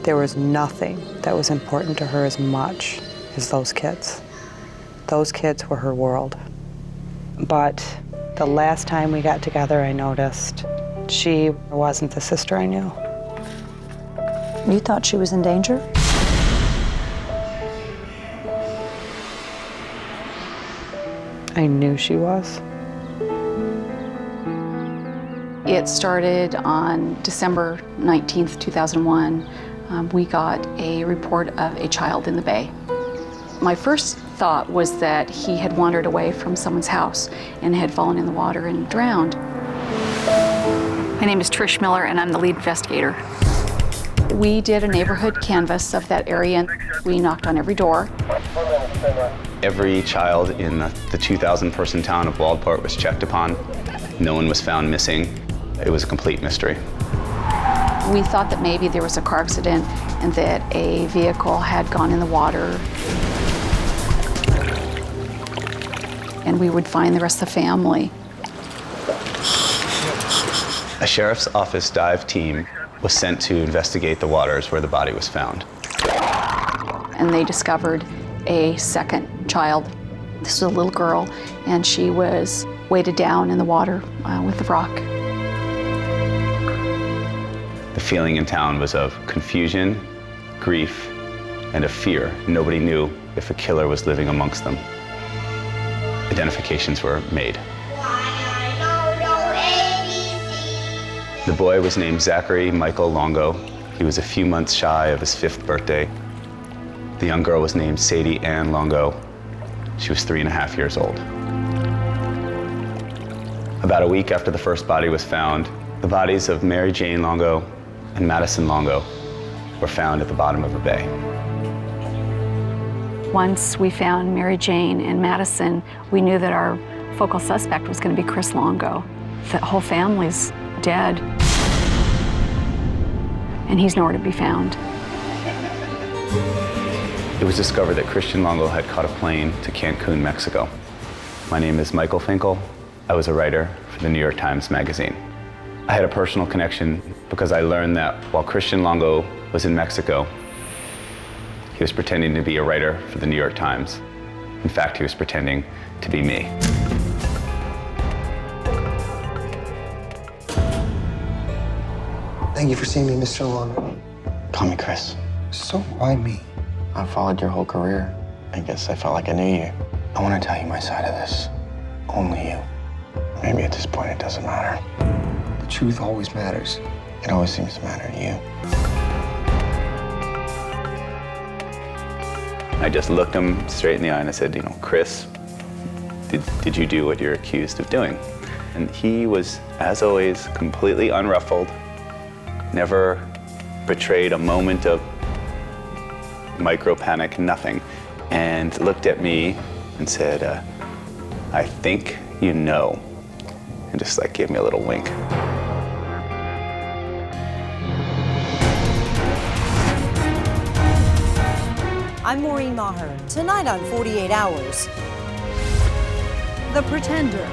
There was nothing that was important to her as much as those kids. Those kids were her world. But the last time we got together, I noticed she wasn't the sister I knew. You thought she was in danger? I knew she was. It started on December 19th, 2001. We got a report of a child in the bay. My first thought was that he had wandered away from someone's house and had fallen in the water and drowned. My name is Trish Miller, and I'm the lead investigator. We did a neighborhood canvass of that area, and we knocked on every door. Every child in the 2,000-person town of Waldport was checked upon. No one was found missing. It was a complete mystery. We thought that maybe there was a car accident and that a vehicle had gone in the water. And we would find the rest of the family. A sheriff's office dive team was sent to investigate the waters where the body was found. And they discovered a second child. This was a little girl, and she was weighted down in the water with a rock. The feeling in town was of confusion, grief, and of fear. Nobody knew if a killer was living amongst them. Identifications were made. The boy was named Zachary Michael Longo. He was a few months shy of his 5th birthday. The young girl was named Sadie Ann Longo. She was 3.5 years old. About a week after the first body was found, the bodies of Mary Jane Longo and Madison Longo were found at the bottom of a bay. Once we found Mary Jane and Madison, we knew that our focal suspect was going to be Chris Longo. The whole family's dead, and he's nowhere to be found. It was discovered that Christian Longo had caught a plane to Cancun, Mexico. My name is Michael Finkel. I was a writer for the New York Times Magazine. I had a personal connection because I learned that while Christian Longo was in Mexico, he was pretending to be a writer for the New York Times. In fact, he was pretending to be me. Thank you for seeing me, Mr. Longo. Call me Chris. So why me? I followed your whole career. I guess I felt like I knew you. I want to tell you my side of this. Only you. Maybe at this point it doesn't matter. The truth always matters. It always seems to matter to you. I just looked him straight in the eye and I said, Chris, did you do what you're accused of doing? And he was, as always, completely unruffled, never betrayed a moment of micro-panic, nothing, and looked at me and said, I think you know, and just gave me a little wink. I'm Maureen Maher. Tonight on 48 Hours, The Pretender.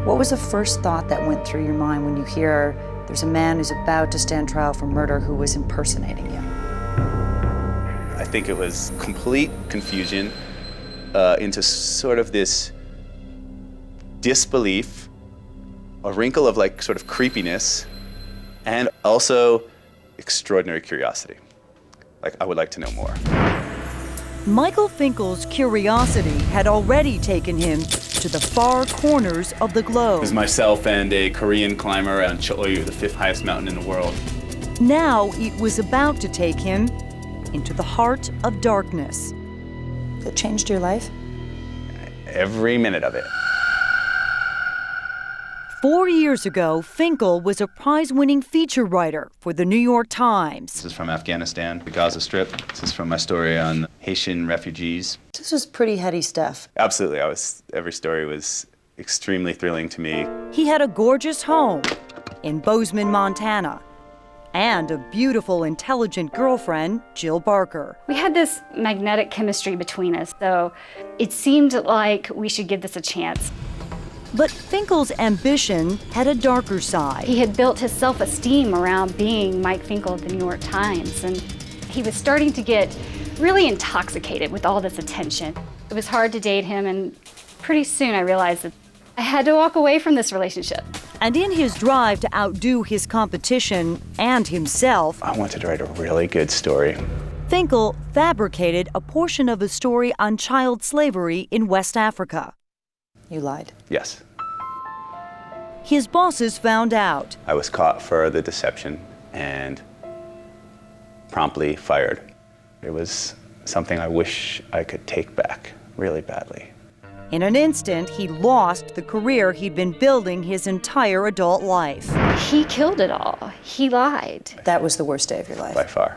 What was the first thought that went through your mind when you hear there's a man who's about to stand trial for murder who was impersonating you? I think it was complete confusion into sort of this disbelief, a wrinkle of sort of creepiness, and also extraordinary curiosity. I would like to know more. Michael Finkel's curiosity had already taken him to the far corners of the globe. It was myself and a Korean climber on Cho'oyu, the 5th highest mountain in the world. Now it was about to take him into the heart of darkness. It changed your life? Every minute of it. 4 years ago, Finkel was a prize-winning feature writer for the New York Times. This is from Afghanistan, the Gaza Strip. This is from my story on Haitian refugees. This is pretty heady stuff. Absolutely, every story was extremely thrilling to me. He had a gorgeous home in Bozeman, Montana, and a beautiful, intelligent girlfriend, Jill Barker. We had this magnetic chemistry between us, so it seemed like we should give this a chance. But Finkel's ambition had a darker side. He had built his self-esteem around being Mike Finkel at the New York Times, and he was starting to get really intoxicated with all this attention. It was hard to date him, and pretty soon I realized that I had to walk away from this relationship. And in his drive to outdo his competition and himself, I wanted to write a really good story. Finkel fabricated a portion of a story on child slavery in West Africa. You lied. Yes. His bosses found out. I was caught for the deception and promptly fired. It was something I wish I could take back really badly. In an instant, he lost the career he'd been building his entire adult life. He killed it all. He lied. That was the worst day of your life. By far.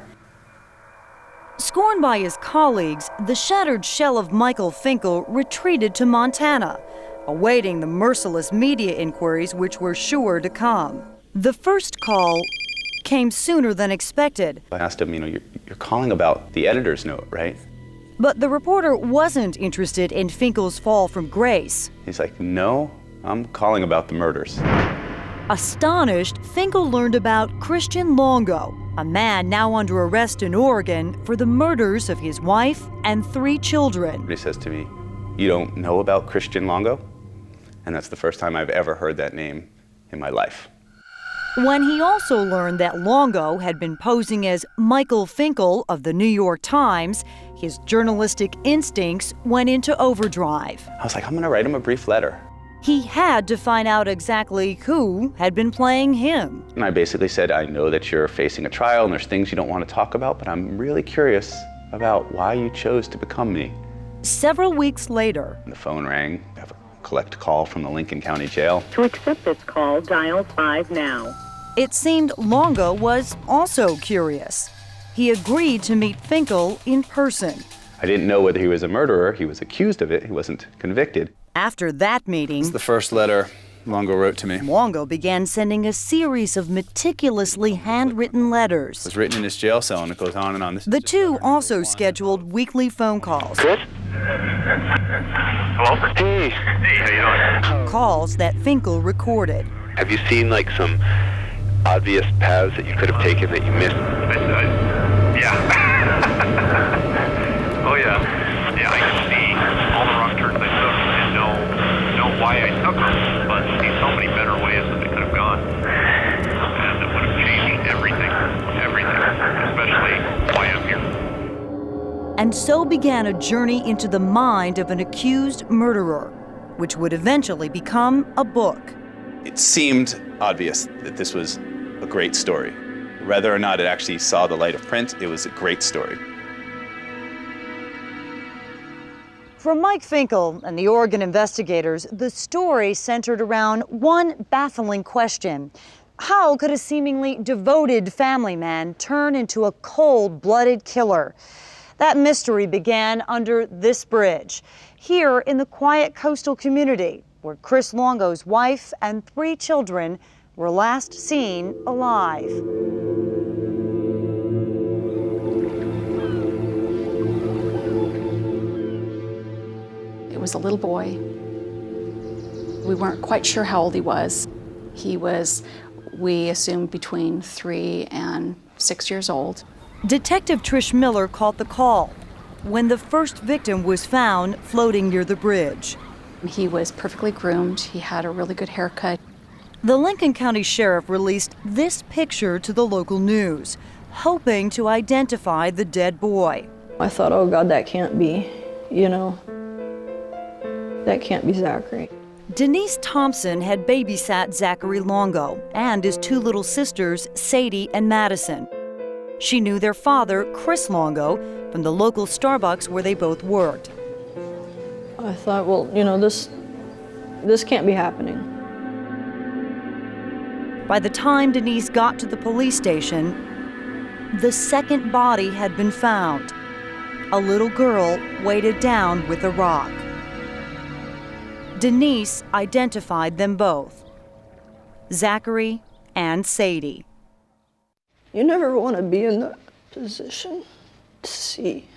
Scorned by his colleagues, the shattered shell of Michael Finkel retreated to Montana, awaiting the merciless media inquiries which were sure to come. The first call came sooner than expected. I asked him, you're calling about the editor's note, right? But the reporter wasn't interested in Finkel's fall from grace. He's like, no, I'm calling about the murders. Astonished, Finkel learned about Christian Longo, a man now under arrest in Oregon for the murders of his wife and 3 children. He says to me, you don't know about Christian Longo? And that's the first time I've ever heard that name in my life. When he also learned that Longo had been posing as Michael Finkel of the New York Times, his journalistic instincts went into overdrive. I was like, I'm gonna write him a brief letter. He had to find out exactly who had been playing him. And I basically said, I know that you're facing a trial and there's things you don't want to talk about, but I'm really curious about why you chose to become me. Several weeks later, And the phone rang. I have a collect call from the Lincoln County Jail. To accept this call, dial 5 now. it seemed Longo was also curious. He agreed to meet Finkel in person. I didn't know whether he was a murderer. He was accused of it. He wasn't convicted. After that meeting, It's the first letter Longo wrote to me. Longo began sending a series of meticulously handwritten letters. It was written in his jail cell, and it goes on and on. The two also scheduled weekly phone calls. Chris? Hello? Hey. Hey, how you doing? Calls that Finkel recorded. Have you seen, like, some obvious paths that you could have taken that you missed? Yeah. Oh, yeah. Yeah, I can see all the wrong turns I took and know why I took them, but see so many better ways that they could have gone. And it would have changed everything, especially why I'm here. And so began a journey into the mind of an accused murderer, which would eventually become a book. It seemed obvious that this was a great story. Whether or not it actually saw the light of print, it was a great story. For Mike Finkel and the Oregon investigators, the story centered around one baffling question. How could a seemingly devoted family man turn into a cold-blooded killer? That mystery began under this bridge, here in the quiet coastal community, where Chris Longo's wife and 3 children were last seen alive. It was a little boy. We weren't quite sure how old he was. He was, we assumed, between 3 and 6 years old. Detective Trish Miller caught the call when the first victim was found floating near the bridge. He was perfectly groomed. He had a really good haircut. The Lincoln County Sheriff released this picture to the local news, hoping to identify the dead boy. I thought, oh God, that can't be, that can't be Zachary. Denise Thompson had babysat Zachary Longo and his 2 little sisters, Sadie and Madison. She knew their father, Chris Longo, from the local Starbucks where they both worked. I thought, well, this can't be happening. By the time Denise got to the police station, the second body had been found. A little girl weighted down with a rock. Denise identified them both, Zachary and Sadie. You never want to be in that position to see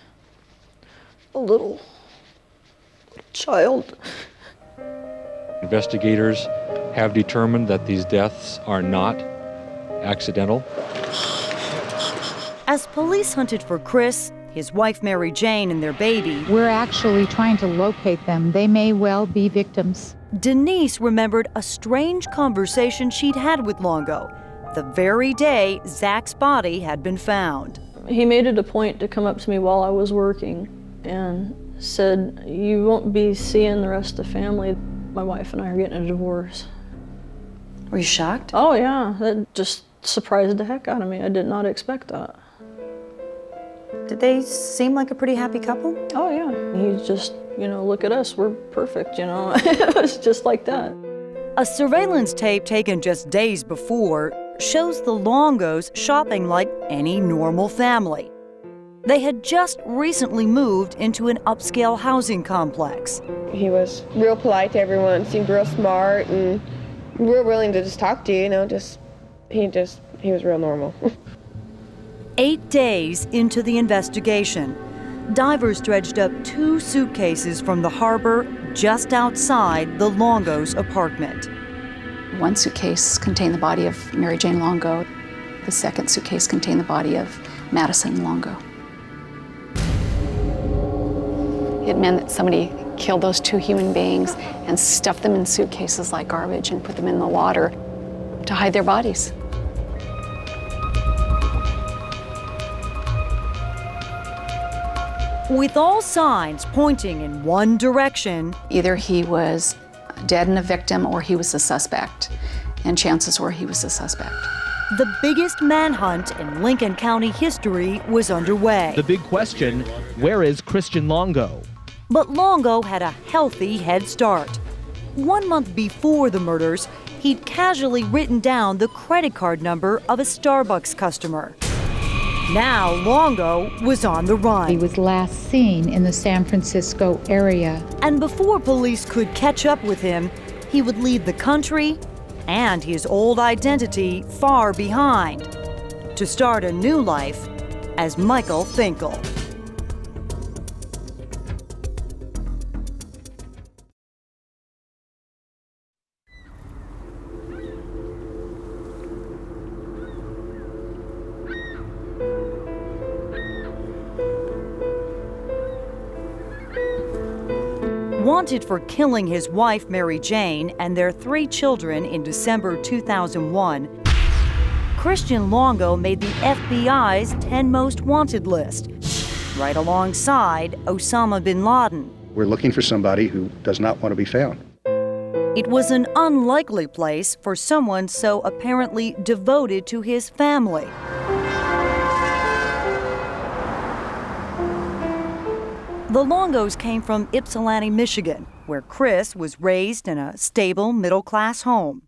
a little child. Investigators have determined that these deaths are not accidental. As police hunted for Chris, his wife Mary Jane, and their baby, we're actually trying to locate them. They may well be victims. Denise remembered a strange conversation she'd had with Longo the very day Zach's body had been found. He made it a point to come up to me while I was working and said, "You won't be seeing the rest of the family. My wife and I are getting a divorce." Were you shocked? Oh yeah, that just surprised the heck out of me. I did not expect that. Did they seem like a pretty happy couple? Oh yeah, he's just, look at us, we're perfect, It was just like that. A surveillance tape taken just days before shows the Longos shopping like any normal family. They had just recently moved into an upscale housing complex. He was real polite to everyone, seemed real smart, and real willing to just talk to you, he was real normal. 8 days into the investigation, divers dredged up 2 suitcases from the harbor just outside the Longo's apartment. One suitcase contained the body of Mary Jane Longo. The second suitcase contained the body of Madison Longo. It meant that somebody killed those 2 human beings and stuffed them in suitcases like garbage and put them in the water to hide their bodies. With all signs pointing in one direction, either he was dead and a victim or he was a suspect, and chances were he was a suspect. The biggest manhunt in Lincoln County history was underway. The big question, where is Christian Longo? But Longo had a healthy head start. 1 month before the murders, he'd casually written down the credit card number of a Starbucks customer. Now Longo was on the run. He was last seen in the San Francisco area. And before police could catch up with him, he would leave the country and his old identity far behind to start a new life as Michael Finkel. Wanted for killing his wife, Mary Jane, and their 3 children in December 2001, Christian Longo made the FBI's 10 most wanted list, right alongside Osama bin Laden. We're looking for somebody who does not want to be found. It was an unlikely place for someone so apparently devoted to his family. The Longos came from Ypsilanti, Michigan, where Chris was raised in a stable, middle-class home.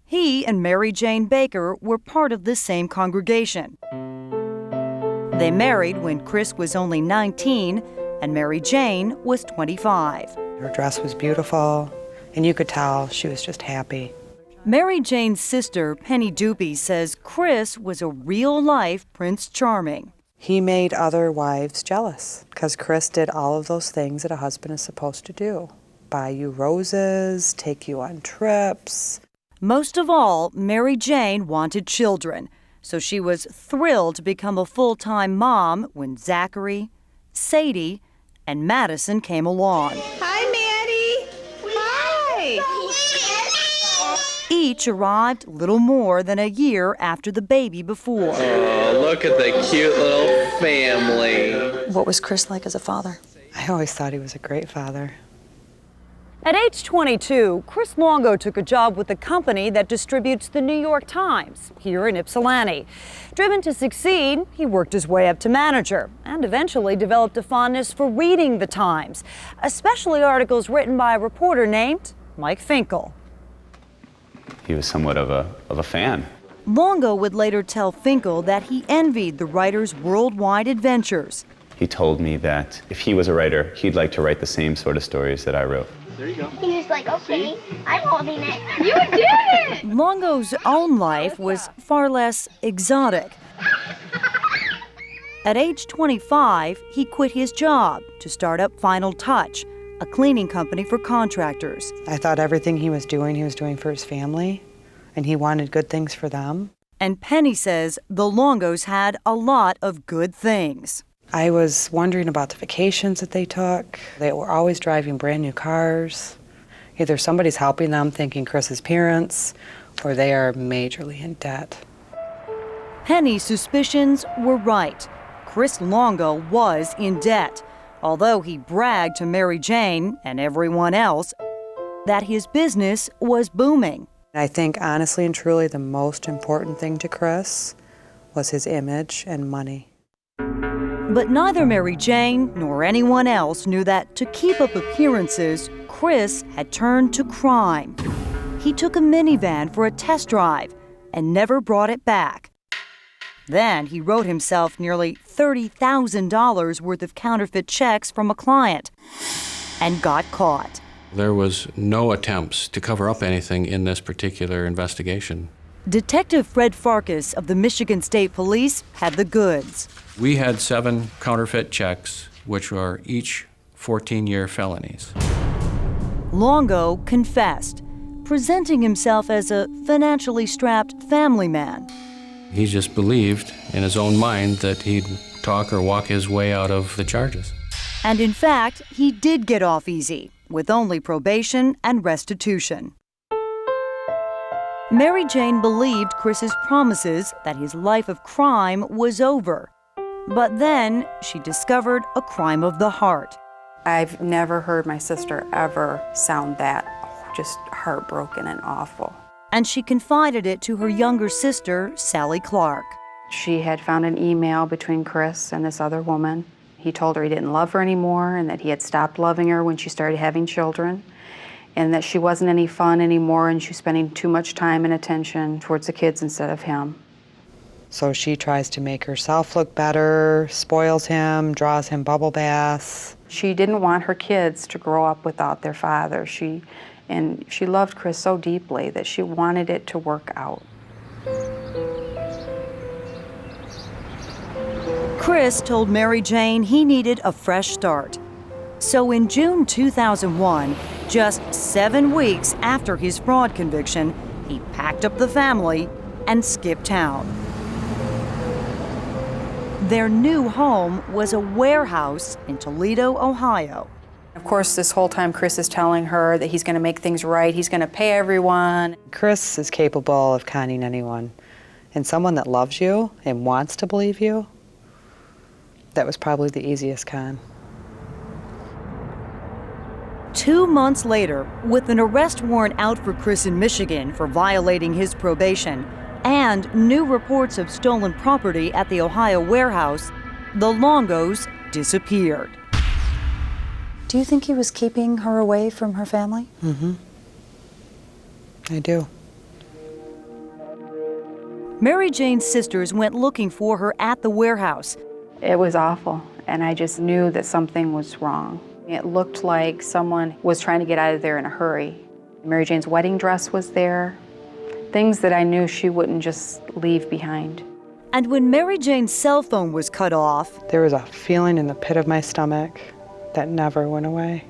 He and Mary Jane Baker were part of the same congregation. They married when Chris was only 19 and Mary Jane was 25. Her dress was beautiful, and you could tell she was just happy. Mary Jane's sister, Penny Doopy, says Chris was a real-life Prince Charming. He made other wives jealous because Chris did all of those things that a husband is supposed to do. Buy you roses, take you on trips. Most of all, Mary Jane wanted children, so she was thrilled to become a full-time mom when Zachary, Sadie, and Madison came along. Hi, Maddie. Hi. Each arrived little more than a year after the baby before. Oh, look at the cute little family. What was Chris like as a father? I always thought he was a great father. At age 22, Chris Longo took a job with the company that distributes the New York Times here in Ypsilanti. Driven to succeed, he worked his way up to manager and eventually developed a fondness for reading the Times, especially articles written by a reporter named Mike Finkel. He was somewhat of a fan. Longo would later tell Finkel that he envied the writer's worldwide adventures. He told me that if he was a writer, he'd like to write the same sort of stories that I wrote. There you go. He was like, okay, I'm holding it. You did it! Longo's own life was far less exotic. At age 25, he quit his job to start up Final Touch, a cleaning company for contractors. I thought everything he was doing for his family, and he wanted good things for them. And Penny says the Longos had a lot of good things. I was wondering about the vacations that they took. They were always driving brand new cars. Either somebody's helping them, thanking Chris's parents, or they are majorly in debt. Penny's suspicions were right. Chris Longo was in debt, although he bragged to Mary Jane and everyone else that his business was booming. I think honestly and truly the most important thing to Chris was his image and money. But neither Mary Jane nor anyone else knew that to keep up appearances, Chris had turned to crime. He took a minivan for a test drive and never brought it back. Then he wrote himself nearly $30,000 worth of counterfeit checks from a client and got caught. There was no attempts to cover up anything in this particular investigation. Detective Fred Farkas of the Michigan State Police had the goods. We had 7 counterfeit checks, which were each 14-year felonies. Longo confessed, presenting himself as a financially strapped family man. He just believed in his own mind that he'd talk or walk his way out of the charges. And in fact, he did get off easy, with only probation and restitution. Mary Jane believed Chris's promises that his life of crime was over. But then she discovered a crime of the heart. I've never heard my sister ever sound that just heartbroken and awful. And she confided it to her younger sister, Sally Clark. She had found an email between Chris and this other woman. He told her he didn't love her anymore and that he had stopped loving her when she started having children and that she wasn't any fun anymore and she was spending too much time and attention towards the kids instead of him. So she tries to make herself look better, spoils him, draws him bubble baths. She didn't want her kids to grow up without their father. She loved Chris so deeply that she wanted it to work out. Chris told Mary Jane he needed a fresh start. So in June 2001, just 7 weeks after his fraud conviction, he packed up the family and skipped town. Their new home was a warehouse in Toledo, Ohio. Of course, this whole time Chris is telling her that he's going to make things right, he's going to pay everyone. Chris is capable of conning anyone. And someone that loves you and wants to believe you, that was probably the easiest con. 2 months later, with an arrest warrant out for Chris in Michigan for violating his probation and new reports of stolen property at the Ohio warehouse, the Longos disappeared. Do you think he was keeping her away from her family? Mm-hmm. I do. Mary Jane's sisters went looking for her at the warehouse. It was awful, and I just knew that something was wrong. It looked like someone was trying to get out of there in a hurry. Mary Jane's wedding dress was there, things that I knew she wouldn't just leave behind. And when Mary Jane's cell phone was cut off, there was a feeling in the pit of my stomach that never went away.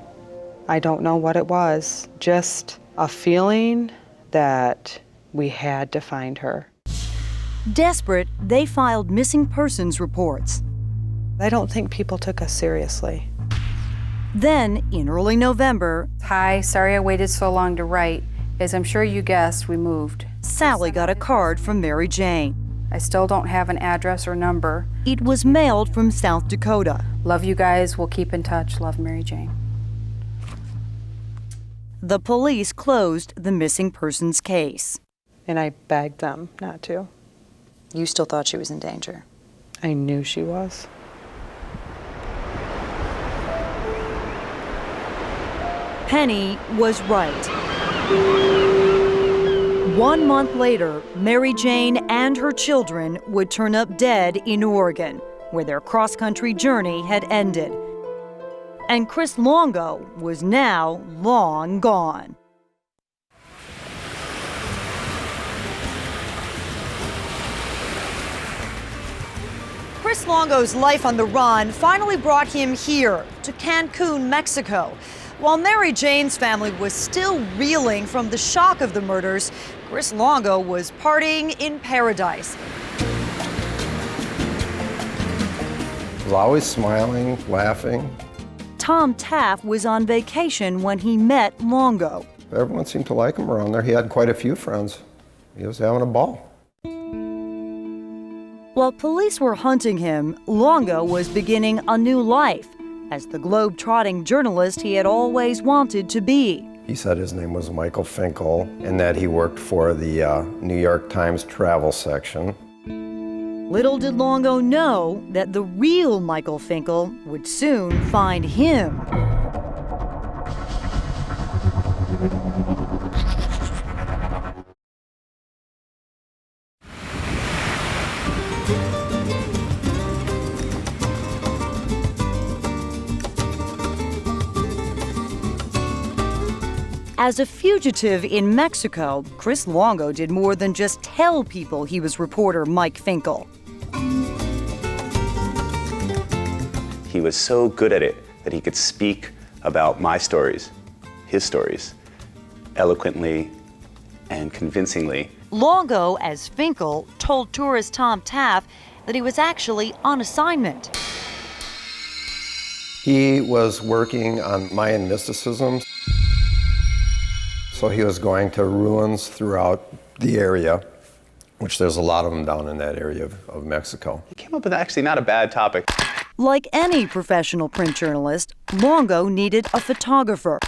I don't know what it was, just a feeling that we had to find her. Desperate, they filed missing persons reports. I don't think people took us seriously. Then, in early November, Hi, sorry I waited so long to write. As I'm sure you guessed, we moved. Sally got a card from Mary Jane. I still don't have an address or number. It was mailed from South Dakota. Love you guys, we'll keep in touch. Love, Mary Jane. The police closed the missing persons case. And I begged them not to. You still thought she was in danger? I knew she was. Penny was right. 1 month later, Mary Jane and her children would turn up dead in Oregon, where their cross-country journey had ended. And Chris Longo was now long gone. Chris Longo's life on the run finally brought him here, to Cancun, Mexico. While Mary Jane's family was still reeling from the shock of the murders, Chris Longo was partying in paradise. He was always smiling, laughing. Tom Taft was on vacation when he met Longo. Everyone seemed to like him around there. He had quite a few friends. He was having a ball. While police were hunting him, Longo was beginning a new life as the globe-trotting journalist he had always wanted to be. He said his name was Michael Finkel and that he worked for the New York Times travel section. Little did Longo know that the real Michael Finkel would soon find him. As a fugitive in Mexico, Chris Longo did more than just tell people he was reporter Mike Finkel. He was so good at it that he could speak about my stories, his stories, eloquently and convincingly. Longo, as Finkel, told tourist Tom Taft that he was actually on assignment. He was working on Mayan mysticism. So he was going to ruins throughout the area, which there's a lot of them down in that area of Mexico. He came up with actually not a bad topic. Like any professional print journalist, Longo needed a photographer.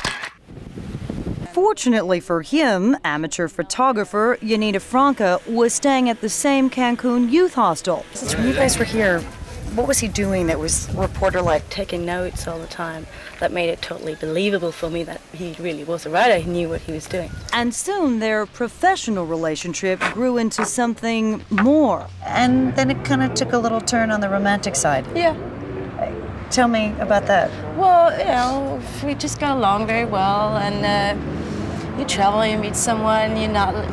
Fortunately for him, amateur photographer Yanina Franca was staying at the same Cancun youth hostel. Since when you guys were here, what was he doing that was reporter-like? Taking notes all the time. That made it totally believable for me that he really was a writer. He knew what he was doing. And soon their professional relationship grew into something more. And then it kind of took a little turn on the romantic side. Yeah. Tell me about that. Well, you know, we just got along very well, and you travel, you meet someone you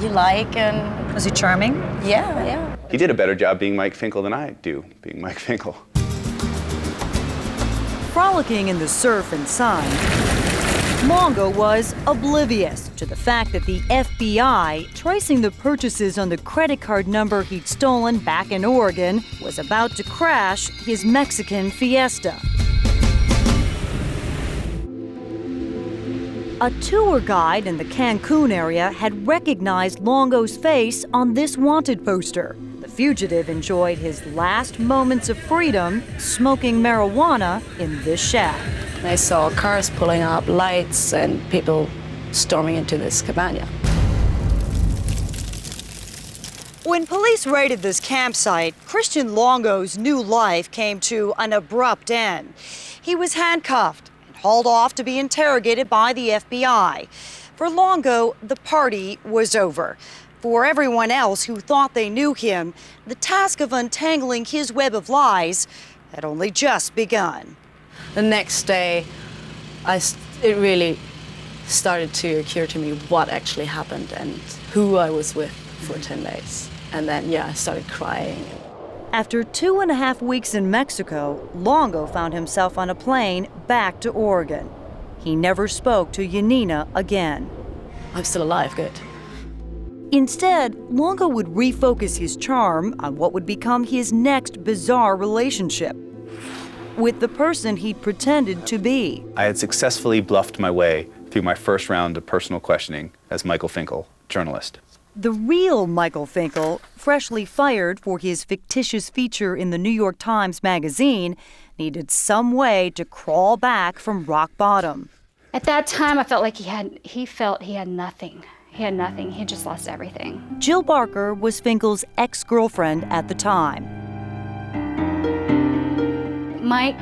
like, and... Was he charming? Yeah, yeah. He did a better job being Mike Finkel than I do being Mike Finkel. Frolicking in the surf and sun, Longo was oblivious to the fact that the FBI, tracing the purchases on the credit card number he'd stolen back in Oregon, was about to crash his Mexican Fiesta. A tour guide in the Cancun area had recognized Longo's face on this wanted poster. The fugitive enjoyed his last moments of freedom smoking marijuana in this shack. I saw cars pulling up, lights, and people storming into this cabana. When police raided this campsite, Christian Longo's new life came to an abrupt end. He was handcuffed and hauled off to be interrogated by the FBI. For Longo, the party was over. For everyone else who thought they knew him, the task of untangling his web of lies had only just begun. The next day, it really started to occur to me what actually happened and who I was with for 10 days. And then, yeah, I started crying. After 2.5 weeks in Mexico, Longo found himself on a plane back to Oregon. He never spoke to Yanina again. I'm still alive, good. Instead, Longo would refocus his charm on what would become his next bizarre relationship with the person he'd pretended to be. I had successfully bluffed my way through my first round of personal questioning as Michael Finkel, journalist. The real Michael Finkel, freshly fired for his fictitious feature in the New York Times Magazine, needed some way to crawl back from rock bottom. At that time, I felt like he felt he had nothing. He had nothing. He just lost everything. Jill Barker was Finkel's ex-girlfriend at the time. Mike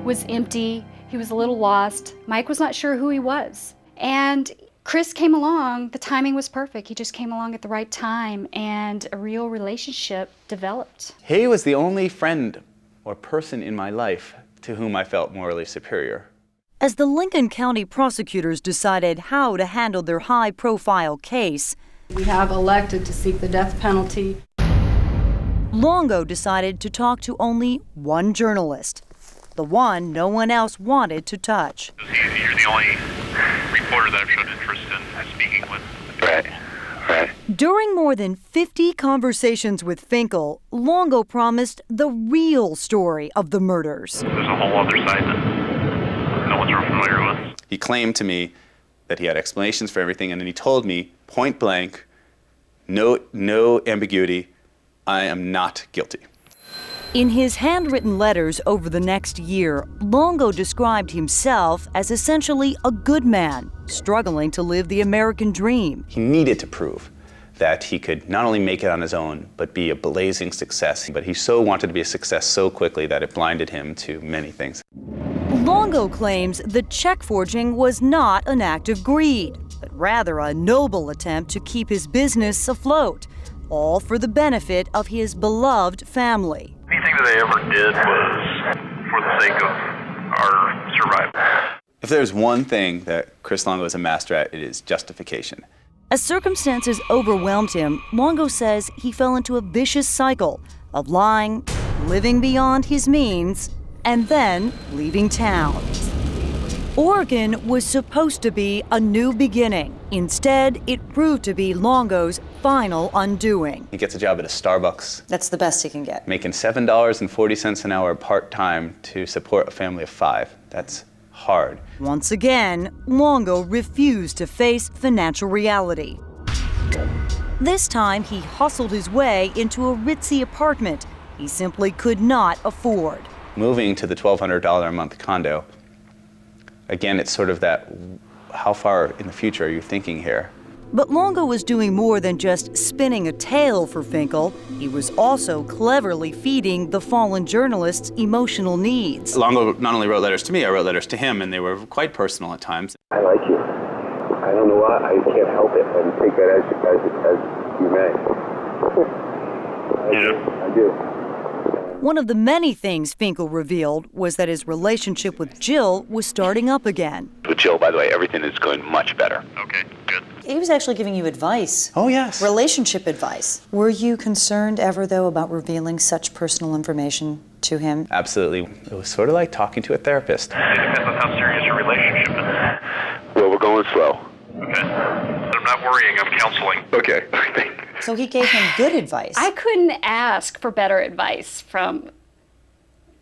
was empty. He was a little lost. Mike was not sure who he was. And Chris came along, the timing was perfect. He just came along at the right time, and a real relationship developed. He was the only friend or person in my life to whom I felt morally superior. As the Lincoln County prosecutors decided how to handle their high-profile case, we have elected to seek the death penalty. Longo decided to talk to only one journalist, the one no one else wanted to touch. You're the only reporter that I've shown interest in speaking with. Right. During more than 50 conversations with Finkel, Longo promised the real story of the murders. There's a whole other side that no one's real familiar with. He claimed to me that he had explanations for everything, and then he told me point blank, no ambiguity, I am not guilty. In his handwritten letters over the next year, Longo described himself as essentially a good man, struggling to live the American dream. He needed to prove that he could not only make it on his own, but be a blazing success. But he so wanted to be a success so quickly that it blinded him to many things. Longo claims the check forging was not an act of greed, but rather a noble attempt to keep his business afloat, all for the benefit of his beloved family. Anything that I ever did was for the sake of our survival. If there's one thing that Chris Longo is a master at, it is justification. As circumstances overwhelmed him, Longo says he fell into a vicious cycle of lying, living beyond his means, and then leaving town. Oregon was supposed to be a new beginning. Instead, it proved to be Longo's final undoing. He gets a job at a Starbucks. That's the best he can get. Making $7.40 an hour part-time to support a family of 5. That's hard. Once again, Longo refused to face financial reality. This time, he hustled his way into a ritzy apartment he simply could not afford. Moving to the $1,200 a month condo, again, it's sort of that, how far in the future are you thinking here? But Longo was doing more than just spinning a tale for Finkel. He was also cleverly feeding the fallen journalist's emotional needs. Longo not only wrote letters to me, I wrote letters to him, and they were quite personal at times. I like you. I don't know why. I can't help it. And take that as you may. I do. One of the many things Finkel revealed was that his relationship with Jill was starting up again. With Jill, by the way, everything is going much better. Okay, good. He was actually giving you advice. Oh, yes. Relationship advice. Were you concerned ever, though, about revealing such personal information to him? Absolutely. It was sort of like talking to a therapist. It depends on how serious your relationship is. Well, we're going slow. Okay. I'm not worrying, I'm counseling. Okay. So he gave him good advice. I couldn't ask for better advice from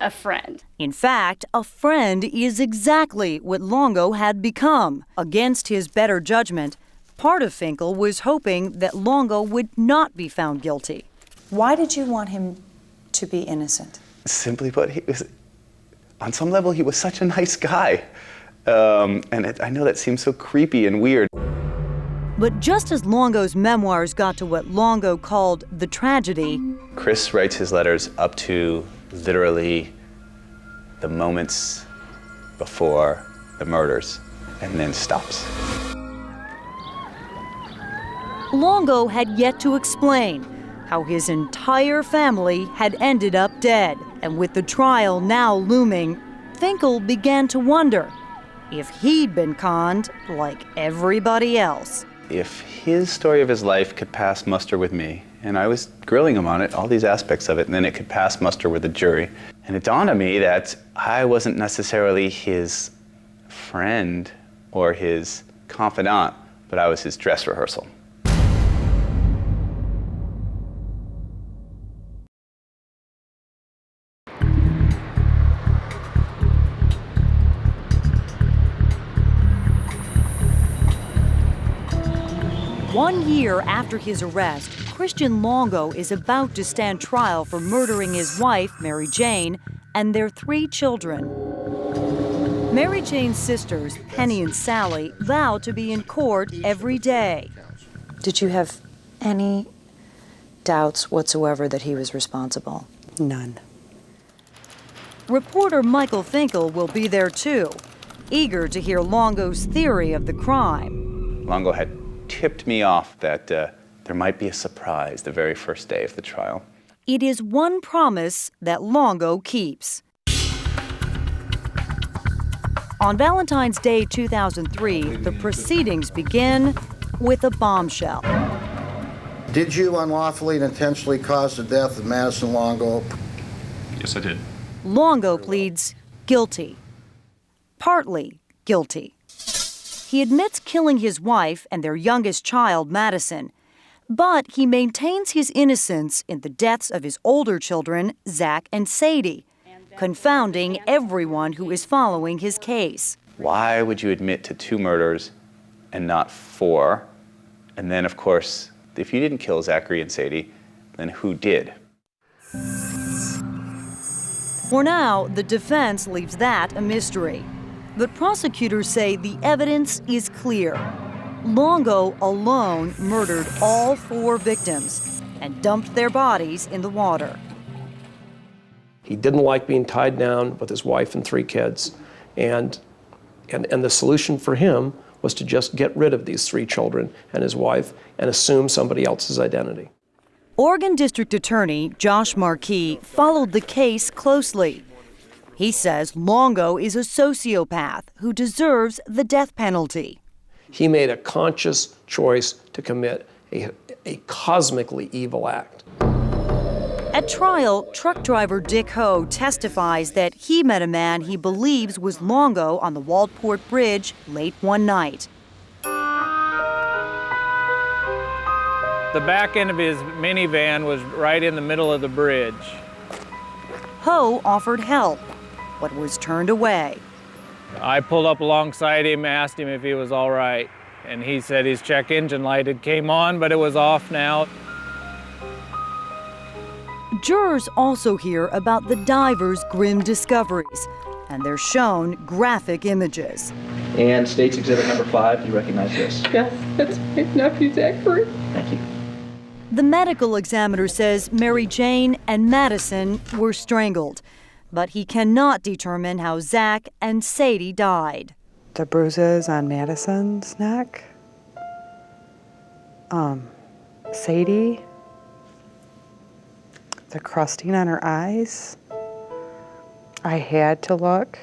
a friend. In fact, a friend is exactly what Longo had become. Against his better judgment, part of Finkel was hoping that Longo would not be found guilty. Why did you want him to be innocent? Simply put, he was, on some level, he was such a nice guy. I know that seems so creepy and weird. But just as Longo's memoirs got to what Longo called the tragedy, Chris writes his letters up to literally the moments before the murders and then stops. Longo had yet to explain how his entire family had ended up dead. And with the trial now looming, Finkel began to wonder if he'd been conned like everybody else. If his story of his life could pass muster with me, and I was grilling him on it, all these aspects of it, and then it could pass muster with the jury. And it dawned on me that I wasn't necessarily his friend or his confidant, but I was his dress rehearsal. One year after his arrest, Christian Longo is about to stand trial for murdering his wife, Mary Jane, and their 3 children. Mary Jane's sisters, Penny and Sally, vow to be in court every day. Did you have any doubts whatsoever that he was responsible? None. Reporter Michael Finkel will be there too, eager to hear Longo's theory of the crime. Longo had tipped me off that there might be a surprise the very first day of the trial. It is one promise that Longo keeps. On Valentine's Day 2003, the proceedings begin with a bombshell. Did you unlawfully and intentionally cause the death of Madison Longo? Yes, I did. Longo pleads guilty. Partly guilty. He admits killing his wife and their youngest child, Madison, but he maintains his innocence in the deaths of his older children, Zach and Sadie, confounding everyone who is following his case. Why would you admit to 2 murders and not 4? And then, of course, if you didn't kill Zachary and Sadie, then who did? For now, the defense leaves that a mystery. But prosecutors say the evidence is clear. Longo alone murdered all 4 victims and dumped their bodies in the water. He didn't like being tied down with his wife and 3 kids. And the solution for him was to just get rid of these 3 children and his wife and assume somebody else's identity. Oregon District Attorney Josh Markey followed the case closely. He says Longo is a sociopath who deserves the death penalty. He made a conscious choice to commit a cosmically evil act. At trial, truck driver Dick Ho testifies that he met a man he believes was Longo on the Waldport Bridge late one night. The back end of his minivan was right in the middle of the bridge. Ho offered help, but was turned away. I pulled up alongside him, asked him if he was all right, and he said his check engine light had came on, but it was off now. Jurors also hear about the divers' grim discoveries, and they're shown graphic images. And State's Exhibit number 5, do you recognize this? Yes, that's my nephew Zachary. Thank you. The medical examiner says Mary Jane and Madison were strangled, but he cannot determine how Zach and Sadie died. The bruises on Madison's neck. Sadie. The crusting on her eyes. I had to look,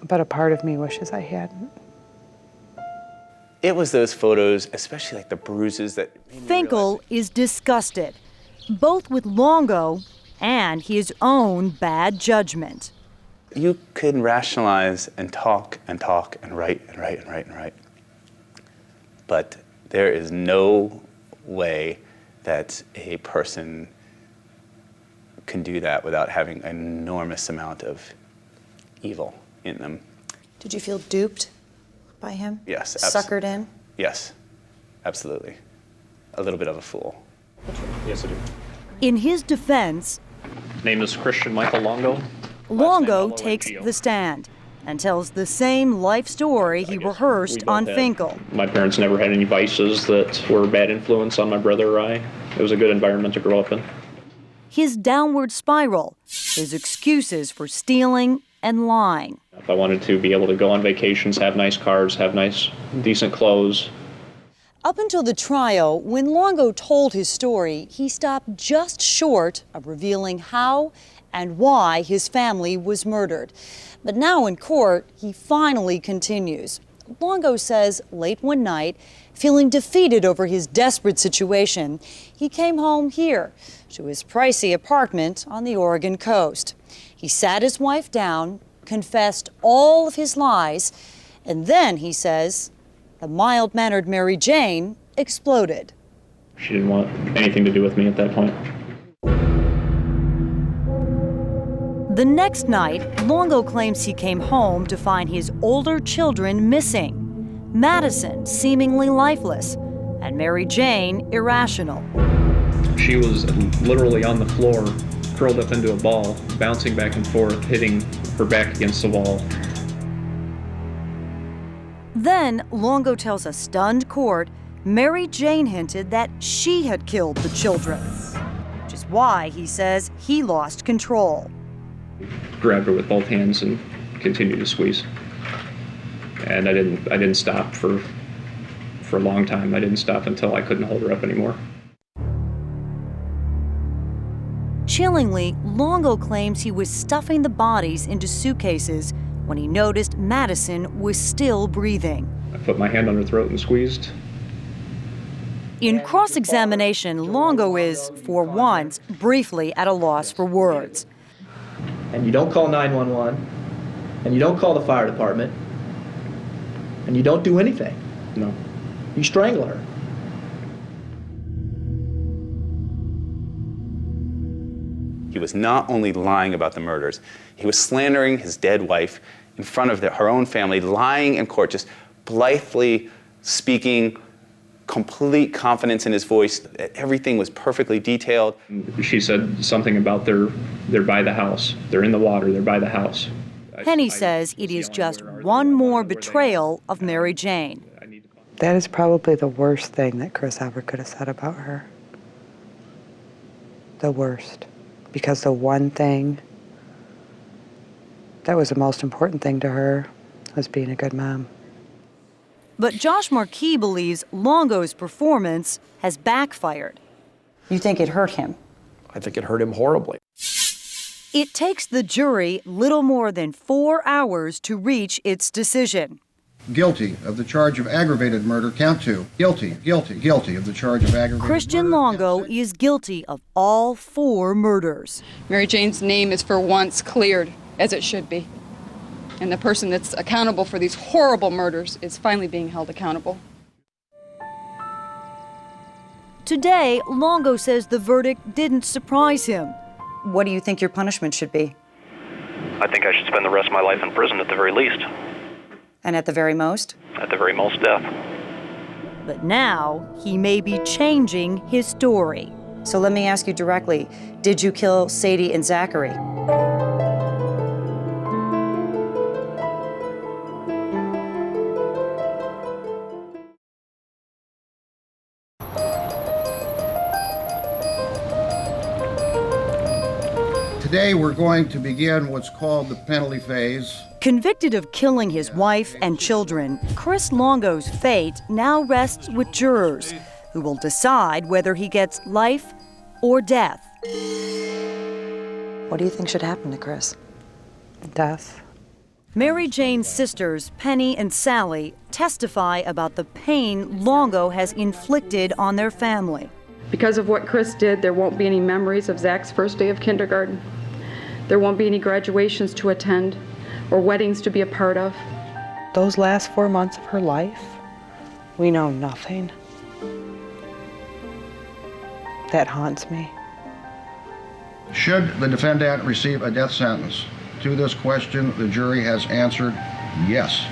but a part of me wishes I hadn't. It was those photos, especially like the bruises that made me Finkel is disgusted, both with Longo and his own bad judgment. You can rationalize and talk and talk and write and write and write and write. But there is no way that a person can do that without having an enormous amount of evil in them. Did you feel duped by him? Yes. Suckered in? Yes, absolutely. A little bit of a fool. Yes, I do. In his defense, Name is Christian Michael Longo. Longo takes the stand and tells the same life story he rehearsed on Finkel. My parents never had any vices that were a bad influence on my brother or I. It was a good environment to grow up in. His downward spiral, his excuses for stealing and lying. If I wanted to be able to go on vacations, have nice cars, have nice, decent clothes. Up until the trial, when Longo told his story, he stopped just short of revealing how and why his family was murdered. But now in court, he finally continues. Longo says late one night, feeling defeated over his desperate situation, he came home here to his pricey apartment on the Oregon coast. He sat his wife down, confessed all of his lies, and then, he says, the mild-mannered Mary Jane exploded. She didn't want anything to do with me at that point. The next night, Longo claims he came home to find his older children missing, Madison seemingly lifeless, and Mary Jane irrational. She was literally on the floor, curled up into a ball, bouncing back and forth, hitting her back against the wall. Then, Longo tells a stunned court Mary Jane hinted that she had killed the children, which is why, he says, he lost control. Grabbed her with both hands and continued to squeeze. And I didn't stop for for a long time. I didn't stop until I couldn't hold her up anymore. Chillingly, Longo claims he was stuffing the bodies into suitcases when he noticed Madison was still breathing. I put my hand on her throat and squeezed. In cross-examination, Longo is, for once, briefly at a loss for words. And you don't call 911, and you don't call the fire department, and you don't do anything. No. You strangle her. He was not only lying about the murders, he was slandering his dead wife in front of her own family, lying in court, just blithely speaking, complete confidence in his voice. Everything was perfectly detailed. She said something about they're by the house. They're in the water, they're by the house. Penny says it is just one more betrayal of Mary Jane. That is probably the worst thing that Chris ever could have said about her. The worst. Because the one thing that was the most important thing to her was being a good mom. But Josh Marquis believes Longo's performance has backfired. You think it hurt him? I think it hurt him horribly. It takes the jury little more than 4 hours to reach its decision. Guilty of the charge of aggravated murder, count 2. Guilty of the charge of aggravated Christian Longo is guilty of all 4 murders. Mary Jane's name is for once cleared, as it should be. And the person that's accountable for these horrible murders is finally being held accountable. Today, Longo says the verdict didn't surprise him. What do you think your punishment should be? I think I should spend the rest of my life in prison at the very least. And at the very most? At the very most, death. But now, he may be changing his story. So let me ask you directly, did you kill Sadie and Zachary? Today we're going to begin what's called the penalty phase. Convicted of killing his wife and children, Chris Longo's fate now rests with jurors who will decide whether he gets life or death. What do you think should happen to Chris? Death. Mary Jane's sisters, Penny and Sally, testify about the pain Longo has inflicted on their family. Because of what Chris did, there won't be any memories of Zach's first day of kindergarten. There won't be any graduations to attend or weddings to be a part of. Those last 4 months of her life, we know nothing. That haunts me. Should the defendant receive a death sentence? To this question, the jury has answered yes.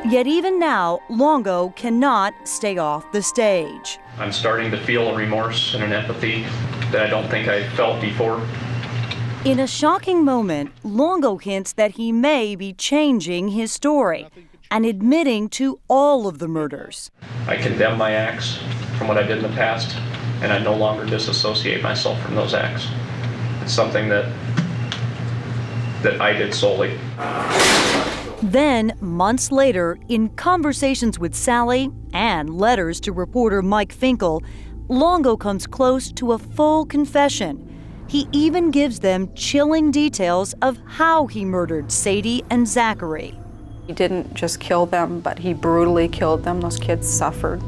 Yet even now, Longo cannot stay off the stage. I'm starting to feel a remorse and an empathy that I don't think I felt before. In a shocking moment, Longo hints that he may be changing his story and admitting to all of the murders. I condemn my acts from what I did in the past, and I no longer disassociate myself from those acts. It's something that I did solely. Then, months later, in conversations with Sally and letters to reporter Mike Finkel, Longo comes close to a full confession. He even gives them chilling details of how he murdered Sadie and Zachary. He didn't just kill them, but he brutally killed them. Those kids suffered.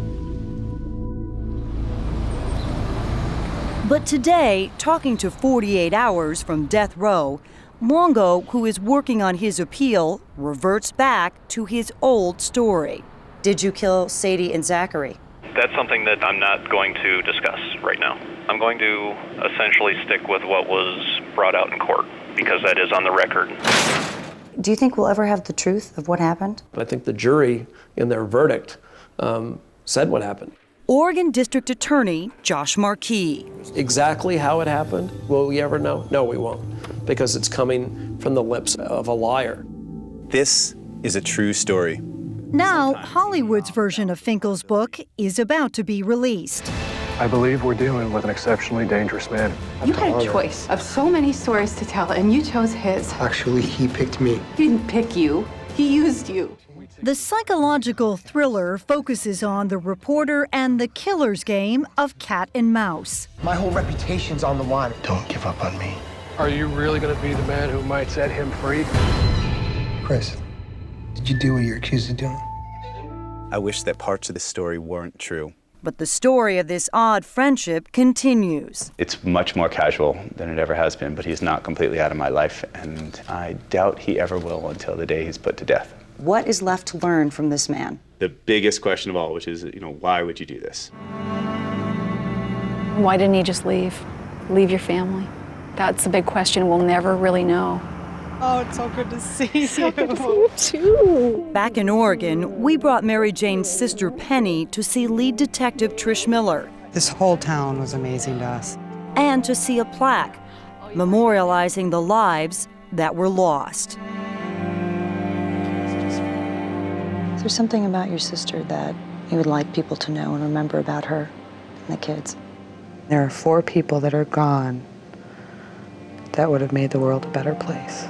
But today, talking to 48 Hours from death row, Longo, who is working on his appeal, reverts back to his old story. Did you kill Sadie and Zachary? That's something that I'm not going to discuss right now. I'm going to essentially stick with what was brought out in court, because that is on the record. Do you think we'll ever have the truth of what happened? I think the jury, in their verdict, said what happened. Oregon District Attorney Josh Marquis. Exactly how it happened, will we ever know? No, we won't, because it's coming from the lips of a liar. This is a true story. Now, Hollywood's version of Finkel's book is about to be released. I believe we're dealing with an exceptionally dangerous man. You had a choice of so many stories to tell, and you chose his. Actually, he picked me. He didn't pick you. He used you. The psychological thriller focuses on the reporter and the killer's game of cat and mouse. My whole reputation's on the line. Don't give up on me. Are you really going to be the man who might set him free? Chris, did you do what you're accused of doing? I wish that parts of the story weren't true. But the story of this odd friendship continues. It's much more casual than it ever has been, but he's not completely out of my life, and I doubt he ever will until the day he's put to death. What is left to learn from this man? The biggest question of all, which is, why would you do this? Why didn't he just leave? Leave your family? That's a big question we'll never really know. Oh, it's so good to see you. So good to see you too. Back in Oregon, we brought Mary Jane's sister Penny to see lead detective Trish Miller. This whole town was amazing to us. And to see a plaque memorializing the lives that were lost. Is there something about your sister that you would like people to know and remember about her and the kids? There are 4 people that are gone that would have made the world a better place.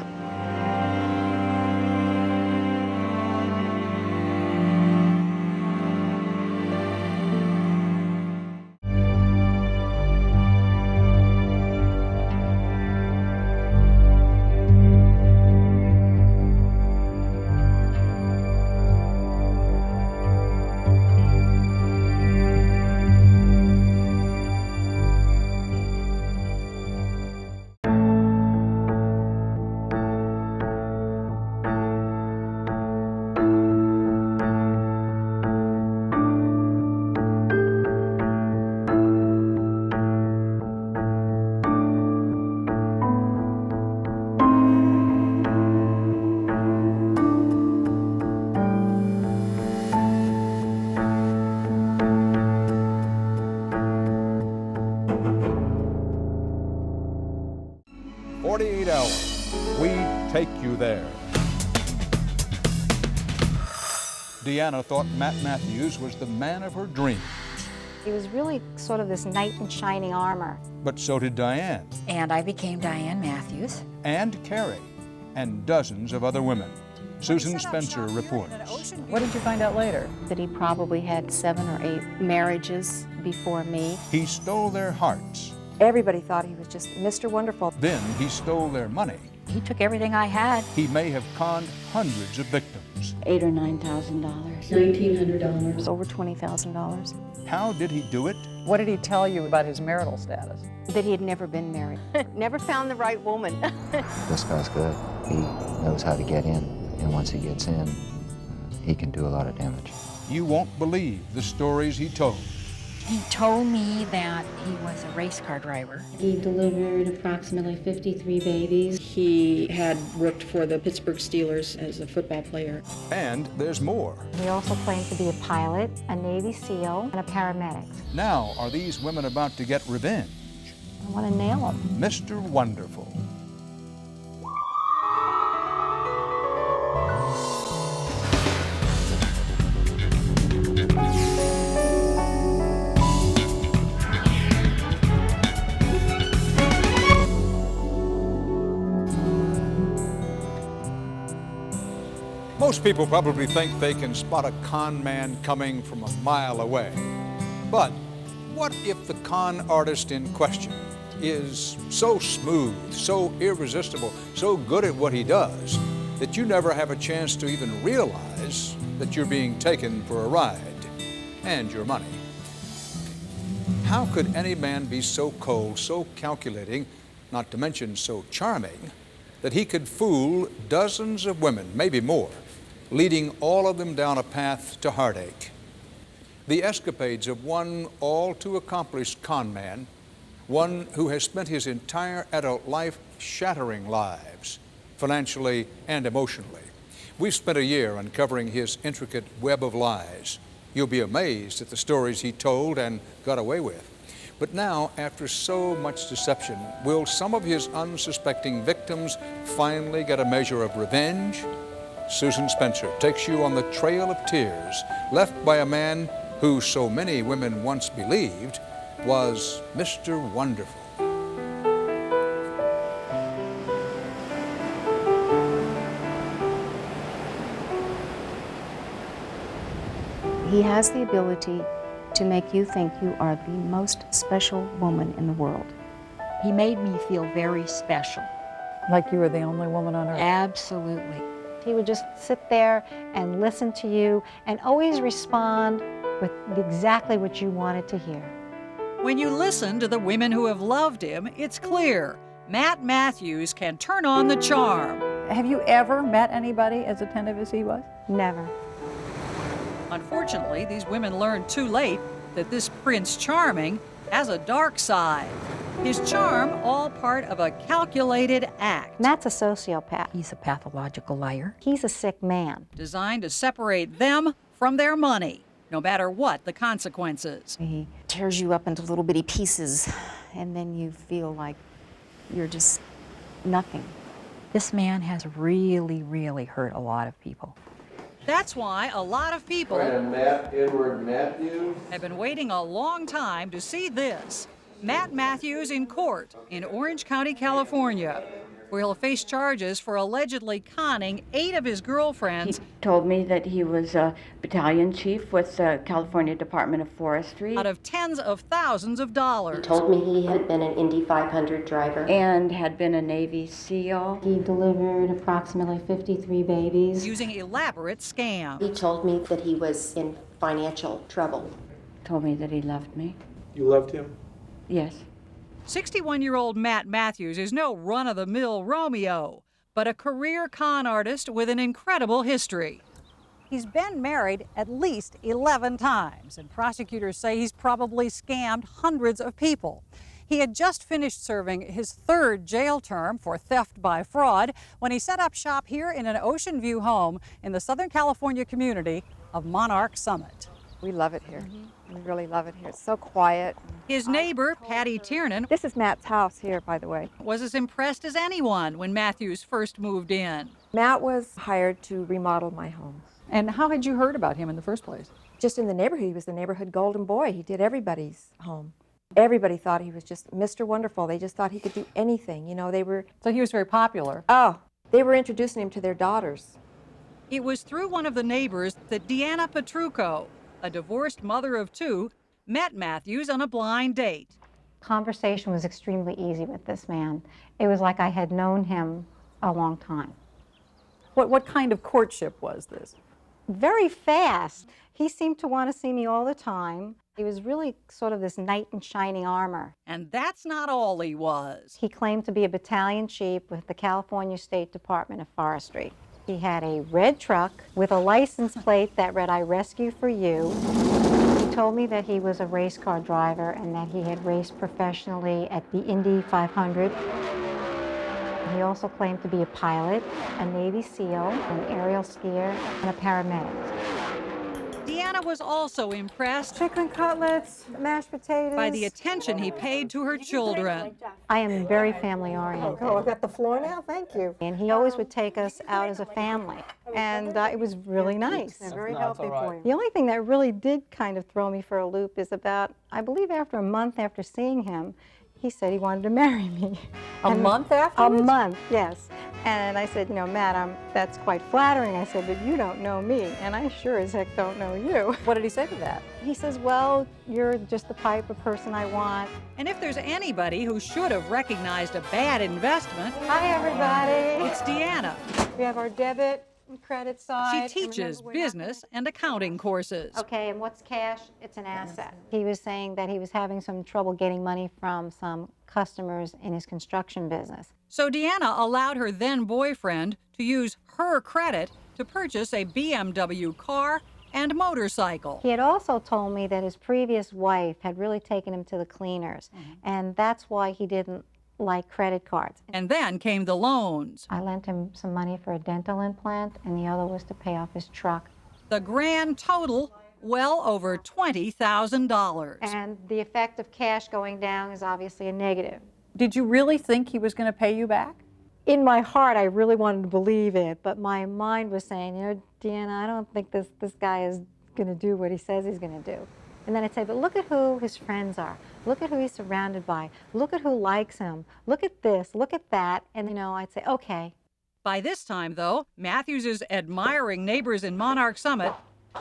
Take you there. Deanna thought Matt Matthews was the man of her dreams. He was really sort of this knight in shining armor. But so did Diane. And I became Diane Matthews. And Carrie. And dozens of other women. Susan Spencer reports. What did you find out later? That he probably had 7 or 8 marriages before me. He stole their hearts. Everybody thought he was just Mr. Wonderful. Then he stole their money. He took everything I had. He may have conned hundreds of victims. $8,000 or $9,000. $1,900. Over $20,000. How did he do it? What did he tell you about his marital status? That he had never been married. Never found the right woman. This guy's good. He knows how to get in, and once he gets in, he can do a lot of damage. You won't believe the stories he told. He told me that he was a race car driver. He delivered approximately 53 babies. He had worked for the Pittsburgh Steelers as a football player. And there's more. He also claimed to be a pilot, a Navy SEAL, and a paramedic. Now, are these women about to get revenge? I want to nail him. Mr. Wonderful. Most people probably think they can spot a con man coming from a mile away. But what if the con artist in question is so smooth, so irresistible, so good at what he does, that you never have a chance to even realize that you're being taken for a ride and your money? How could any man be so cold, so calculating, not to mention so charming, that he could fool dozens of women, maybe more, leading all of them down a path to heartache? The escapades of one all too accomplished con man, one who has spent his entire adult life shattering lives, financially and emotionally. We've spent a year uncovering his intricate web of lies. You'll be amazed at the stories he told and got away with. But now, after so much deception, will some of his unsuspecting victims finally get a measure of revenge? Susan Spencer takes you on the trail of tears left by a man who so many women once believed was Mr. Wonderful. He has the ability to make you think you are the most special woman in the world. He made me feel very special. Like you were the only woman on earth. Absolutely. He would just sit there and listen to you and always respond with exactly what you wanted to hear. When you listen to the women who have loved him, it's clear Matt Matthews can turn on the charm. Have you ever met anybody as attentive as he was? Never. Unfortunately, these women learned too late that this Prince Charming has a dark side. His charm, all part of a calculated act. Matt's a sociopath. He's a pathological liar. He's a sick man. Designed to separate them from their money, no matter what the consequences. He tears you up into little bitty pieces, and then you feel like you're just nothing. This man has really, really hurt a lot of people. That's why a lot of people have been waiting a long time to see this. Matt Matthews in court in Orange County, California, where he'll face charges for allegedly conning 8 of his girlfriends. He told me that he was a battalion chief with the California Department of Forestry. Out of tens of thousands of dollars. He told me he had been an Indy 500 driver. And had been a Navy SEAL. He delivered approximately 53 babies. Using elaborate scams. He told me that he was in financial trouble. Told me that he loved me. You loved him? Yes. 61-year-old Matt Matthews is no run-of-the-mill Romeo, but a career con artist with an incredible history. He's been married at least 11 times, and prosecutors say he's probably scammed hundreds of people. He had just finished serving his 3rd jail term for theft by fraud when he set up shop here in an Ocean View home in the Southern California community of Monarch Summit. We love it here. We really love it here. It's so quiet. His neighbor, Patty Tiernan, this is Matt's house here, by the way, was as impressed as anyone when Matthews first moved in. Matt was hired to remodel my home. And how had you heard about him in the first place? Just in the neighborhood. He was the neighborhood golden boy. He did everybody's home. Everybody thought he was just Mr. Wonderful. They just thought he could do anything. You know, they were... So he was very popular. Oh, they were introducing him to their daughters. It was through one of the neighbors that Deanna Petrucco, a divorced mother of 2, met Matthews on a blind date. Conversation was extremely easy with this man. It was like I had known him a long time. What kind of courtship was this? Very fast. He seemed to want to see me all the time. He was really sort of this knight in shining armor. And that's not all he was. He claimed to be a battalion chief with the California State Department of Forestry. He had a red truck with a license plate that read, "I rescue for you." He told me that he was a race car driver and that he had raced professionally at the Indy 500. He also claimed to be a pilot, a Navy SEAL, an aerial skier, and a paramedic. Deanna was also impressed Chicken cutlets, mashed potatoes. by the attention he paid to her children. I am very family oriented. Oh, I got the floor now? Thank you. And he always would take us out as a family. And it was really nice. Very healthy for you. The only thing that really did kind of throw me for a loop is about, I believe after a month after seeing him, he said he wanted to marry me. A month after? A month, yes. And I said, you know, Matt, that's quite flattering. I said, but you don't know me, and I sure as heck don't know you. What did he say to that? He says, well, you're just the type of person I want. And if there's anybody who should have recognized a bad investment, Hi, everybody. it's Deanna. We have our debit and credit side. She teaches business and accounting courses. Okay, and what's cash? It's an asset. He was saying that he was having some trouble getting money from some customers in his construction business. So Deanna allowed her then boyfriend to use her credit to purchase a BMW car and motorcycle. He had also told me that his previous wife had really taken him to the cleaners, and that's why he didn't like credit cards. And then came the loans. I lent him some money for a dental implant, and the other was to pay off his truck. The grand total, well over $20,000. And the effect of cash going down is obviously a negative. Did you really think he was going to pay you back? In my heart, I really wanted to believe it, but my mind was saying, you know, Deanna, I don't think this guy is going to do what he says he's going to do. And then I'd say, but look at who his friends are. Look at who he's surrounded by. Look at who likes him. Look at this, look at that. And, you know, I'd say, okay. By this time, though, Matthews' admiring neighbors in Monarch Summit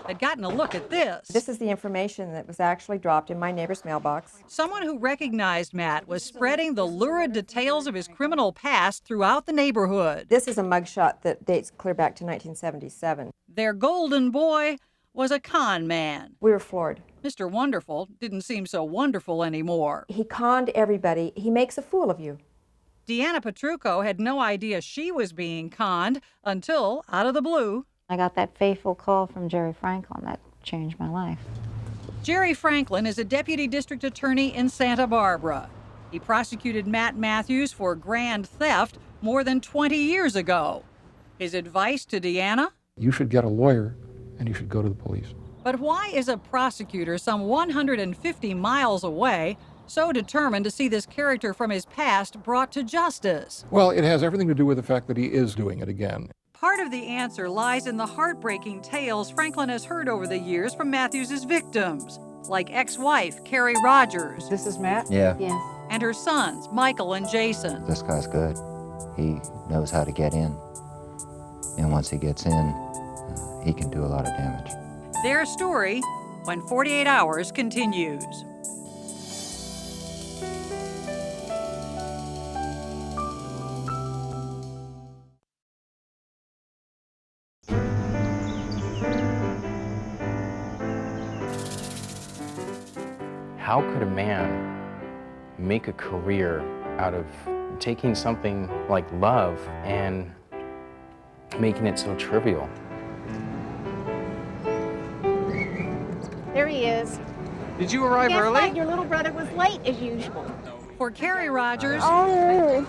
had gotten a look at this. This is the information that was actually dropped in my neighbor's mailbox. Someone who recognized Matt was spreading the lurid details of his criminal past throughout the neighborhood. This is a mugshot that dates clear back to 1977. Their golden boy was a con man. We were floored. Mr. Wonderful didn't seem so wonderful anymore. He conned everybody. He makes a fool of you. Deanna Petrucco had no idea she was being conned until, out of the blue, I got that fateful call from Jerry Franklin that changed my life. Jerry Franklin is a deputy district attorney in Santa Barbara. He prosecuted Matt Matthews for grand theft more than 20 years ago. His advice to Deanna? You should get a lawyer and you should go to the police. But why is a prosecutor some 150 miles away so determined to see this character from his past brought to justice? Well, it has everything to do with the fact that he is doing it again. Part of the answer lies in the heartbreaking tales Franklin has heard over the years from Matthews' victims, like ex-wife Carrie Rogers. This is Matt? Yeah. Yes. And her sons, Michael and Jason. This guy's good. He knows how to get in. And once he gets in, he can do a lot of damage. Their story, when 48 Hours continues. How could a man make a career out of taking something like love and making it so trivial? There he is. Did you arrive Guess early? what? Your little brother was late as usual. For Carrie Rogers and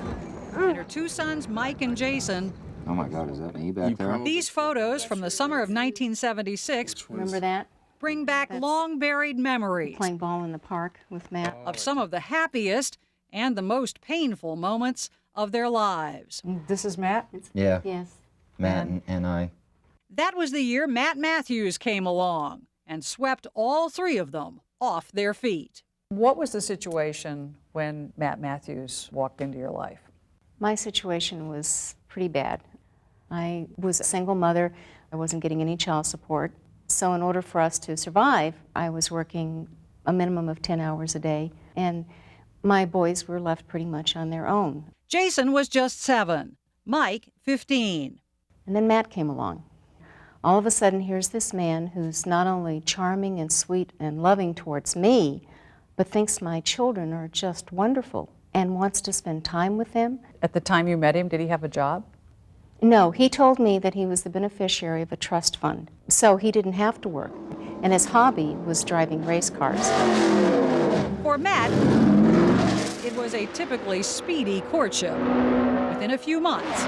her two sons, Mike and Jason, Oh my God, is that me back there? these photos from the summer of 1976 Remember that? bring back long-buried memories Playing ball in the park with Matt. of some of the happiest and the most painful moments of their lives. This is Matt? Yeah. Yes. Matt and I. That was the year Matt Matthews came along and swept all three of them off their feet. What was the situation when Matt Matthews walked into your life? My situation was pretty bad. I was a single mother. I wasn't getting any child support. So in order for us to survive, I was working a minimum of 10 hours a day, and my boys were left pretty much on their own. Jason was just 7, Mike 15. And then Matt came along. All of a sudden, here's this man who's not only charming and sweet and loving towards me, but thinks my children are just wonderful and wants to spend time with them. At the time you met him, did he have a job? No, he told me that he was the beneficiary of a trust fund, so he didn't have to work, and his hobby was driving race cars. For Matt, it was a typically speedy courtship. Within a few months,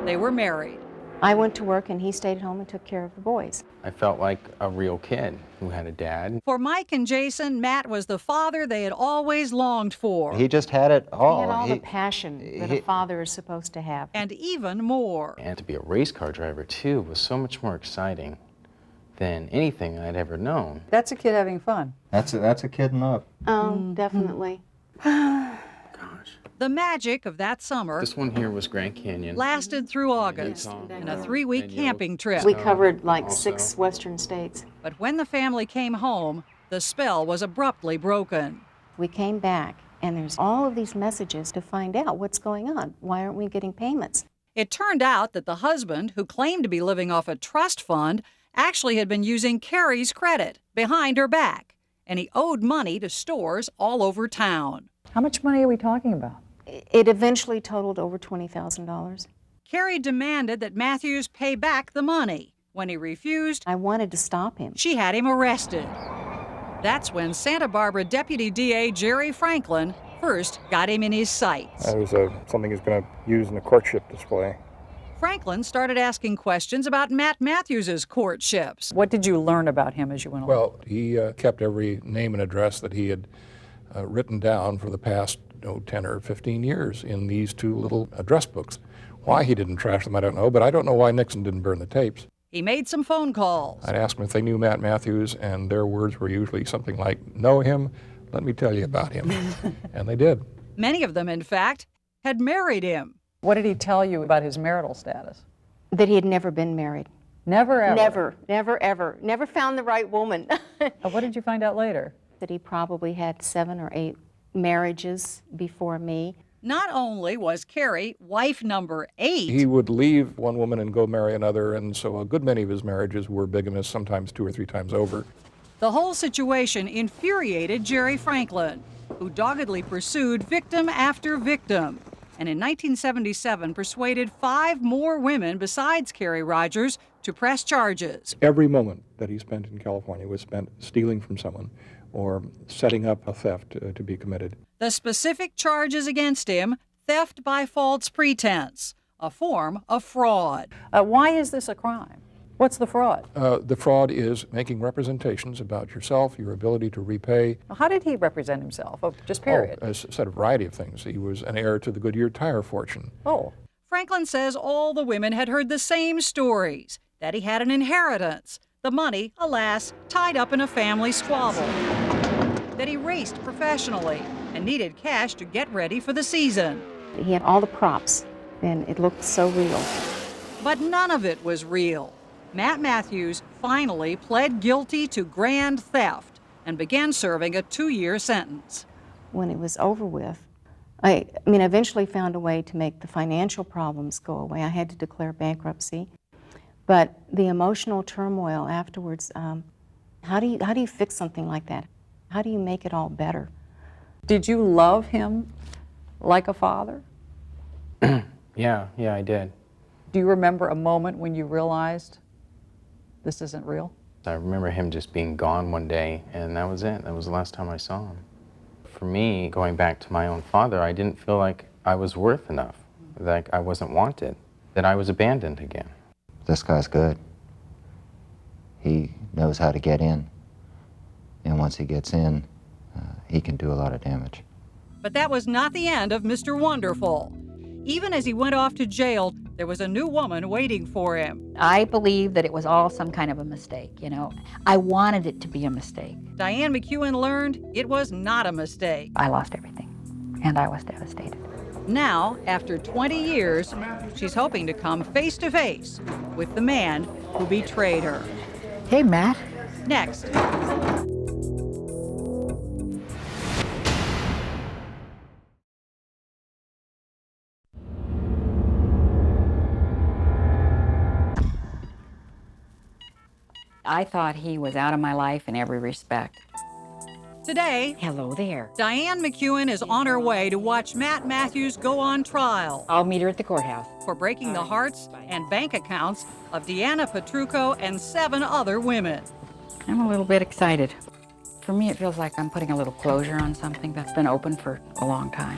they were married. I went to work and he stayed at home and took care of the boys. I felt like a real kid who had a dad. For Mike and Jason, Matt was the father they had always longed for. He just had it all. He had all the passion that a father is supposed to have. And even more. And to be a race car driver, too, was so much more exciting than anything I'd ever known. That's a kid having fun. That's a kid in love. Oh, definitely. The magic of that summer This one here was Grand Canyon. lasted through August in a 3-week camping trip. We covered like 6 western states. But when the family came home, the spell was abruptly broken. We came back and there's all of these messages to find out what's going on. Why aren't we getting payments? It turned out that the husband, who claimed to be living off a trust fund, actually had been using Carrie's credit behind her back, and he owed money to stores all over town. How much money are we talking about? It eventually totaled over $20,000. Carrie demanded that Matthews pay back the money. When he refused, I wanted to stop him. She had him arrested. That's when Santa Barbara Deputy DA Jerry Franklin first got him in his sights. That was something he's going to use in a courtship display. Franklin started asking questions about Matt Matthews' courtships. What did you learn about him as you went along? Well, he kept every name and address that he had written down for the past 10 or 15 years in these 2 little address books. Why he didn't trash them, I don't know, but I don't know why Nixon didn't burn the tapes. He made some phone calls. I'd ask them if they knew Matt Matthews, and their words were usually something like, "Know him? Let me tell you about him." And they did. Many of them, in fact, had married him. What did he tell you about his marital status? That he had never been married. Never, ever? Never, ever. Never found the right woman. What did you find out later? That he probably had 7 or 8 marriages before me. Not only was Carrie wife number 8. He would leave one woman and go marry another, and so a good many of his marriages were bigamous, sometimes 2 or 3 times over. The whole situation infuriated Jerry Franklin, who doggedly pursued victim after victim, and in 1977 persuaded 5 more women besides Carrie Rogers to press charges. Every moment that he spent in California was spent stealing from someone or setting up a theft to be committed. The specific charges against him: theft by false pretense, a form of fraud. Why is this a crime? What's the fraud? The fraud is making representations about yourself, your ability to repay. How did he represent himself? Oh, just period. A set of variety of things. He was an heir to the Goodyear tire fortune. Oh. Franklin says all the women had heard the same stories, that he had an inheritance, the money, alas, tied up in a family squabble, that he raced professionally and needed cash to get ready for the season. He had all the props, and it looked so real. But none of it was real. Matt Matthews finally pled guilty to grand theft and began serving a 2-year sentence. When it was over with, I eventually found a way to make the financial problems go away. I had to declare bankruptcy. But the emotional turmoil afterwards, how do you fix something like that? How do you make it all better? Did you love him like a father? Yeah, I did. Do you remember a moment when you realized this isn't real? I remember him just being gone one day, and that was it. That was the last time I saw him. For me, going back to my own father, I didn't feel like I was worth enough, like I wasn't wanted, that I was abandoned again. This guy's good. He knows how to get in, and once he gets in, he can do a lot of damage. But that was not the end of Mr. Wonderful. Even as he went off to jail, there was a new woman waiting for him. I believe that it was all some kind of a mistake, I wanted it to be a mistake. Diane McEwen learned it was not a mistake. I lost everything, and I was devastated. Now, after 20 years, she's hoping to come face to face with the man who betrayed her. Hey, Matt. Next. I thought he was out of my life in every respect. Today, hello there. Diane McEwen is on her way to watch Matt Matthews go on trial. I'll meet her at the courthouse. For breaking the hearts and bank accounts of Deanna Petrucco and 7 other women. I'm a little bit excited. For me, it feels like I'm putting a little closure on something that's been open for a long time.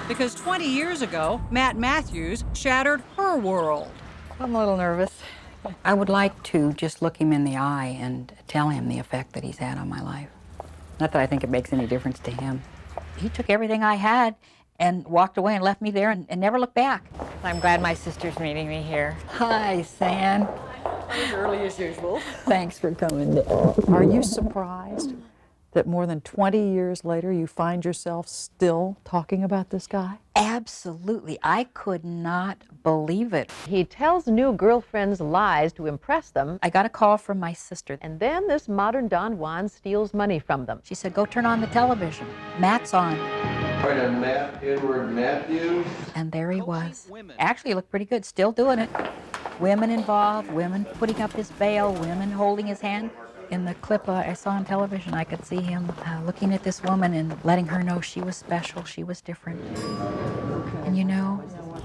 Because 20 years ago, Matt Matthews shattered her world. I'm a little nervous. I would like to just look him in the eye and tell him the effect that he's had on my life. Not that I think it makes any difference to him. He took everything I had and walked away and left me there and never looked back. I'm glad my sister's meeting me here. Hi, San. As early as usual. Thanks for coming. Are you surprised that more than 20 years later you find yourself still talking about this guy? Absolutely. I could not believe it. He tells new girlfriends lies to impress them. I got a call from my sister. And then this modern Don Juan steals money from them. She said, go turn on the television. Matt's on. Right, and Matt Edward Matthews. And there he was. Actually, he looked pretty good, still doing it. Women involved, women putting up his bail, women holding his hand. In the clip I saw on television, I could see him looking at this woman and letting her know she was special, she was different. And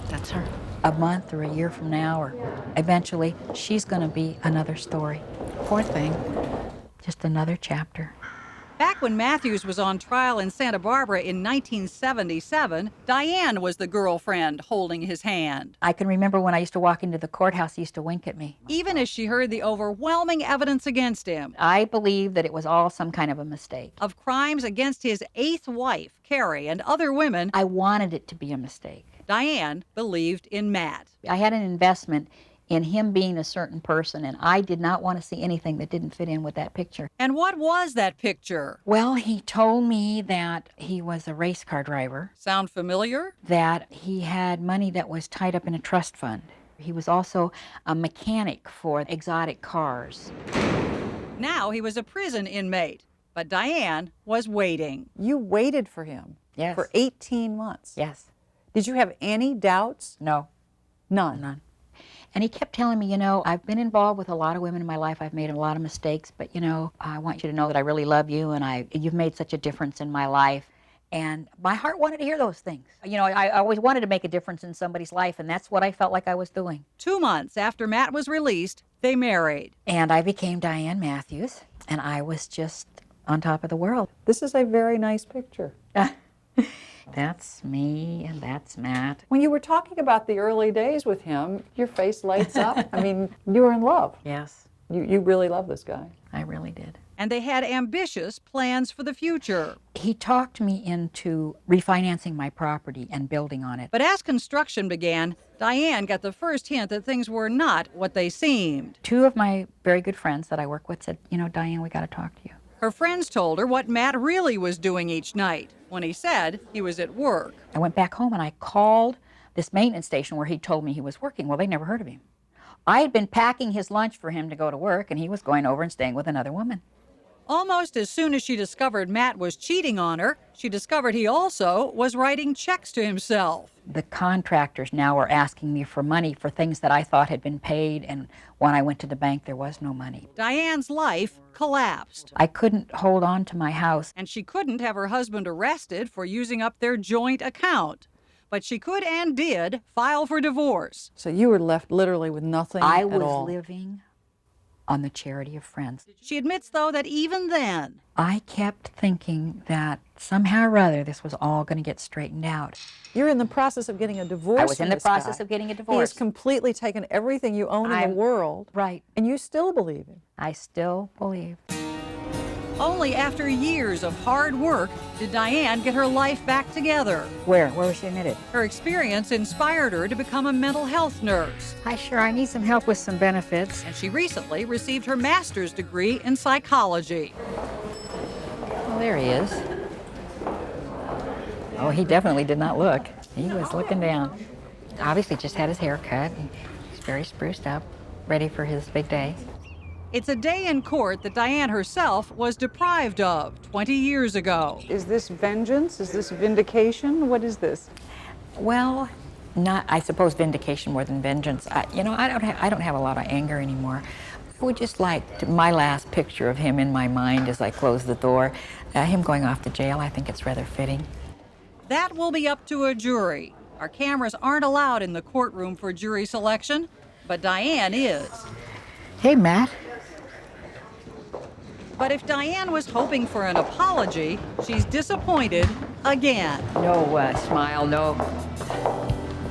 that's her. A month or a year from now, or eventually, she's going to be another story. Poor thing. Just another chapter. Back when Matthews was on trial in Santa Barbara in 1977, Diane was the girlfriend holding his hand. I can remember when I used to walk into the courthouse, he used to wink at me. Even as she heard the overwhelming evidence against him. I believe that it was all some kind of a mistake. Of crimes against his 8th wife, Carrie, and other women. I wanted it to be a mistake. Diane believed in Matt. I had an investment in him being a certain person, and I did not want to see anything that didn't fit in with that picture. And what was that picture? Well, he told me that he was a race car driver. Sound familiar? That he had money that was tied up in a trust fund. He was also a mechanic for exotic cars. Now he was a prison inmate, but Diane was waiting. You waited for him? Yes. For 18 months? Yes. Did you have any doubts? No. None? None. And he kept telling me, you know, I've been involved with a lot of women in my life. I've made a lot of mistakes, but, you know, I want you to know that I really love you, and you've made such a difference in my life. And my heart wanted to hear those things. You know, I always wanted to make a difference in somebody's life, and that's what I felt like I was doing. 2 months after Matt was released, they married. And I became Diane Matthews, and I was just on top of the world. This is a very nice picture. That's me, and that's Matt. When you were talking about the early days with him, your face lights up. I mean, you were in love. Yes. You really love this guy. I really did. And they had ambitious plans for the future. He talked me into refinancing my property and building on it. But as construction began, Diane got the first hint that things were not what they seemed. 2 of my very good friends that I work with said, you know, Diane, we got to talk to you. Her friends told her what Matt really was doing each night when he said he was at work. I went back home and I called this maintenance station where he told me he was working. Well, they never heard of him. I had been packing his lunch for him to go to work, and he was going over and staying with another woman. Almost as soon as she discovered Matt was cheating on her, she discovered he also was writing checks to himself. The contractors now were asking me for money for things that I thought had been paid, and when I went to the bank, there was no money. Diane's life collapsed. I couldn't hold on to my house. And she couldn't have her husband arrested for using up their joint account. But she could and did file for divorce. So you were left literally with nothing I at was all. living on the charity of friends. She admits, though, that even then, I kept thinking that somehow or other this was all going to get straightened out. You're in the process of getting a divorce. I was in the this process guy. of getting a He divorce. has completely taken everything you own in the world. Right. And you still believe him. I still believe. only after years of hard work did Diane get her life back together. Where was she admitted? Her experience inspired her to become a mental health nurse. Hi, sure, I need some help with some benefits. And she recently received her master's degree in psychology. Well, there he is. Oh, he definitely did not look. He was looking down. Obviously just had his hair cut. He's very spruced up, ready for his big day. It's a day in court that Diane herself was deprived of 20 years ago. Is this vengeance? Is this vindication? What is this? Well, not, I suppose, vindication more than vengeance. I don't have a lot of anger anymore. I would just like my last picture of him in my mind as I close the door. Him going off to jail, I think it's rather fitting. That will be up to a jury. Our cameras aren't allowed in the courtroom for jury selection, but Diane is. Hey, Matt. But if Diane was hoping for an apology, she's disappointed again. No smile, no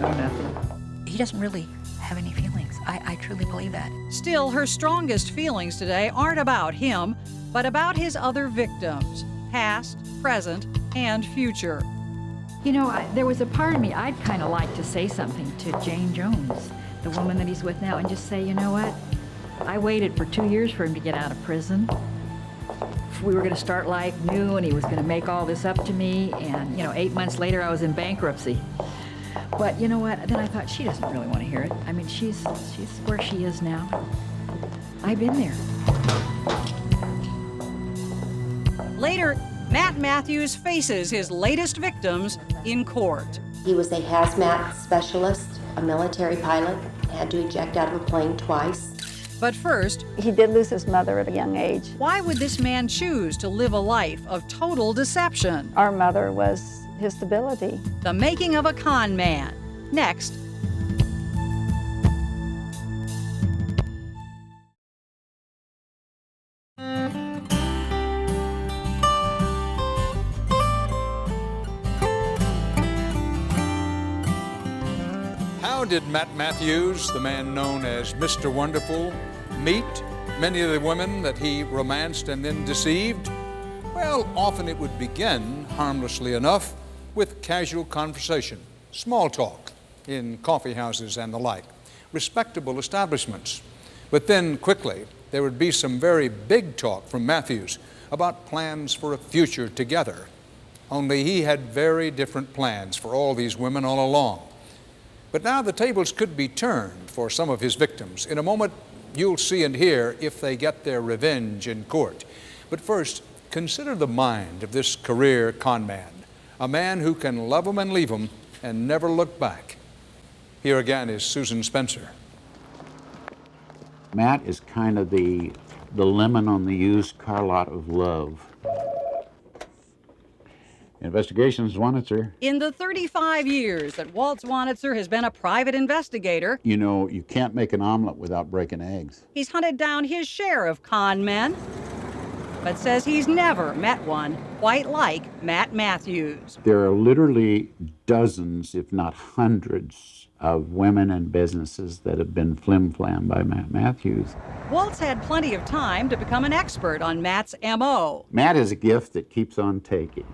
nothing. He doesn't really have any feelings. I truly believe that. Still, her strongest feelings today aren't about him, but about his other victims, past, present, and future. You know, there was a part of me, I'd kind of like to say something to Jane Jones, the woman that he's with now, and just say, you know what? I waited for 2 years for him to get out of prison. We were going to start life new, and he was going to make all this up to me, and, 8 months later, I was in bankruptcy. But you know what? Then I thought, she doesn't really want to hear it. I mean, she's where she is now. I've been there. Later, Matt Matthews faces his latest victims in court. He was a hazmat specialist, a military pilot, had to eject out of a plane twice. But first, he did lose his mother at a young age. Why would this man choose to live a life of total deception? Our mother was his stability. The making of a con man. Next. How did Matt Matthews, the man known as Mr. Wonderful, meet many of the women that he romanced and then deceived? Well, often it would begin, harmlessly enough, with casual conversation, small talk in coffee houses and the like. respectable establishments. But then quickly, there would be some very big talk from Matthews about plans for a future together. Only he had very different plans for all these women all along. But now the tables could be turned for some of his victims. In a moment, you'll see and hear if they get their revenge in court. But first, consider the mind of this career con man, a man who can love them and leave them and never look back. Here again is Susan Spencer. Matt is kind of the lemon on the used car lot of love. Investigations, Wanitzer. In the 35 years that Walt Wanitzer has been a private investigator, You know, you can't make an omelet without breaking eggs. he's hunted down his share of con men, but says he's never met one quite like Matt Matthews. There are literally dozens, if not hundreds, of women and businesses that have been flim-flam by Matt Matthews. Walt's had plenty of time to become an expert on Matt's M.O. Matt is a gift that keeps on taking.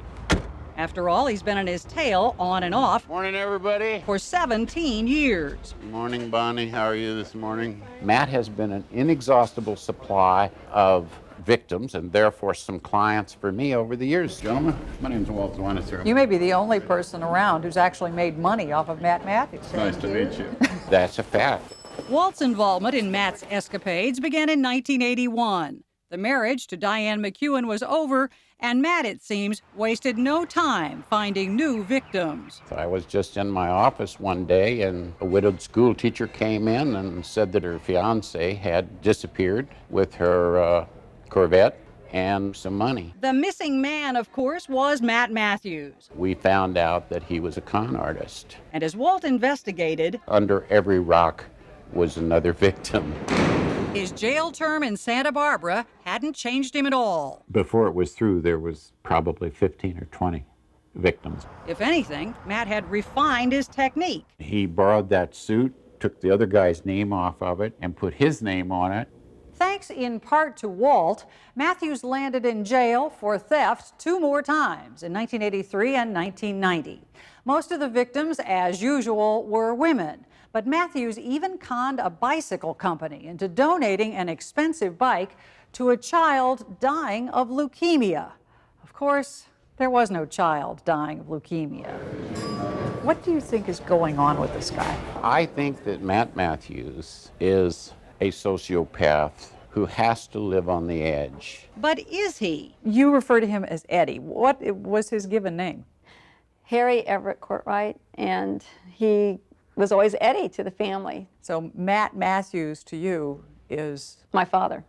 After all, he's been on his tail, on and off. Morning, everybody. For 17 years. Morning, Bonnie. How are you this morning? Matt has been an inexhaustible supply of victims and therefore some clients for me over the years. Gentlemen, my name's Walt Wanitzer. You may be the only person around who's actually made money off of Matt Matthews. Nice to meet you. That's a fact. Walt's involvement in Matt's escapades began in 1981. The marriage to Diane McEwen was over, and Matt, it seems, wasted no time finding new victims. I was just in my office one day, and a widowed school teacher came in and said that her fiance had disappeared with her Corvette and some money. The missing man, of course, was Matt Matthews. We found out that he was a con artist. And as Walt investigated, Under every rock was another victim. his jail term in Santa Barbara hadn't changed him at all. Before it was through, there was probably 15 or 20 victims. If anything, Matt had refined his technique. He borrowed that suit, took the other guy's name off of it, and put his name on it. Thanks in part to Walt, Matthews landed in jail for theft 2 more times, in 1983 and 1990. Most of the victims, as usual, were women. But Matthews even conned a bicycle company into donating an expensive bike to a child dying of leukemia. Of course, there was no child dying of leukemia. What do you think is going on with this guy? I think that Matt Matthews is a sociopath who has to live on the edge. But is he? You refer to him as Eddie. What was his given name? Harry Everett Courtwright, and he was always Eddie to the family. So Matt Matthews to you is? My father.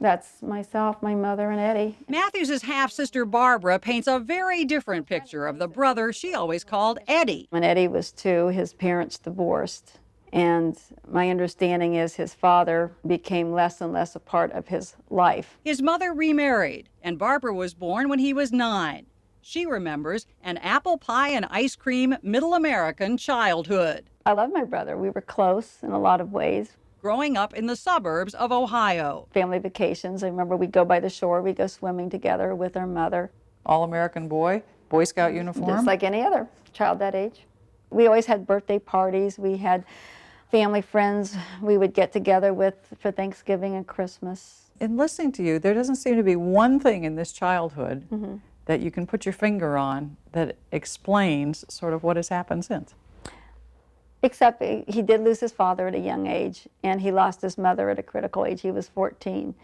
That's myself, my mother, and Eddie. Matthews' half-sister Barbara paints a very different picture of the brother she always called Eddie. When Eddie was 2, his parents divorced. And my understanding is his father became less and less a part of his life. His mother remarried, and Barbara was born when he was 9. She remembers an apple pie and ice cream middle American childhood. I love my brother. We were close in a lot of ways. Growing up in the suburbs of Ohio. Family vacations. I remember we'd go by the shore, we'd go swimming together with our mother. All-American boy, Boy Scout uniform? Just like any other child that age. We always had birthday parties. We had family friends we would get together with for Thanksgiving and Christmas. In listening to you, there doesn't seem to be one thing in this childhood that you can put your finger on that explains sort of what has happened since. Except he did lose his father at a young age, and he lost his mother at a critical age. He was 14.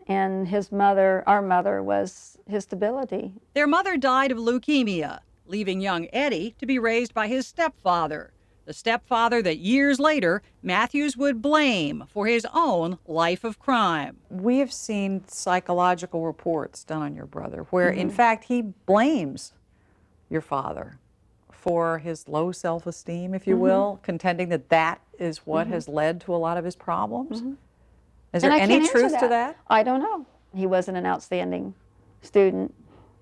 And his mother, our mother, was his stability. Their mother died of leukemia, leaving young Eddie to be raised by his stepfather. The stepfather that years later Matthews would blame for his own life of crime. We have seen psychological reports done on your brother where, in fact, he blames your father for his low self-esteem, if you will, contending that that is what has led to a lot of his problems. Is there any truth to that? I don't know. He wasn't an outstanding student.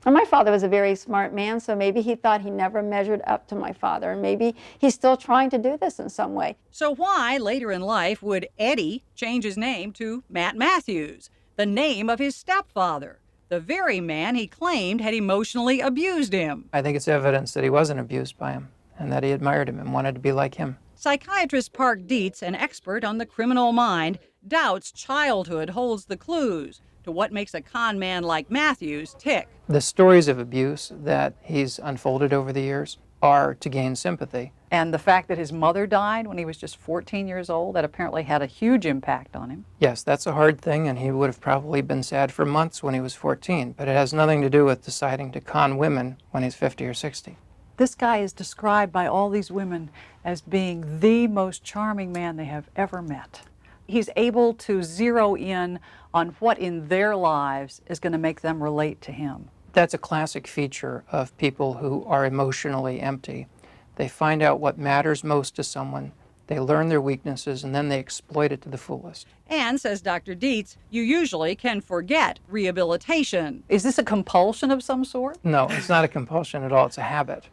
And my father was a very smart man, so maybe he thought he never measured up to my father, and maybe he's still trying to do this in some way. So why, later in life, would Eddie change his name to Matt Matthews, the name of his stepfather, the very man he claimed had emotionally abused him? I think it's evidence that he wasn't abused by him and that he admired him and wanted to be like him. Psychiatrist Park Dietz, an expert on the criminal mind, doubts childhood holds the clues to what makes a con man like Matthews tick. The stories of abuse that he's unfolded over the years are to gain sympathy. And the fact that his mother died when he was just 14 years old, that apparently had a huge impact on him. Yes, that's a hard thing, and he would have probably been sad for months when he was 14, but it has nothing to do with deciding to con women when he's 50 or 60. This guy is described by all these women as being the most charming man they have ever met. He's able to zero in on what in their lives is going to make them relate to him. That's a classic feature of people who are emotionally empty. They find out what matters most to someone, they learn their weaknesses, and then they exploit it to the fullest. And, says Dr. Dietz, you usually can forget rehabilitation. Is this a compulsion of some sort? No, it's not a compulsion at all, it's a habit.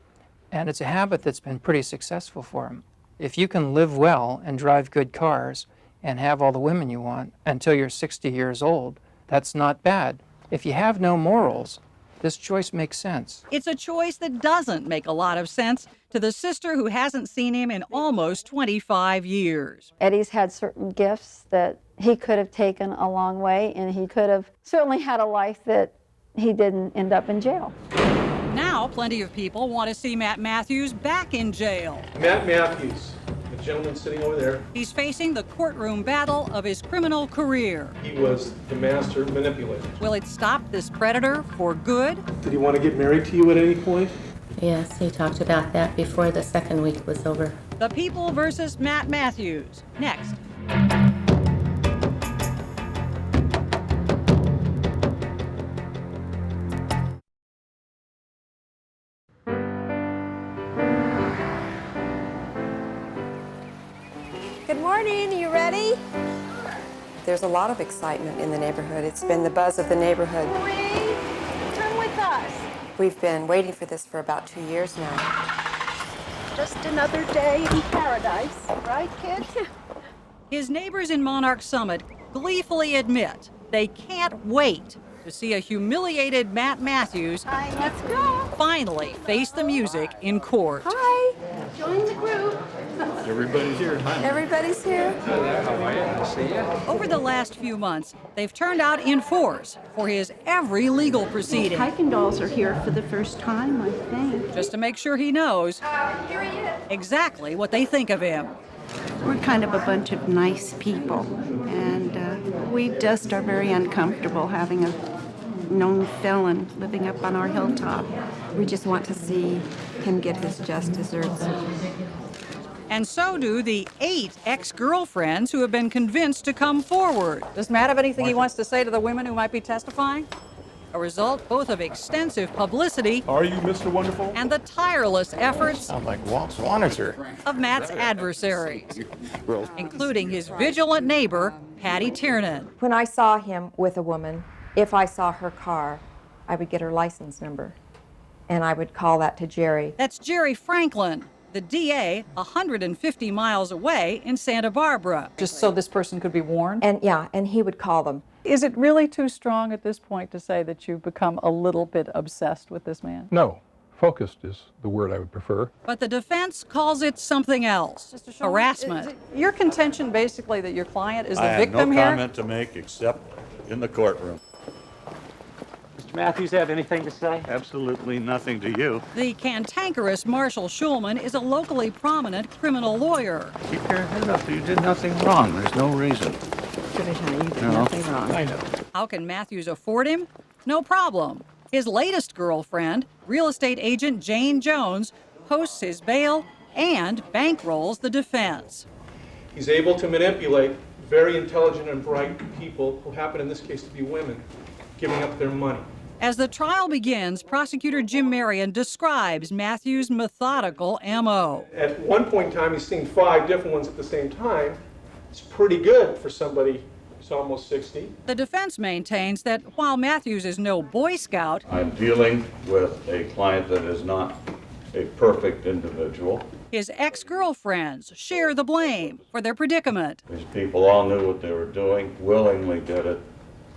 And it's a habit that's been pretty successful for him. If you can live well and drive good cars and have all the women you want until you're 60 years old, that's not bad. If you have no morals, this choice makes sense. It's a choice that doesn't make a lot of sense to the sister who hasn't seen him in almost 25 years. Eddie's had certain gifts that he could have taken a long way, and he could have certainly had a life that he didn't end up in jail. Now, plenty of people want to see Matt Matthews back in jail. Matt Matthews, the gentleman sitting over there. He's facing the courtroom battle of his criminal career. He was the master manipulator. Will it stop this predator for good? Did he want to get married to you at any point? Yes, he talked about that before the second week was over. The People versus Matt Matthews. Next. Good morning, you ready? There's a lot of excitement in the neighborhood. It's been the buzz of the neighborhood. Marie, come with us. We've been waiting for this for about 2 years now. Just another day in paradise, right, kids? His neighbors in Monarch Summit gleefully admit they can't wait to see a humiliated Matt Matthews Let's go. finally face the music in court. Hi. Join the group. Everybody's here. Hi. Everybody's here. Hi there. How are you? Nice to see you. Over the last few months, they've turned out in force for his every legal proceeding. Kuykendalls are here for the first time, I think. Just to make sure he knows exactly what they think of him. We're kind of a bunch of nice people, and we just are very uncomfortable having a known felon living up on our hilltop. We just want to see him get his just desserts. And so do the 8 ex-girlfriends who have been convinced to come forward. Does Matt have anything he wants to say to the women who might be testifying? A result both of extensive publicity Are you Mr. Wonderful? and the tireless efforts Sound like Walt Swanitzer. of Matt's adversaries, including his vigilant neighbor, Patty Tiernan. When I saw him with a woman, if I saw her car, I would get her license number, and I would call that to Jerry. That's Jerry Franklin, the DA 150 miles away in Santa Barbara. Just so this person could be warned? And he would call them. Is it really too strong at this point to say that you've become a little bit obsessed with this man? No. Focused is the word I would prefer. But the defense calls it something else, harassment. Your contention basically that your client is the I have victim no here? comment to make except in the courtroom. Mr. Matthews have anything to say? Absolutely nothing to you. The cantankerous Marshall Schulman is a locally prominent criminal lawyer. Keep your head up. You did nothing wrong. There's no reason. You did No. nothing wrong. I know. How can Matthews afford him? No problem. His latest girlfriend, real estate agent Jane Jones, posts his bail and bankrolls the defense. He's able to manipulate very intelligent and bright people who happen in this case to be women, giving up their money. As the trial begins, prosecutor Jim Marion describes Matthews' methodical MO. At one point in time, he's seen 5 different ones at the same time. It's pretty good for somebody who's almost 60. The defense maintains that while Matthews is no Boy Scout, I'm dealing with a client that is not a perfect individual. his ex-girlfriends share the blame for their predicament. These people all knew what they were doing, willingly did it,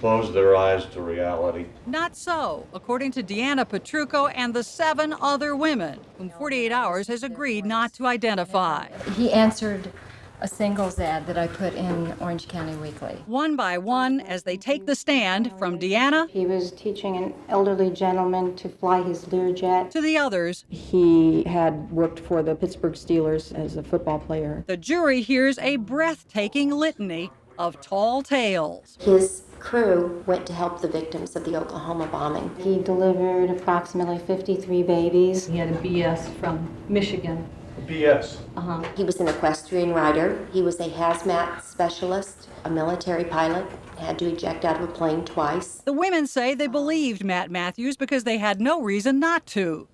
closed their eyes to reality. Not so, according to Deanna Petrucco and the 7 other women, whom 48 Hours has agreed not to identify. He answered a singles ad that I put in Orange County Weekly. One by one, as they take the stand, from Deanna He was teaching an elderly gentleman to fly his Learjet. to the others, He had worked for the Pittsburgh Steelers as a football player. the jury hears a breathtaking litany of tall tales. His crew went to help the victims of the Oklahoma bombing. He delivered approximately 53 babies. He had a BS from Michigan. BS. He was an equestrian rider. He was a hazmat specialist, a military pilot, had to eject out of a plane twice. The women say they believed Matt Matthews because they had no reason not to.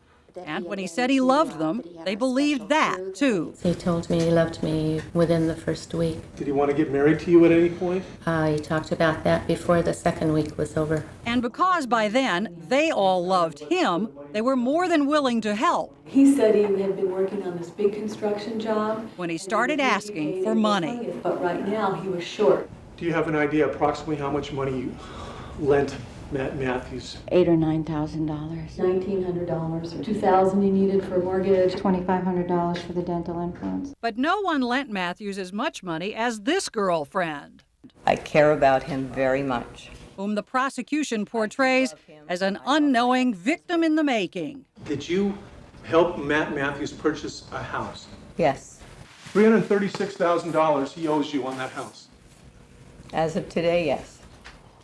And when he said he loved them, they believed that, too. He told me he loved me within the first week. Did he want to get married to you at any point? He talked about that before the second week was over. And because by then they all loved him, they were more than willing to help. He said he had been working on this big construction job. When he started asking for money. But right now he was short. Do you have an idea approximately how much money you lent Matt Matthews? $8,000 or $9,000. $1,900 or $2,000 he needed for a mortgage. $2,500 for the dental implants. But no one lent Matthews as much money as this girlfriend, I care about him very much. whom the prosecution portrays as an unknowing victim in the making. Did you help Matt Matthews purchase a house? Yes. $336,000 he owes you on that house. As of today, yes.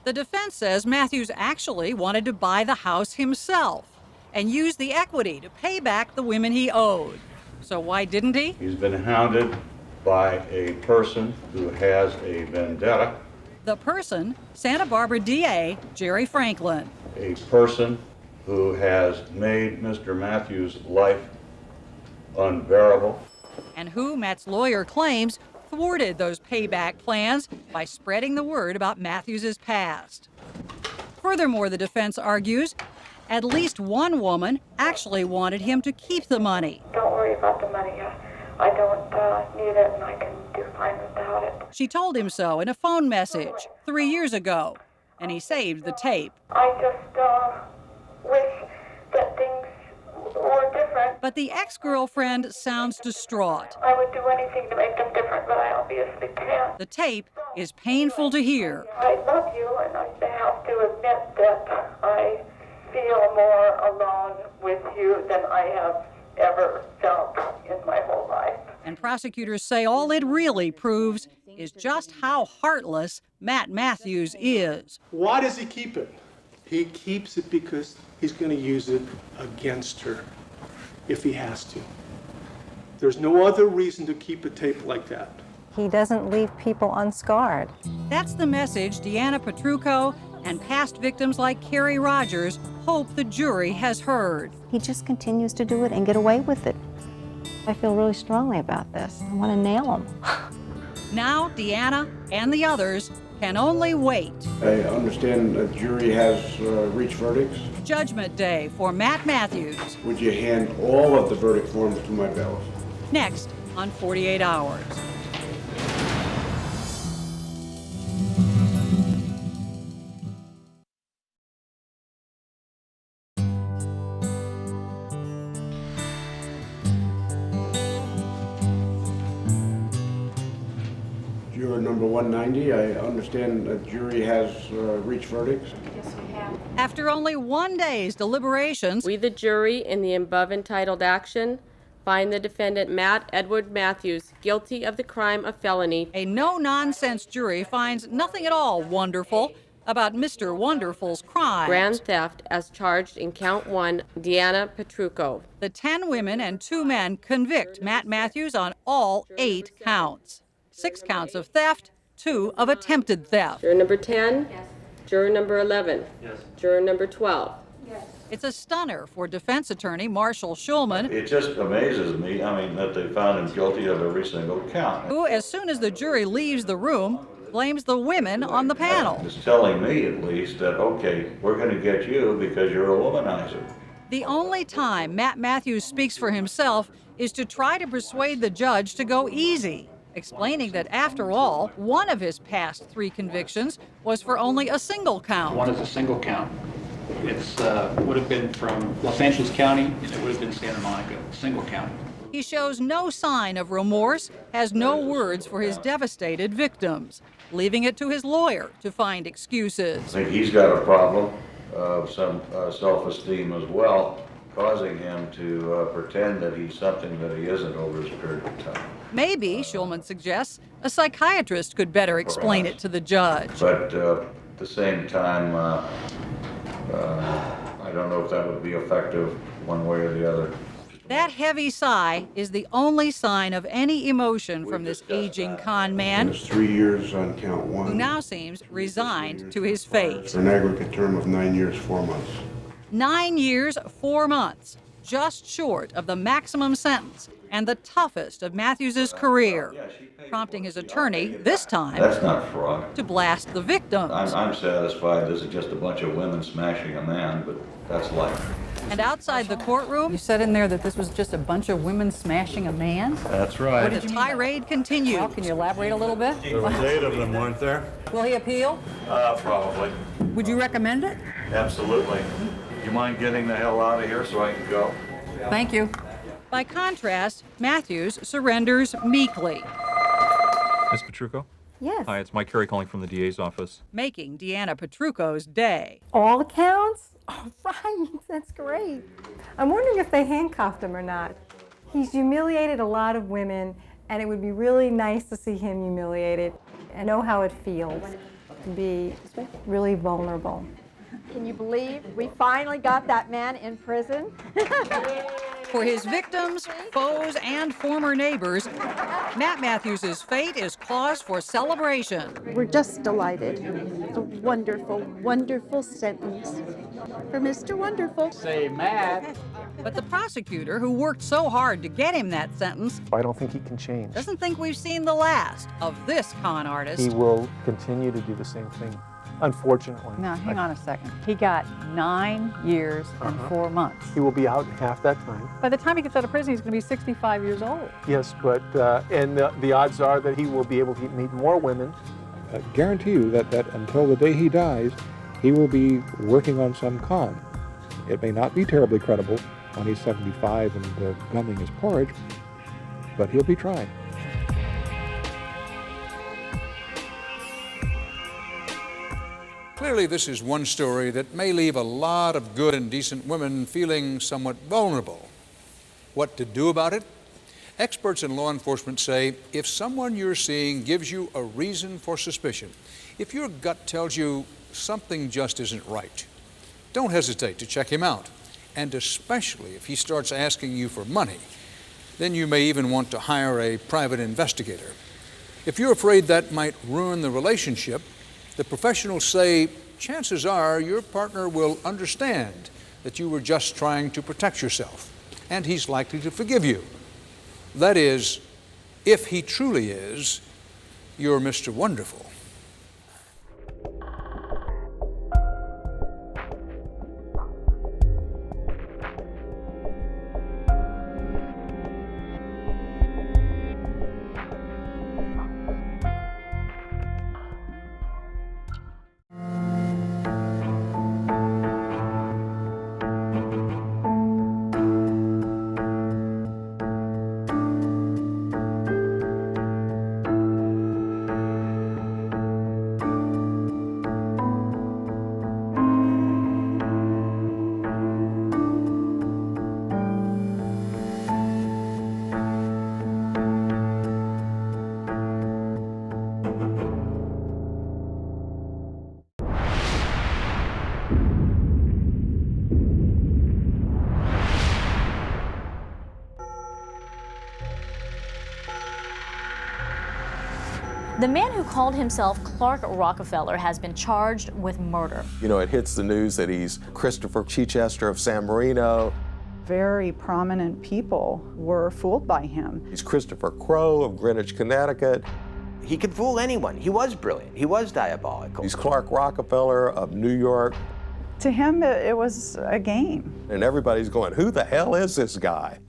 The defense says Matthews actually wanted to buy the house himself and use the equity to pay back the women he owed. So why didn't he? He's been hounded by a person who has a vendetta, The person, Santa Barbara DA Jerry Franklin. a person who has made Mr. Matthews' life unbearable. And who, Matt's lawyer claims, thwarted those payback plans by spreading the word about Matthews' past. Furthermore, the defense argues, at least one woman actually wanted him to keep the money. Don't worry about the money. I don't need it, and I can do fine without it. She told him so in a phone message 3 years ago, and he saved the tape. I just wish that things were different. But the ex-girlfriend sounds distraught. I would do anything to make them different, but I obviously can't. The tape is painful to hear. I love you, and I have to admit that I feel more alone with you than I have ever felt in my whole life. And prosecutors say all it really proves is just how heartless Matt Matthews is. Why does he keep it? He keeps it because he's going to use it against her if he has to. There's no other reason to keep a tape like that. He doesn't leave people unscarred. That's the message Deanna Petrucco and past victims like Carrie Rogers hope the jury has heard. He just continues to do it and get away with it. I feel really strongly about this. I want to nail him. Now Deanna and the others can only wait. I understand the jury has reached verdicts. Judgment Day for Matt Matthews. Would you hand all of the verdict forms to my bailiff? Next on 48 Hours. Juror number 190, I understand the jury has reached verdicts. Yes, we have. After only 1 day's deliberations, We, the jury, in the above entitled action, find the defendant Matt Edward Matthews guilty of the crime of felony. A no-nonsense jury finds nothing at all wonderful about Mr. Wonderful's crimes. Grand theft as charged in count 1, Deanna Petrucco. The 10 women and 2 men convict Matt Matthews on all 8 counts. 6 counts of theft, 2 of attempted theft. Juror number 10? Yes. Juror number 11? Yes. Juror number 12? Yes. It's a stunner for defense attorney Marshall Schulman, It just amazes me, that they found him guilty of every single count. who, as soon as the jury leaves the room, blames the women on the panel. It's telling me, at least, that, okay, we're going to get you because you're a womanizer. The only time Matt Matthews speaks for himself is to try to persuade the judge to go easy. explaining that after all, one of his past 3 convictions was for only a single count. One is a single count. It's would have been from Los Angeles County, and it would have been Santa Monica, single count. He shows no sign of remorse, has no words for his devastated victims, leaving it to his lawyer to find excuses. I think he's got a problem of some self-esteem as well, causing him to pretend that he's something that he isn't over this period of time. Maybe, Schulman suggests, a psychiatrist could better explain it to the judge. But at the same time, I don't know if that would be effective one way or the other. That heavy sigh is the only sign of any emotion from this aging con man, There's 3 years on count 1. who now seems resigned to his fate. For an aggregate term of 9 years, 4 months. 9 years, 4 months, just short of the maximum sentence and the toughest of Matthews's career, prompting his attorney, this time, That's not fraud. to blast the victims. I'm satisfied this is just a bunch of women smashing a man, but that's life. And outside the courtroom, You said in there that this was just a bunch of women smashing a man? That's right. the tirade continues. Well, can you elaborate a little bit? There was 8 of them, weren't there? Will he appeal? Probably. Would you recommend it? Absolutely. Do you mind getting the hell out of here so I can go? Thank you. By contrast, Matthews surrenders meekly, Ms. Petrucco? Yes. Hi, it's Mike Carey calling from the DA's office. making Deanna Petrucco's day. All counts? Oh, right, that's great. I'm wondering if they handcuffed him or not. He's humiliated a lot of women, and it would be really nice to see him humiliated and know how it feels to be really vulnerable. Can you believe we finally got that man in prison? For his victims, foes, and former neighbors, Matt Matthews' fate is cause for celebration. We're just delighted. It's a wonderful, wonderful sentence for Mr. Wonderful. Say, Matt. But the prosecutor, who worked so hard to get him that sentence, I don't think he can change. doesn't think we've seen the last of this con artist. He will continue to do the same thing, unfortunately. Now, hang on a second. He got 9 years and 4 months. He will be out in half that time. By the time he gets out of prison, he's going to be 65 years old. Yes, but and the odds are that he will be able to meet more women. I guarantee you that until the day he dies, he will be working on some con. It may not be terribly credible when he's 75 and gumming his porridge, but he'll be trying. Clearly, this is one story that may leave a lot of good and decent women feeling somewhat vulnerable. What to do about it? Experts in law enforcement say if someone you're seeing gives you a reason for suspicion, if your gut tells you something just isn't right, don't hesitate to check him out. And especially if he starts asking you for money, then you may even want to hire a private investigator. If you're afraid that might ruin the relationship, the professionals say chances are your partner will understand that you were just trying to protect yourself, and he's likely to forgive you. That is, if he truly is your Mr. Wonderful. The man who called himself Clark Rockefeller has been charged with murder. You know, it hits the news that he's Christopher Chichester of San Marino. Very prominent people were fooled by him. He's Christopher Crowe of Greenwich, Connecticut. He could fool anyone. He was brilliant. He was diabolical. He's Clark Rockefeller of New York. To him, it was a game. And everybody's going, who the hell is this guy?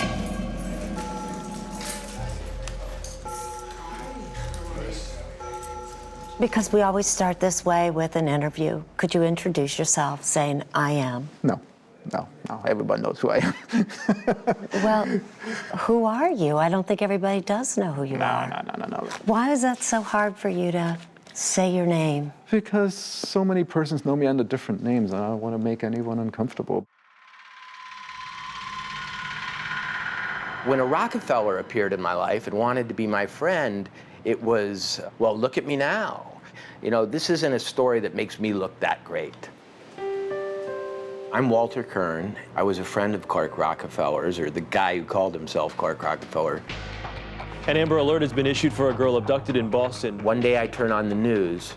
Because we always start this way with an interview. Could you introduce yourself saying, I am? No, everybody knows who I am. Well, who are you? I don't think everybody does know who you are. No. Why is that so hard for you to say your name? Because so many persons know me under different names, and I don't want to make anyone uncomfortable. When a Rockefeller appeared in my life and wanted to be my friend, it was, well, look at me now. You know, this isn't a story that makes me look that great. I'm Walter Kern. I was a friend of Clark Rockefeller's, or the guy who called himself Clark Rockefeller. An Amber Alert has been issued for a girl abducted in Boston. One day I turn on the news,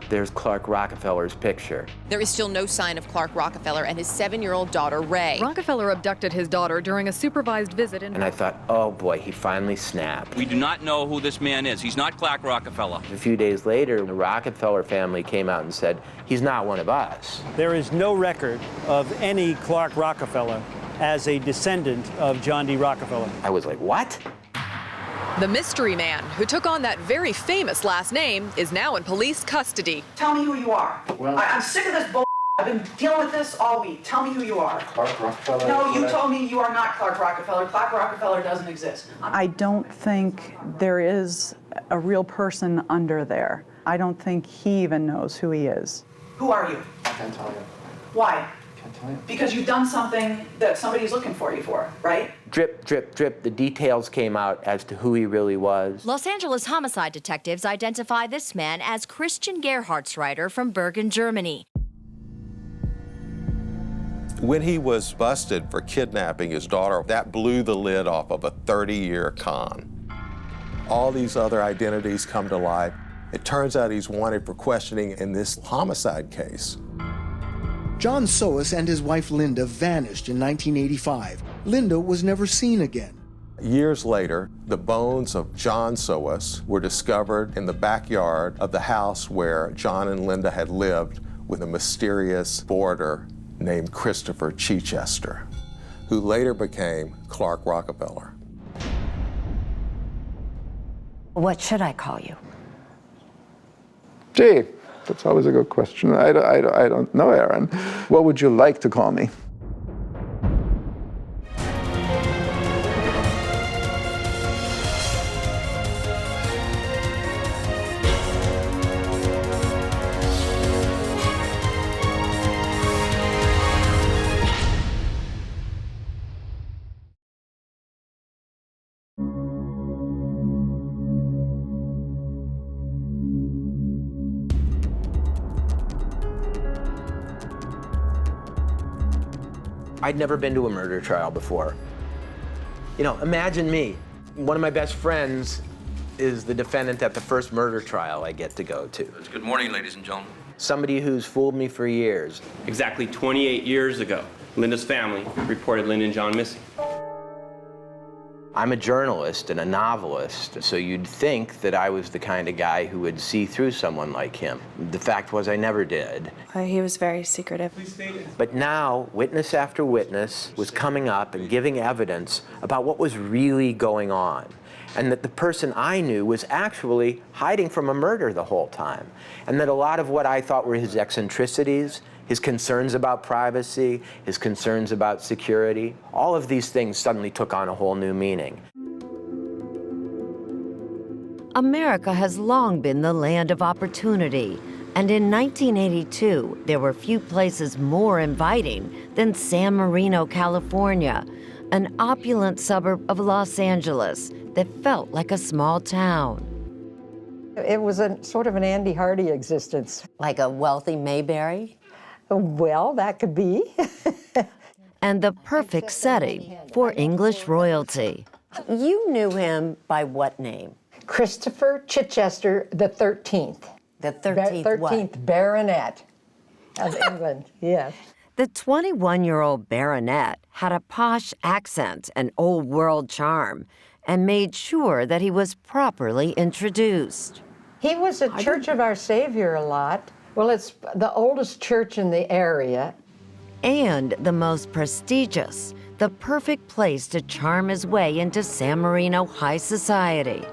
there's Clark Rockefeller's picture. There is still no sign of Clark Rockefeller and his 7-year-old daughter, Ray. Rockefeller abducted his daughter during a supervised visit in... And I thought, oh boy, he finally snapped. We do not know who this man is. He's not Clark Rockefeller. A few days later, the Rockefeller family came out and said, he's not one of us. There is no record of any Clark Rockefeller as a descendant of John D. Rockefeller. I was like, what? The mystery man, who took on that very famous last name, is now in police custody. Tell me who you are. Well, I'm sick of this bull. I've been dealing with this all week. Tell me who you are. Clark Rockefeller? No, you told me you are not Clark Rockefeller. Clark Rockefeller doesn't exist. I don't think there is a real person under there. I don't think he even knows who he is. Who are you? I can't tell you. Why? Can't tell you. Because you've done something that somebody's looking for you for, right? Drip, drip, drip, the details came out as to who he really was. Los Angeles homicide detectives identify this man as Christian Gerhardsreiter from Bergen, Germany. When he was busted for kidnapping his daughter, that blew the lid off of a 30-year con. All these other identities come to light. It turns out he's wanted for questioning in this homicide case. John Soas and his wife Linda vanished in 1985. Linda was never seen again. Years later, the bones of John Soas were discovered in the backyard of the house where John and Linda had lived with a mysterious boarder named Christopher Chichester, who later became Clark Rockefeller. What should I call you? Gee, that's always a good question. I don't know, Aaron. What would you like to call me? I'd never been to a murder trial before. You know, imagine me. One of my best friends is the defendant at the first murder trial I get to go to. Good morning, ladies and gentlemen. Somebody who's fooled me for years. Exactly 28 years ago, Linda's family reported Linda and John missing. I'm a journalist and a novelist, so you'd think that I was the kind of guy who would see through someone like him. The fact was I never did. He was very secretive. But now, witness after witness was coming up and giving evidence about what was really going on, and that the person I knew was actually hiding from a murder the whole time, and that a lot of what I thought were his eccentricities, his concerns about privacy, his concerns about security, all of these things suddenly took on a whole new meaning. America has long been the land of opportunity, and in 1982, there were few places more inviting than San Marino, California, an opulent suburb of Los Angeles that felt like a small town. It was a sort of an Andy Hardy existence. Like a wealthy Mayberry? Well, that could be. And the perfect setting for English royalty. You knew him by what name? Christopher Chichester the 13th. The 13th 13th Baronet of England, yes. The 21-year-old baronet had a posh accent and old-world charm and made sure that he was properly introduced. He was at Church of Our Savior a lot. Well, it's the oldest church in the area. And the most prestigious, the perfect place to charm his way into San Marino high society.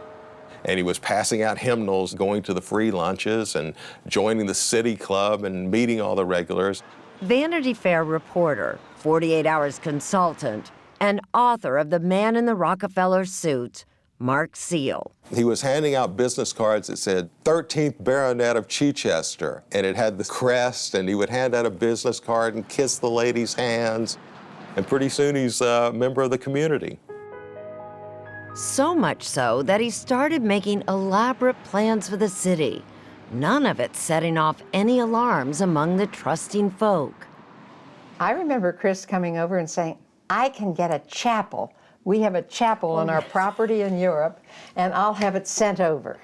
And he was passing out hymnals, going to the free lunches and joining the city club and meeting all the regulars. Vanity Fair reporter, 48 Hours consultant, and author of The Man in the Rockefeller Suit, Mark Seal. He was handing out business cards that said 13th Baronet of Chichester, and it had the crest, and he would hand out a business card and kiss the lady's hands. And pretty soon he's a member of the community. So much so that he started making elaborate plans for the city, none of it setting off any alarms among the trusting folk. I remember Chris coming over and saying, I can get a chapel. We have a chapel on our property in Europe, and I'll have it sent over.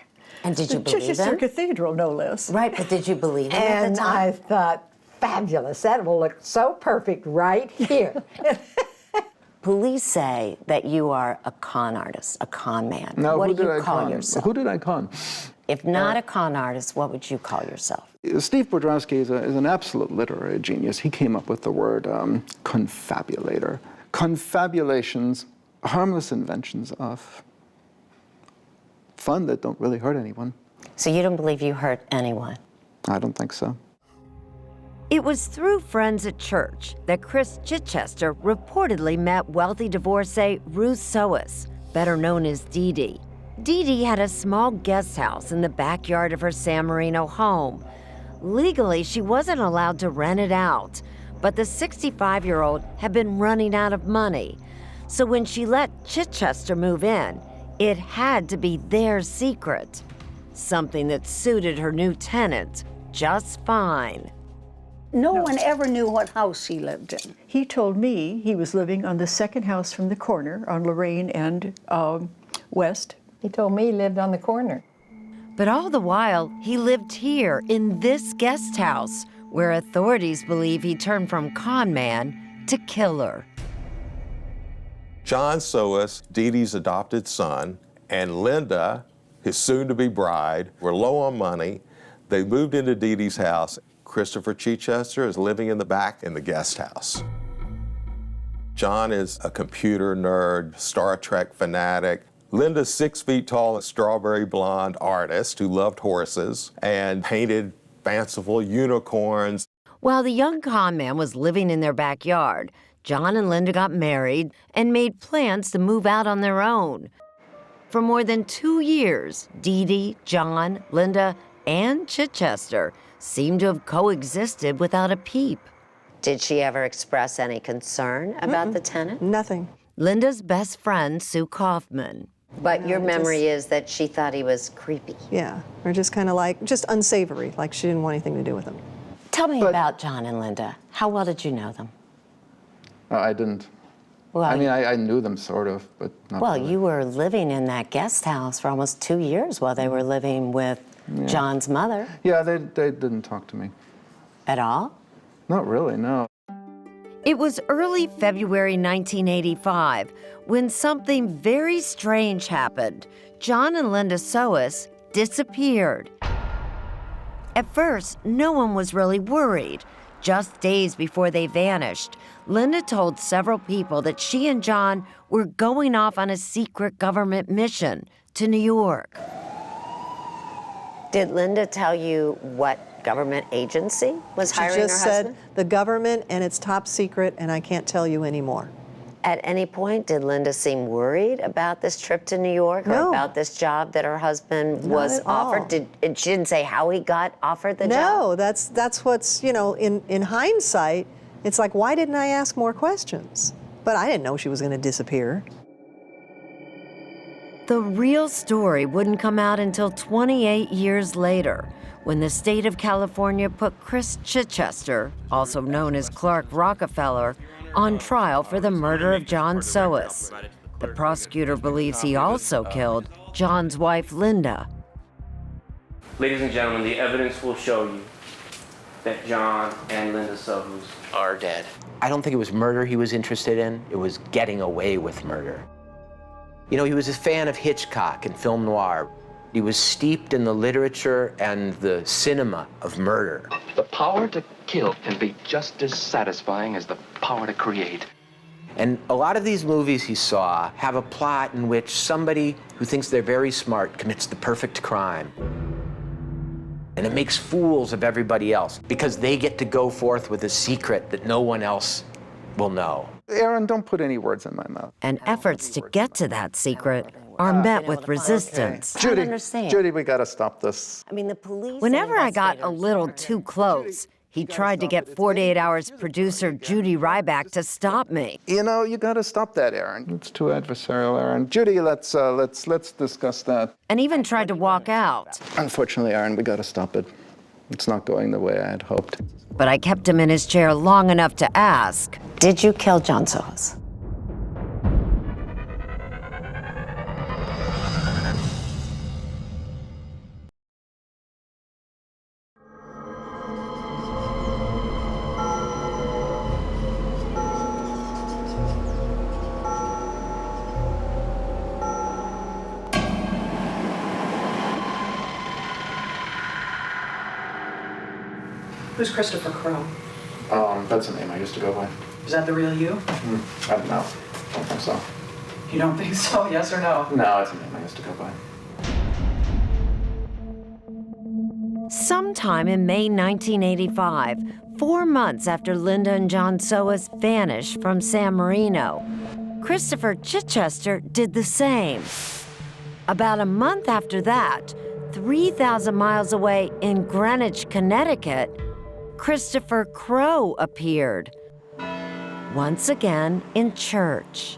And did you believe him? Chichester Cathedral, no less. Right, but did you believe him at And the time? I thought, fabulous, that will look so perfect right here. Police say that you are a con artist, a con man. Now, what who do did you I call con? yourself? Who did I con? If not a con artist, what would you call yourself? Steve Brodrowski is an absolute literary genius. He came up with the word confabulator. Confabulations, harmless inventions of fun that don't really hurt anyone. So you don't believe you hurt anyone? I don't think so. It was through friends at church that Chris Chichester reportedly met wealthy divorcee Ruth Soas, better known as Dee Dee. Dee Dee had a small guest house in the backyard of her San Marino home. Legally, she wasn't allowed to rent it out, but the 65-year-old had been running out of money. So when she let Chichester move in, it had to be their secret, something that suited her new tenant just fine. No one ever knew what house he lived in. He told me he was living on the second house from the corner on Lorraine and West. He told me he lived on the corner. But all the while, he lived here in this guest house, where authorities believe he turned from con man to killer. John Soas, Dee Dee's adopted son, and Linda, his soon-to-be bride, were low on money. They moved into Dee Dee's house. Christopher Chichester is living in the back in the guest house. John is a computer nerd, Star Trek fanatic. Linda's 6 feet tall, a strawberry blonde artist who loved horses and painted fanciful unicorns. While the young con man was living in their backyard, John and Linda got married and made plans to move out on their own. For more than 2 years, Dee Dee, John, Linda, and Chichester seemed to have coexisted without a peep. Did she ever express any concern about the tenant? Nothing. Linda's best friend, Sue Kaufman. But your memory is that she thought he was creepy. Yeah, or just kind of like, just unsavory, like she didn't want anything to do with him. Tell me about John and Linda. How well did you know them? I didn't. Well, I mean, I knew them sort of, but not Well, really. you were living in that guest house for almost 2 years while they were living with John's mother. Yeah, they didn't talk to me. At all? Not really, no. It was early February 1985 when something very strange happened. John and Linda Soas disappeared. At first, no one was really worried. Just days before they vanished, Linda told several people that she and John were going off on a secret government mission to New York. Did Linda tell you what government agency was hiring her husband? She just said the government and it's top secret and I can't tell you anymore. At any point, did Linda seem worried about this trip to New York or about this job that her husband was offered? She didn't say how he got offered the job? No, that's what's, you know, in hindsight, it's like, why didn't I ask more questions? But I didn't know she was going to disappear. The real story wouldn't come out until 28 years later, when the state of California put Chris Chichester, also known as Clark Rockefeller, on trial for the murder of John Soas. The prosecutor believes he also killed John's wife, Linda. Ladies and gentlemen, the evidence will show you that John and Linda Soas are dead. I don't think it was murder he was interested in. It was getting away with murder. You know, he was a fan of Hitchcock and film noir. He was steeped in the literature and the cinema of murder. The power to kill can be just as satisfying as the power to create. And a lot of these movies he saw have a plot in which somebody who thinks they're very smart commits the perfect crime. And it makes fools of everybody else because they get to go forth with a secret that no one else will know. Aaron, don't put any words in my mouth. And efforts to get to that secret are met with resistance. Judy, we gotta stop this. I mean, the police. Whenever I got a little too close, he tried to get 48 Hours producer Judy Ryback to stop me. You know, you gotta stop that, Aaron. It's too adversarial, Aaron. Judy, let's discuss that. And even tried to walk out. Unfortunately, Aaron, we gotta stop it. It's not going the way I had hoped. But I kept him in his chair long enough to ask, did you kill John Soos? Who's Christopher Crowe? That's a name I used to go by. Is that the real you? I don't know. Don't think so. You don't think so? Yes or no? No, it's a name I used to go by. sometime in May 1985, 4 months after Linda and John Soos vanished from San Marino, Christopher Chichester did the same. About a month after that, 3,000 miles away in Greenwich, Connecticut, Christopher Crowe appeared, once again in church.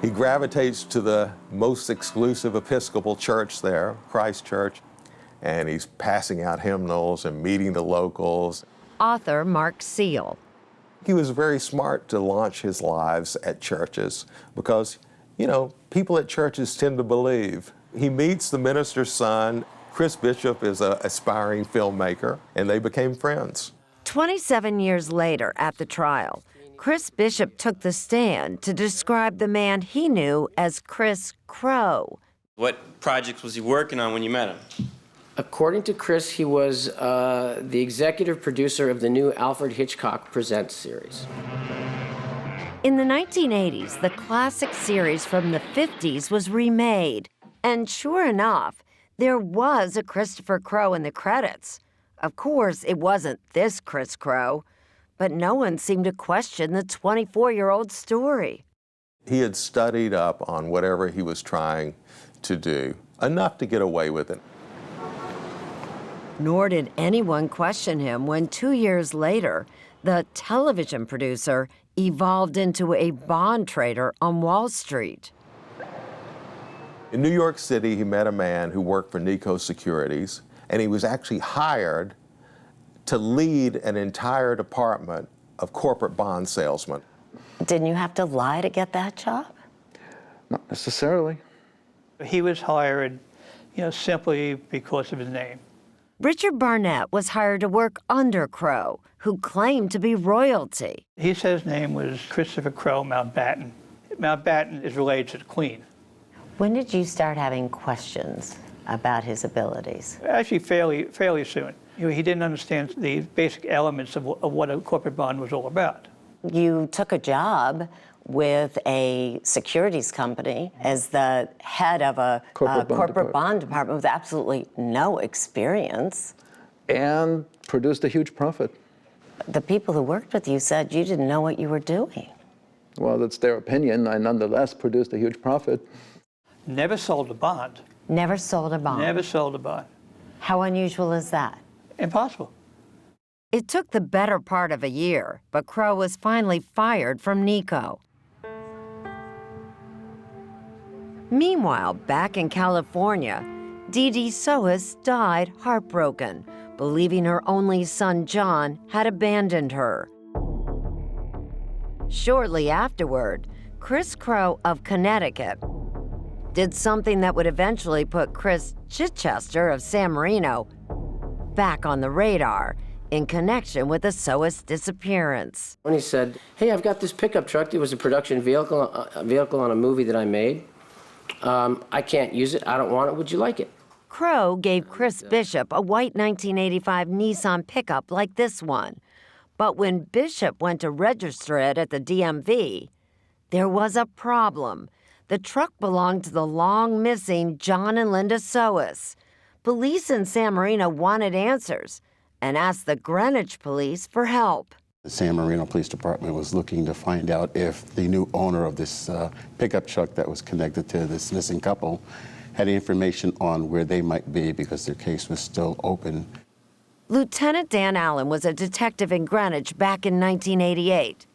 He gravitates to the most exclusive Episcopal church there, Christ Church, and he's passing out hymnals and meeting the locals. Author Mark Seal. He was very smart to launch his lives at churches because, you know, people at churches tend to believe. He meets the minister's son. Chris Bishop is an aspiring filmmaker, and they became friends. 27 years later at the trial, Chris Bishop took the stand to describe the man he knew as Chris Crowe. What projects was he working on when you met him? According to Chris, he was the executive producer of the new Alfred Hitchcock Presents series. In the 1980s, the classic series from the 50s was remade. And sure enough, there was a Christopher Crowe in the credits. Of course, it wasn't this Chris Crowe, but no one seemed to question the 24-year-old story. He had studied up on whatever he was trying to do, enough to get away with it. Nor did anyone question him when 2 years later, the television producer evolved into a bond trader on Wall Street. In New York City, he met a man who worked for Nico Securities, and he was actually hired to lead an entire department of corporate bond salesmen. Didn't you have to lie to get that job? Not necessarily. He was hired, simply because of his name. Richard Barnett was hired to work under Crowe, who claimed to be royalty. He said his name was Christopher Crowe Mountbatten. Mountbatten is related to the Queen. When did you start having questions about his abilities? Actually, fairly soon. He didn't understand the basic elements of what a corporate bond was all about. You took a job with a securities company as the head of a corporate bond department with absolutely no experience. And produced a huge profit. The people who worked with you said you didn't know what you were doing. Well, that's their opinion. I nonetheless produced a huge profit. Never sold a bond. Never sold a bond? Never sold a bond. How unusual is that? Impossible. It took the better part of a year, but Crowe was finally fired from Nico. Meanwhile, back in California, Dee Dee Soos died heartbroken, believing her only son, John, had abandoned her. Shortly afterward, Chris Crowe of Connecticut did something that would eventually put Chris Chichester of San Marino back on the radar in connection with the Soos disappearance. When he said, hey, I've got this pickup truck. It was a production vehicle on a movie that I made. I can't use it. I don't want it. Would you like it? Crowe gave Chris Bishop a white 1985 Nissan pickup like this one. But when Bishop went to register it at the DMV, there was a problem. The truck belonged to the long-missing John and Linda Soas. Police in San Marino wanted answers and asked the Greenwich police for help. The San Marino Police Department was looking to find out if the new owner of this pickup truck that was connected to this missing couple had information on where they might be because their case was still open. Lieutenant Dan Allen was a detective in Greenwich back in 1988.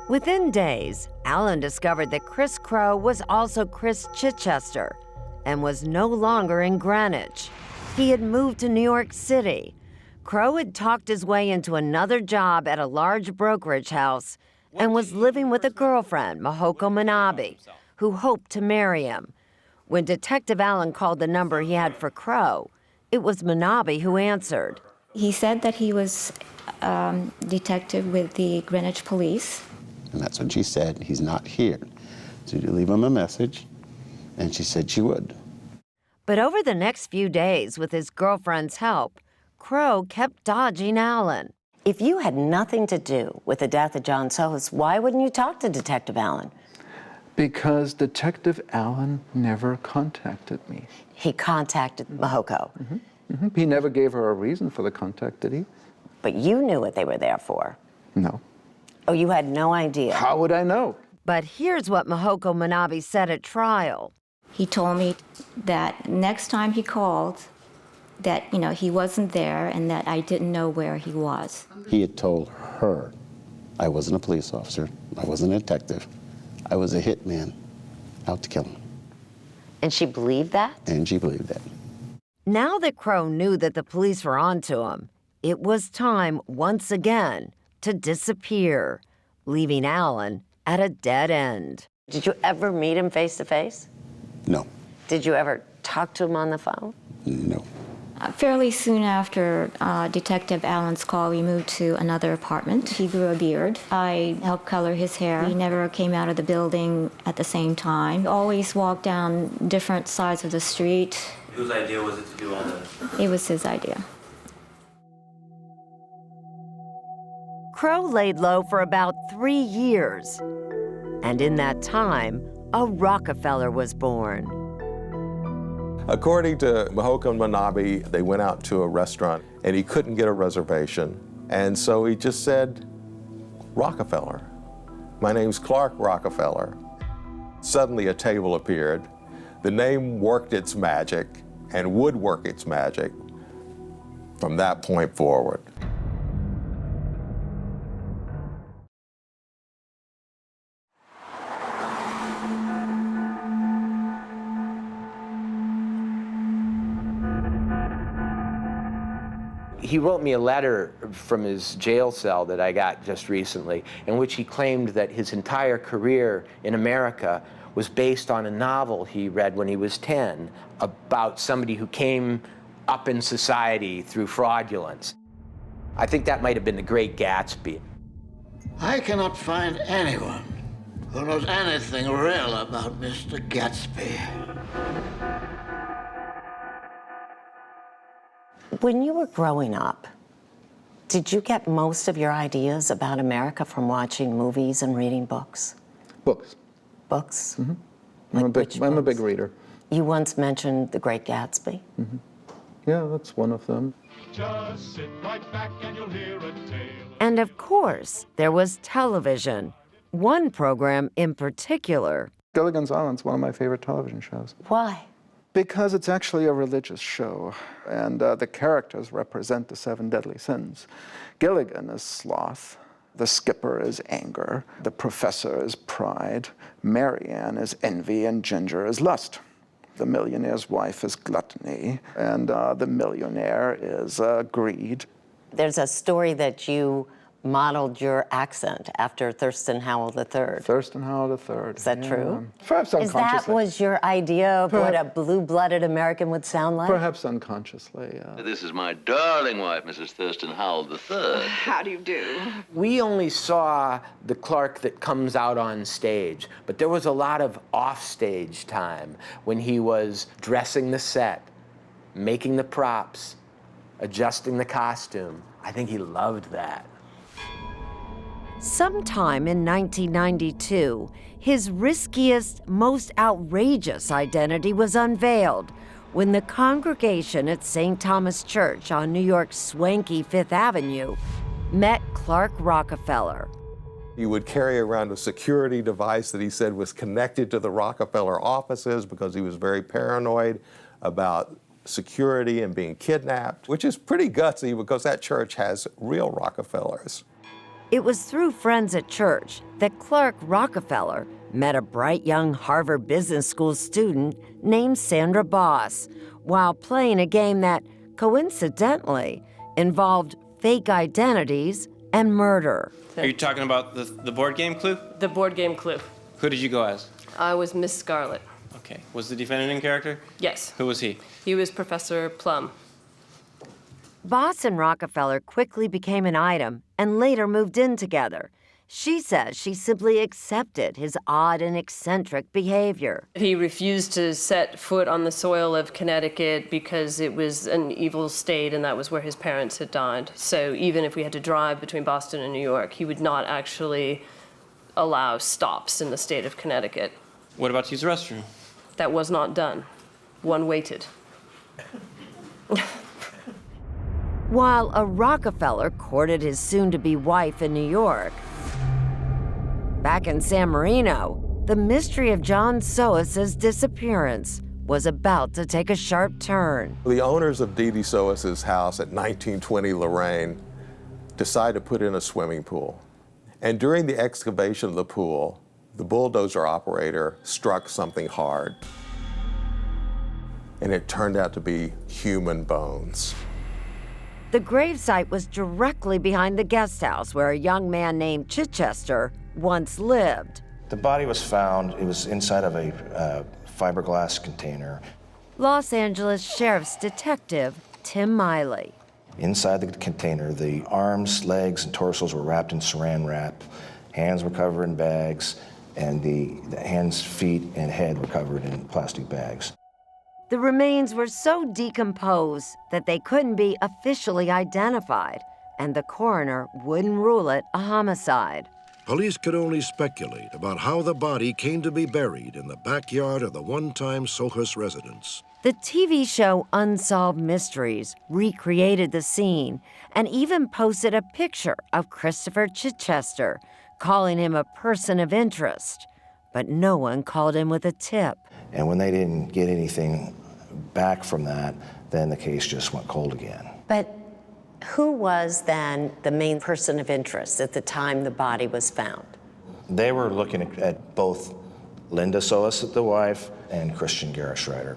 Within days, Allen discovered that Chris Crow was also Chris Chichester and was no longer in Greenwich. He had moved to New York City. Crow had talked his way into another job at a large brokerage house and was living with a girlfriend, Mahoko Manabe, who hoped to marry him. When Detective Allen called the number he had for Crow, it was Manabe who answered. He said that he was detective with the Greenwich Police. And that's when she said, he's not here. So you leave him a message, and she said she would. But over the next few days, with his girlfriend's help, Crow kept dodging Allen. If you had nothing to do with the death of John Soas, why wouldn't you talk to Detective Allen? Because Detective Allen never contacted me. He contacted Mahoko. He never gave her a reason for the contact, did he? But you knew what they were there for. No. Oh, you had no idea? How would I know? But here's what Mahoko Manabe said at trial. He told me that next time he called, that, he wasn't there and that I didn't know where he was. He had told her, I wasn't a police officer, I wasn't a detective, I was a hitman out to kill him. And she believed that? And she believed that. Now that Crow knew that the police were onto him, it was time, once again, to disappear, leaving Allen at a dead end. Did you ever meet him face to face? No. Did you ever talk to him on the phone? No. Fairly soon after Detective Allen's call, we moved to another apartment. He grew a beard. I helped color his hair. He never came out of the building at the same time. He always walked down different sides of the street. Whose idea was it to do all this? It was his idea. Crow laid low for about 3 years. And in that time, a Rockefeller was born. According to Mahoko Manabe, they went out to a restaurant and he couldn't get a reservation. And so he just said, Rockefeller. My name's Clark Rockefeller. Suddenly a table appeared. The name worked its magic and would work its magic from that point forward. He wrote me a letter from his jail cell that I got just recently, in which he claimed that his entire career in America was based on a novel he read when he was 10 about somebody who came up in society through fraudulence. I think that might have been The Great Gatsby. I cannot find anyone who knows anything real about Mr. Gatsby. When you were growing up, did you get most of your ideas about America from watching movies and reading books? Books. Books? Mm-hmm. I'm a big reader. You once mentioned The Great Gatsby. Mm-hmm. Yeah, that's one of them. Just sit right back and you'll hear a tale. And of course, there was television. One program in particular. Gilligan's Island's one of my favorite television shows. Why? Because it's actually a religious show, and the characters represent the 7 deadly sins. Gilligan is sloth, the skipper is anger, the professor is pride, Marianne is envy, and Ginger is lust. The millionaire's wife is gluttony, and the millionaire is greed. There's a story that you modeled your accent after Thurston Howell III. Thurston Howell III. Is that true? Perhaps unconsciously. Is that was your idea of what a blue-blooded American would sound like? Perhaps unconsciously. This is my darling wife, Mrs. Thurston Howell III. How do you do? We only saw the Clark that comes out on stage, but there was a lot of off-stage time when he was dressing the set, making the props, adjusting the costume, I think he loved that. Sometime in 1992, his riskiest, most outrageous identity was unveiled when the congregation at St. Thomas Church on New York's swanky Fifth Avenue met Clark Rockefeller. He would carry around a security device that he said was connected to the Rockefeller offices because he was very paranoid about security and being kidnapped, which is pretty gutsy because that church has real Rockefellers. It was through friends at church that Clark Rockefeller met a bright young Harvard Business School student named Sandra Boss while playing a game that, coincidentally, involved fake identities and murder. Are you talking about the board game Clue? The board game Clue. Who did you go as? I was Miss Scarlet. Okay. Was the defendant in character? Yes. Who was he? He was Professor Plum. Boss and Rockefeller quickly became an item and later moved in together. She says she simply accepted his odd and eccentric behavior. He refused to set foot on the soil of Connecticut because it was an evil state and that was where his parents had died. So even if we had to drive between Boston and New York, he would not actually allow stops in the state of Connecticut. What about to use the restroom? That was not done. One waited. While a Rockefeller courted his soon-to-be wife in New York, back in San Marino, the mystery of John Soas's disappearance was about to take a sharp turn. The owners of Dee Dee Soas's house at 1920 Lorraine decided to put in a swimming pool. And during the excavation of the pool, the bulldozer operator struck something hard. And it turned out to be human bones. The gravesite was directly behind the guest house where a young man named Chichester once lived. The body was found, it was inside of a fiberglass container. Los Angeles Sheriff's Detective Tim Miley. Inside the container, the arms, legs, and torsos were wrapped in saran wrap. Hands were covered in bags, and the hands, feet, and head were covered in plastic bags. The remains were so decomposed that they couldn't be officially identified, and the coroner wouldn't rule it a homicide. Police could only speculate about how the body came to be buried in the backyard of the one-time Sohus residence. The TV show Unsolved Mysteries recreated the scene and even posted a picture of Christopher Chichester, calling him a person of interest. But no one called him with a tip. And when they didn't get anything back from that, then the case just went cold again. But who was then the main person of interest at the time the body was found? They were looking at both Linda Soas, the wife, and Christian Gerhard Schreider.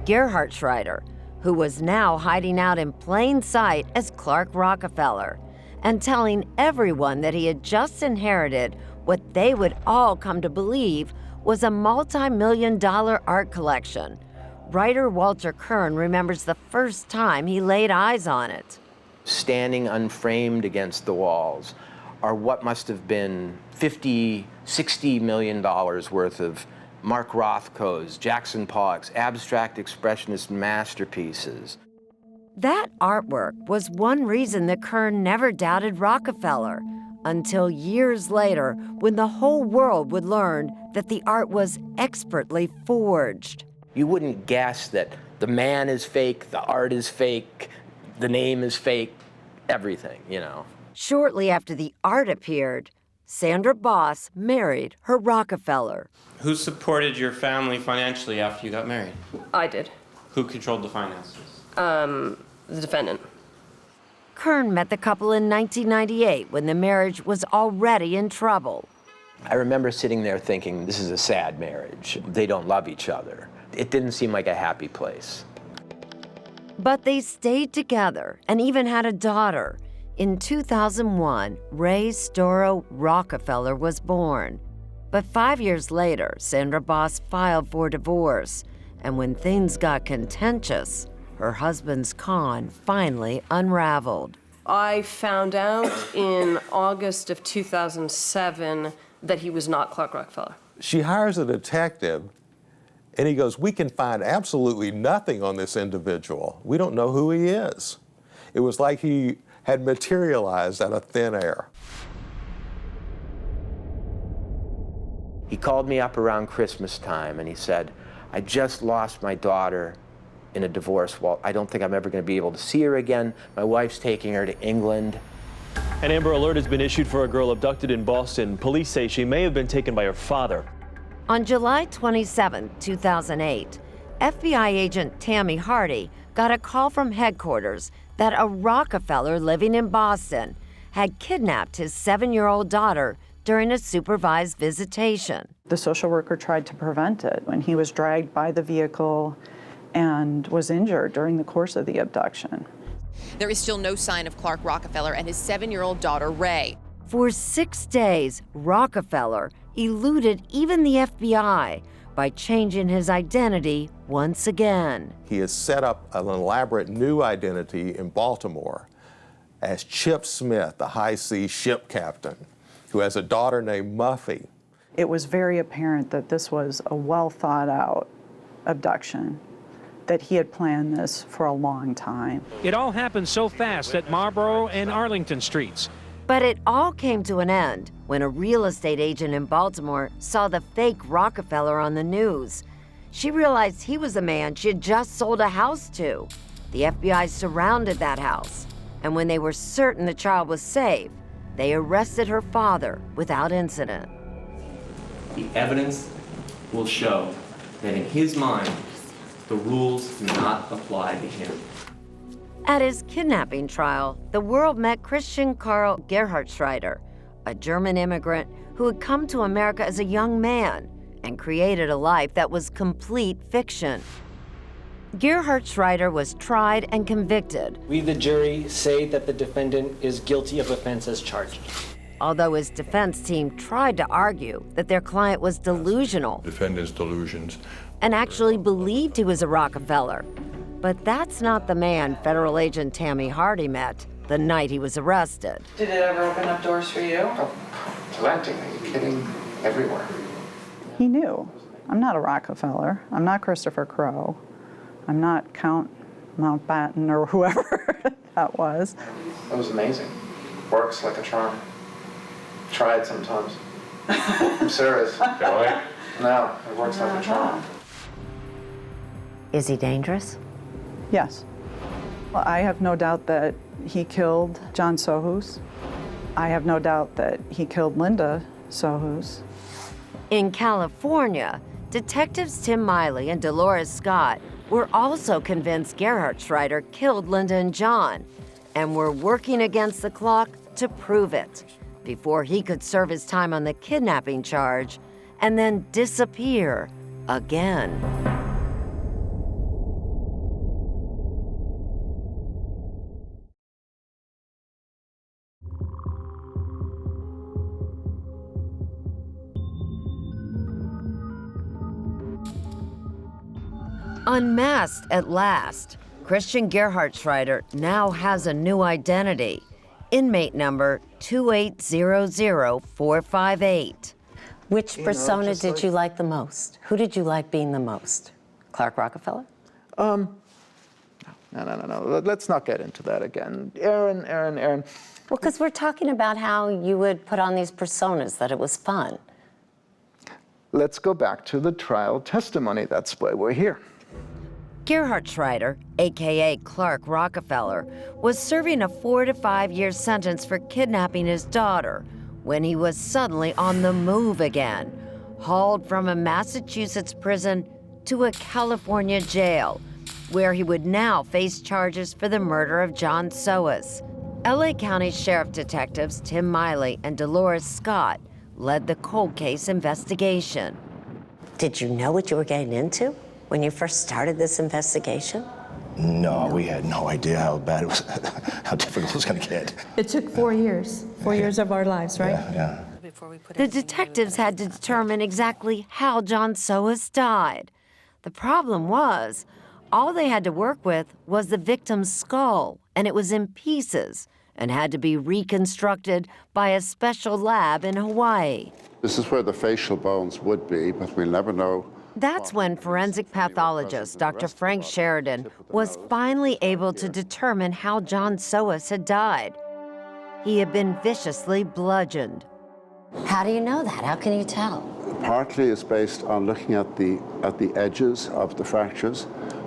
Gerhard Schreider, who was now hiding out in plain sight as Clark Rockefeller and telling everyone that he had just inherited what they would all come to believe was a multi-million-dollar art collection. Writer Walter Kern remembers the first time he laid eyes on it. Standing unframed against the walls are what must have been $50, $60 million worth of Mark Rothko's, Jackson Pollock's abstract expressionist masterpieces. That artwork was one reason that Kern never doubted Rockefeller, until years later when the whole world would learn that the art was expertly forged. You wouldn't guess that the man is fake, the art is fake, the name is fake, everything, you know. Shortly after the art appeared, Sandra Boss married her Rockefeller. Who supported your family financially after you got married? I did. Who controlled the finances? The defendant. Kern met the couple in 1998 when the marriage was already in trouble. I remember sitting there thinking, this is a sad marriage. They don't love each other. It didn't seem like a happy place. But they stayed together and even had a daughter. In 2001, Ray Storrow Rockefeller was born. But 5 years later, Sandra Boss filed for divorce. And when things got contentious, her husband's con finally unraveled. I found out in August of 2007 that he was not Clark Rockefeller. She hires a detective, and he goes, "We can find absolutely nothing on this individual. We don't know who he is." It was like he had materialized out of thin air. He called me up around Christmas time and he said, I just lost my daughter in a divorce. Well, I don't think I'm ever going to be able to see her again. My wife's taking her to England. An Amber Alert has been issued for a girl abducted in Boston. Police say she may have been taken by her father. On July 27, 2008, FBI agent Tammy Hardy got a call from headquarters that a Rockefeller living in Boston had kidnapped his 7-year-old daughter during a supervised visitation. The social worker tried to prevent it when he was dragged by the vehicle and was injured during the course of the abduction. There is still no sign of Clark Rockefeller and his 7-year-old daughter, Ray. For 6 days, Rockefeller eluded even the FBI by changing his identity once again. He has set up an elaborate new identity in Baltimore as Chip Smith, the high seas ship captain, who has a daughter named Muffy. It was very apparent that this was a well thought out abduction, that he had planned this for a long time. It all happened so fast at Marlborough and Arlington Streets. But it all came to an end when a real estate agent in Baltimore saw the fake Rockefeller on the news. She realized he was the man she had just sold a house to. The FBI surrounded that house, and when they were certain the child was safe, they arrested her father without incident. The evidence will show that in his mind, the rules do not apply to him. At his kidnapping trial, the world met Christian Karl Gerhardschreider, a German immigrant who had come to America as a young man and created a life that was complete fiction. Gerhardschreider was tried and convicted. We, the jury, say that the defendant is guilty of offenses charged. Although his defense team tried to argue that their client was delusional. Defendant's delusions. And actually believed he was a Rockefeller. But that's not the man federal agent Tammy Hardy met the night he was arrested. Did it ever open up doors for you? Oh, plenty. Are you kidding? Everywhere. He knew. I'm not a Rockefeller. I'm not Christopher Crowe. I'm not Count Mountbatten or whoever that was. That was amazing. Works like a charm. Try it sometimes. I'm serious. Really? No, it works like a charm. Is he dangerous? Yes. Well, I have no doubt that he killed John Sohus. I have no doubt that he killed Linda Sohus. In California, detectives Tim Miley and Dolores Scott were also convinced Gerhardschreider killed Linda and John, and were working against the clock to prove it before he could serve his time on the kidnapping charge and then disappear again. Unmasked at last, Christian Gerhardschreider now has a new identity. Inmate number 2800458. Which persona did you like the most? Who did you like being the most? Clark Rockefeller? No. Let's not get into that again. Aaron. Well, because we're talking about how you would put on these personas, that it was fun. Let's go back to the trial testimony. That's why we're here. Gerhardschreider, a.k.a. Clark Rockefeller, was serving a 4 to 5 year sentence for kidnapping his daughter when he was suddenly on the move again, hauled from a Massachusetts prison to a California jail, where he would now face charges for the murder of John Sohus. LA County Sheriff Detectives Tim Miley and Dolores Scott led the cold case investigation. Did you know what you were getting into when you first started this investigation? No, we had no idea how bad it was, how difficult it was going to get. It took 4 years, 4 years of our lives, right? Yeah. The detectives had to determine exactly how John Sohus died. The problem was, all they had to work with was the victim's skull, and it was in pieces and had to be reconstructed by a special lab in Hawaii. This is where the facial bones would be, but we'll never know That's when forensic pathologist Dr. Frank Sheridan was finally able to determine how John Soas had died. He had been viciously bludgeoned. How do you know that? How can you tell? Partly is based on looking at the edges of the fractures,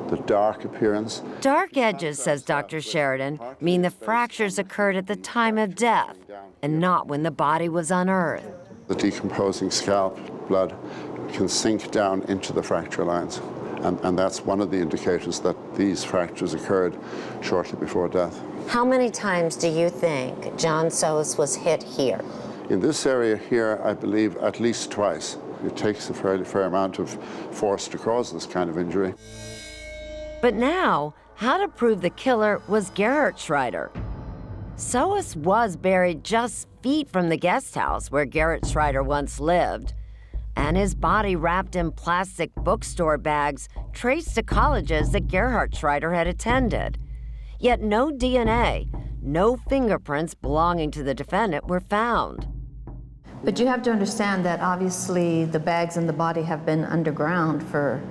the dark appearance. Dark edges, says Dr. Sheridan, mean the fractures occurred at the time of death and not when the body was unearthed. The decomposing scalp blood can sink down into the fracture lines, and that's one of the indicators that these fractures occurred shortly before death. How many times do you think John Soas was hit here? In this area here, I believe at least twice. It takes a fairly fair amount of force to cause this kind of injury. But now, how to prove the killer was Gerhard Schreider? Soas was buried just feet from the guest house where Gerhard Schreider once lived, and his body wrapped in plastic bookstore bags traced to colleges that Gerhard Schreider had attended. Yet no DNA, no fingerprints belonging to the defendant were found. But you have to understand that obviously the bags and the body have been underground for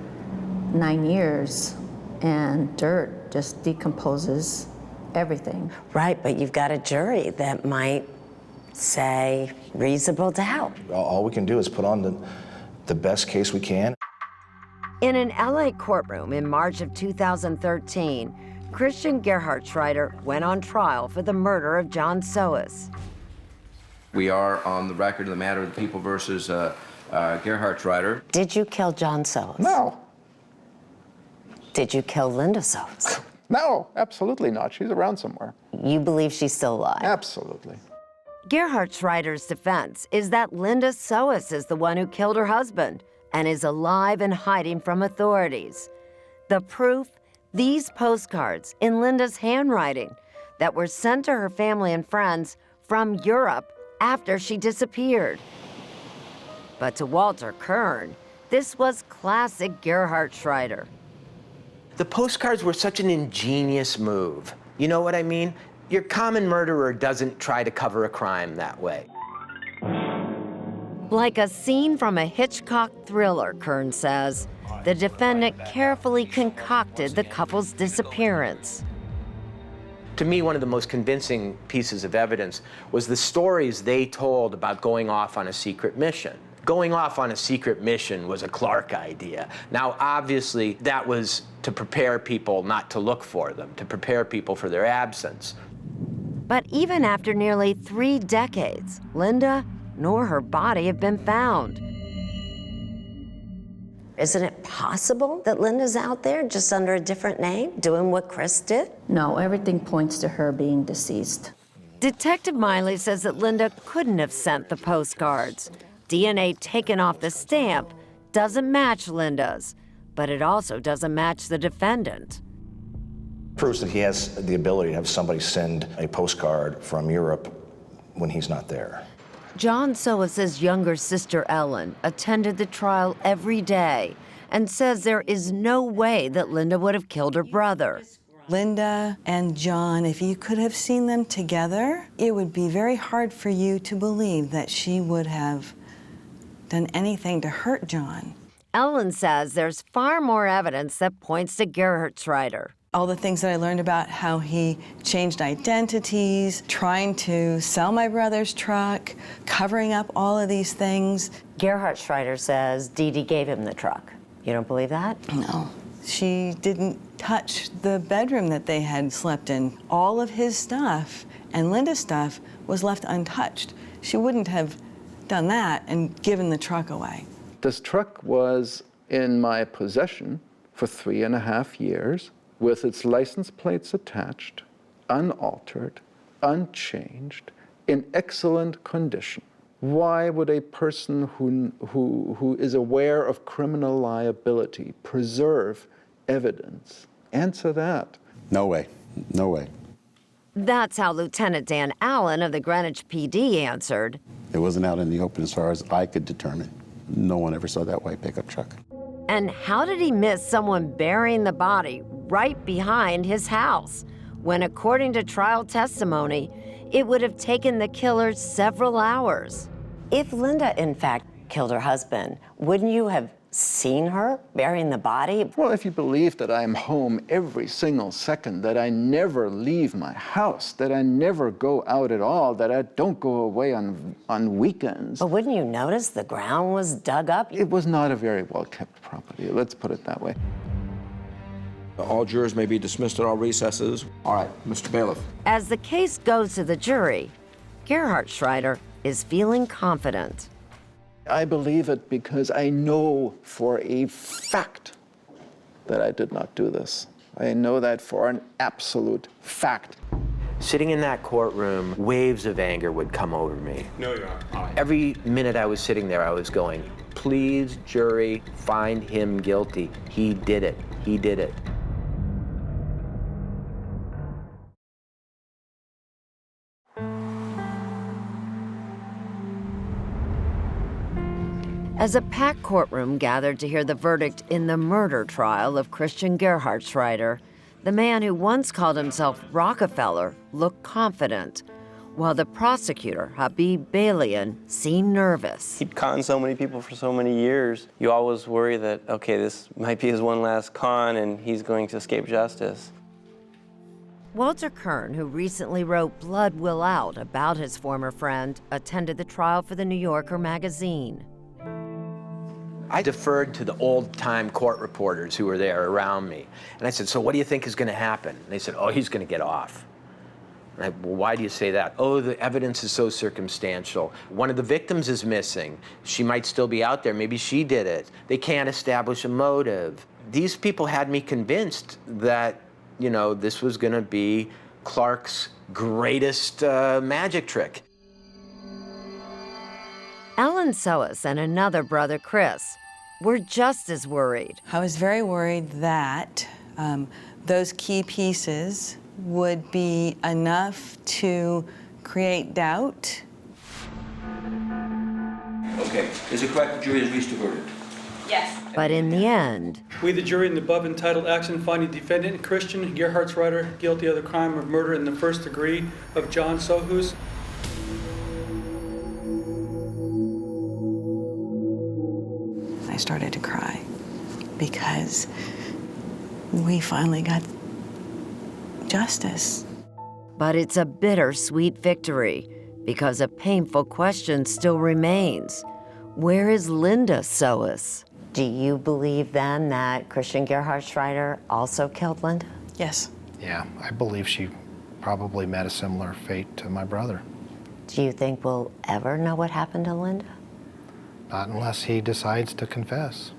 9 years, and dirt just decomposes everything. Right, but you've got a jury that might say reasonable doubt. All we can do is put on the best case we can. In an LA courtroom in March of 2013, Christian Gerhard Schreider went on trial for the murder of John Soas. We are on the record of the matter of the People versus Gerhard Schreider. Did you kill John Soas? No. Did you kill Linda Soas? No, absolutely not. She's around somewhere. You believe she's still alive? Absolutely. Gerhard Schreider's defense is that Linda Soas is the one who killed her husband and is alive and hiding from authorities. The proof? These postcards in Linda's handwriting that were sent to her family and friends from Europe after she disappeared. But to Walter Kern, this was classic Gerhard Schreider. The postcards were such an ingenious move. You know what I mean? Your common murderer doesn't try to cover a crime that way. Like a scene from a Hitchcock thriller, Kern says, the defendant carefully concocted the couple's disappearance. To me, one of the most convincing pieces of evidence was the stories they told about going off on a secret mission. Going off on a secret mission was a Clark idea. Now, obviously, that was to prepare people not to look for them, to prepare people for their absence. But even after nearly 3 decades, Linda nor her body have been found. Isn't it possible that Linda's out there just under a different name, doing what Chris did? No, everything points to her being deceased. Detective Miley says that Linda couldn't have sent the postcards. DNA taken off the stamp doesn't match Linda's, but it also doesn't match the defendant. Proves that he has the ability to have somebody send a postcard from Europe when he's not there. John Soas' younger sister Ellen attended the trial every day and says there is no way that Linda would have killed her brother. Linda and John, if you could have seen them together, it would be very hard for you to believe that she would have done anything to hurt John. Ellen says there's far more evidence that points to Gerhard Schreider. All the things that I learned about how he changed identities, trying to sell my brother's truck, covering up all of these things. Gerhard Schreider says Dee Dee gave him the truck. You don't believe that? No. She didn't touch the bedroom that they had slept in. All of his stuff and Linda's stuff was left untouched. She wouldn't have done that and given the truck away. This truck was in my possession for 3.5 years, with its license plates attached, unaltered, unchanged, in excellent condition. Why would a person who is aware of criminal liability preserve evidence? Answer that. No way. No way. That's how Lieutenant Dan Allen of the Greenwich PD answered. It wasn't out in the open as far as I could determine. No one ever saw that white pickup truck. And how did he miss someone burying the body right behind his house, when according to trial testimony, it would have taken the killer several hours? If Linda, in fact, killed her husband, wouldn't you have seen her burying the body? Well, if you believe that I'm home every single second, that I never leave my house, that I never go out at all, that I don't go away on weekends. But wouldn't you notice the ground was dug up? It was not a very well-kept property, let's put it that way. All jurors may be dismissed at all recesses. All right, Mr. Bailiff. As the case goes to the jury, Gerhard Schreider is feeling confident. I believe it because I know for a fact that I did not do this. I know that for an absolute fact. Sitting in that courtroom, waves of anger would come over me. No, Your Honor. Every minute I was sitting there, I was going, please, jury, find him guilty. He did it. He did it. As a packed courtroom gathered to hear the verdict in the murder trial of Christian Gerhard Schreider, the man who once called himself Rockefeller looked confident, while the prosecutor, Habib Balian, seemed nervous. He'd conned so many people for so many years. You always worry that, okay, this might be his one last con and he's going to escape justice. Walter Kern, who recently wrote Blood Will Out about his former friend, attended the trial for the New Yorker magazine. I deferred to the old-time court reporters who were there around me. And I said, so what do you think is going to happen? And they said, oh, he's going to get off. And I, well, why do you say that? Oh, the evidence is so circumstantial. One of the victims is missing. She might still be out there. Maybe she did it. They can't establish a motive. These people had me convinced that, you know, this was going to be Clark's greatest magic trick. Alan Soas and another brother, Chris, were just as worried. I was very worried that those key pieces would be enough to create doubt. Okay, is it correct the jury has reached a verdict? Yes. But in the end, We, the jury, in the above entitled action finding defendant Christian Gerhard Schreider guilty of the crime of murder in the first degree of John Sohus. I started to cry because we finally got justice. but it's a bittersweet victory because a painful question still remains. Where is Linda Soas? Do you believe then that Christian Gerhard Schreider also killed Linda? Yes. Yeah, I believe she probably met a similar fate to my brother. Do you think we'll ever know what happened to Linda? Not unless he decides to confess.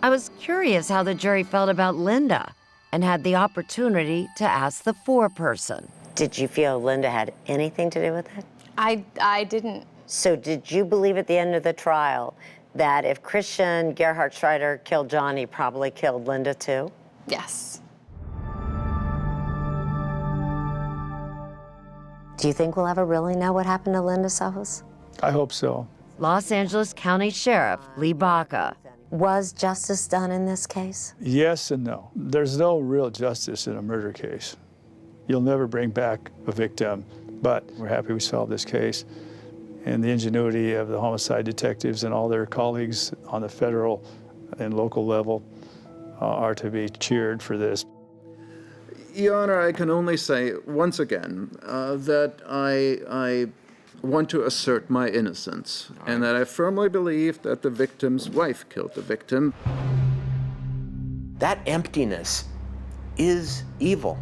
I was curious how the jury felt about Linda and had the opportunity to ask the foreperson. Did you feel Linda had anything to do with it? I didn't. So did you believe at the end of the trial that if Christian Gerhard Schreider killed John, he probably killed Linda too? Yes. Do you think we'll ever really know what happened to Linda Sohus? I hope so. Los Angeles County Sheriff Lee Baca. Was justice done in this case? Yes and no. There's no real justice in a murder case. You'll never bring back a victim, but we're happy we solved this case. And the ingenuity of the homicide detectives and all their colleagues on the federal and local level are to be cheered for this. Your Honor, I can only say once again that I want to assert my innocence and that I firmly believe that the victim's wife killed the victim. That emptiness is evil.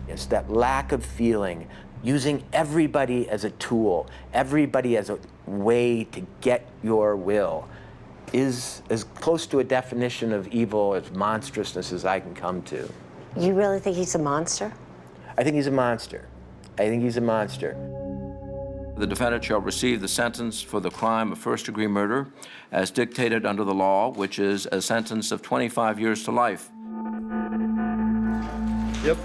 It's that lack of feeling, using everybody as a tool, everybody as a way to get your will, is as close to a definition of evil, as monstrousness as I can come to. You really think he's a monster? I think he's a monster. I think he's a monster. The defendant shall receive the sentence for the crime of first-degree murder as dictated under the law, which is a sentence of 25 years to life. Yep.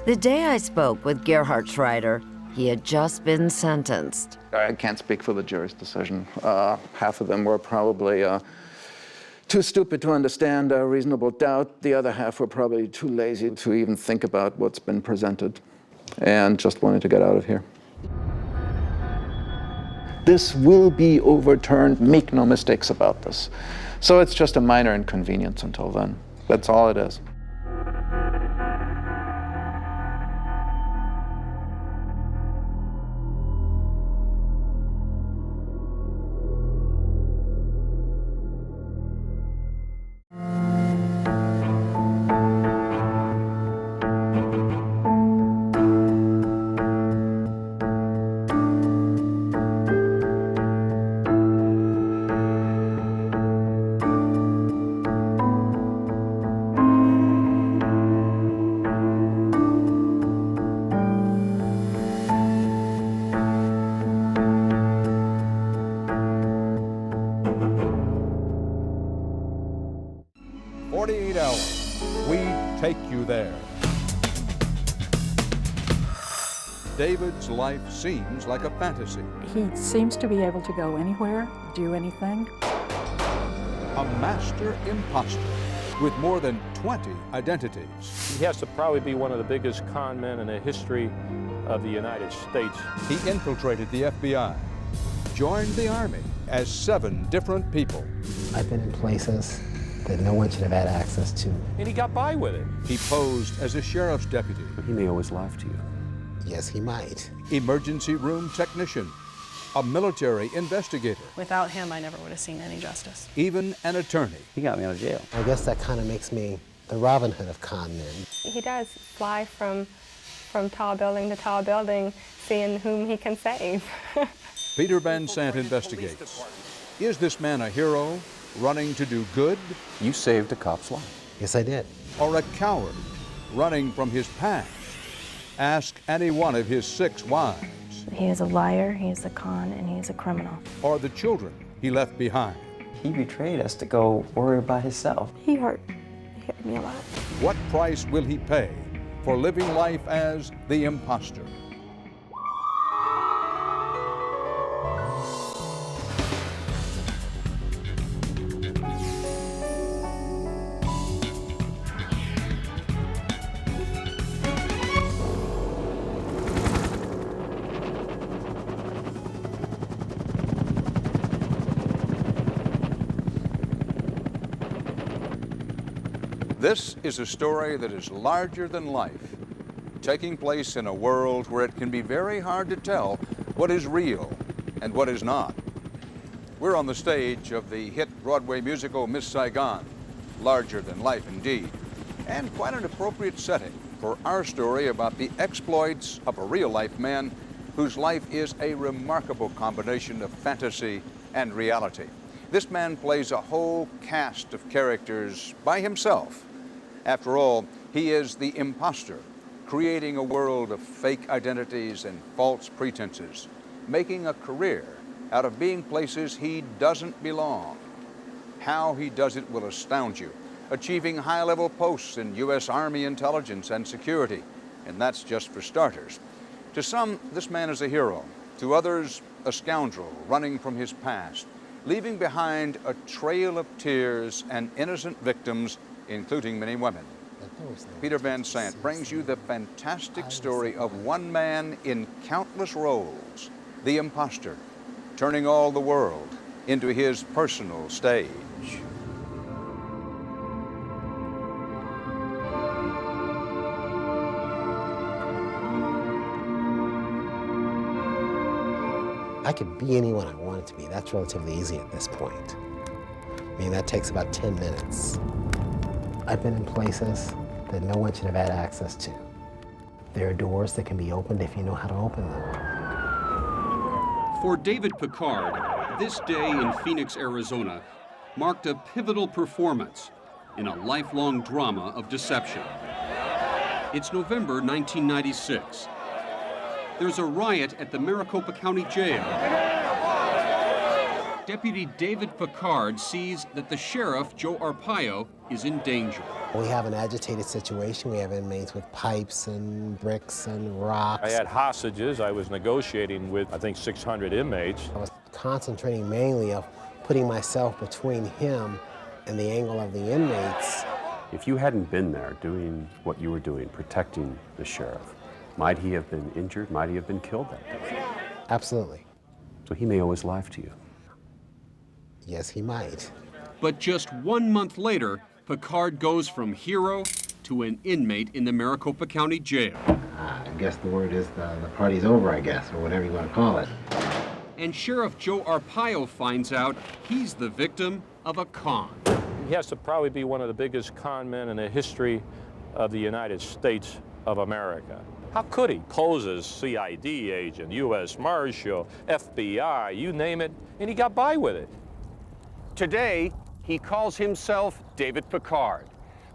The day I spoke with Gerhard Schreider, he had just been sentenced. I can't speak for the jury's decision. Half of them were probably too stupid to understand reasonable doubt. The other half were probably too lazy to even think about what's been presented and just wanted to get out of here. This will be overturned. Make no mistakes about this. So it's just a minor inconvenience until then. That's all it is. Take you there. David's life seems like a fantasy. He seems to be able to go anywhere, do anything. A master imposter with more than 20 identities. He has to probably be one of the biggest con men in the history of the United States. He infiltrated the FBI, joined the Army as 7 different people. I've been in places that no one should have had access to. And he got by with it. He posed as a sheriff's deputy. He may always lie to you. Yes, he might. Emergency room technician, a military investigator. Without him, I never would have seen any justice. Even an attorney. He got me out of jail. I guess that kind of makes me the Robin Hood of con men. He does fly from tall building to tall building, seeing whom he can save. Peter Van Sant investigates. Is this man a hero running to do good? You saved a cop's life. Yes, I did. Or a coward running from his past? Ask any one of his 6 wives. He is a liar, he is a con, and he is a criminal. Or the children he left behind. He betrayed us to go worry about himself. He hurt me a lot. What price will he pay for living life as the imposter? This is a story that is larger than life, taking place in a world where it can be very hard to tell what is real and what is not. We're on the stage of the hit Broadway musical Miss Saigon, larger than life indeed, and quite an appropriate setting for our story about the exploits of a real-life man whose life is a remarkable combination of fantasy and reality. This man plays a whole cast of characters by himself. After all, he is the imposter, creating a world of fake identities and false pretenses, making a career out of being places he doesn't belong. How he does it will astound you, achieving high-level posts in U.S. Army intelligence and security, and that's just for starters. To some, this man is a hero. To others, a scoundrel running from his past, leaving behind a trail of tears and innocent victims, including many women. Peter Van Sant brings you the fantastic story of one man in countless roles, the imposter, turning all the world into his personal stage. I could be anyone I wanted to be. That's relatively easy at this point. I mean, that takes about 10 minutes. I've been in places that no one should have had access to. There are doors that can be opened if you know how to open them. For David Picard, this day in Phoenix, Arizona, marked a pivotal performance in a lifelong drama of deception. It's November 1996. There's a riot at the Maricopa County Jail. Deputy David Picard sees that the sheriff, Joe Arpaio, is in danger. We have an agitated situation. We have inmates with pipes and bricks and rocks. I had hostages. I was negotiating with, I think, 600 inmates. I was concentrating mainly of putting myself between him and the angle of the inmates. If you hadn't been there doing what you were doing, protecting the sheriff, might he have been injured? Might he have been killed that day? Absolutely. So he may owe his life to you. Yes, he might. But just 1 month later, Picard goes from hero to an inmate in the Maricopa County Jail. I guess the word is the party's over, I guess, or whatever you want to call it. And Sheriff Joe Arpaio finds out he's the victim of a con. He has to probably be one of the biggest con men in the history of the United States of America. How could he pose as CID agent, U.S. Marshal, FBI, you name it, and he got by with it? Today, he calls himself David Picard.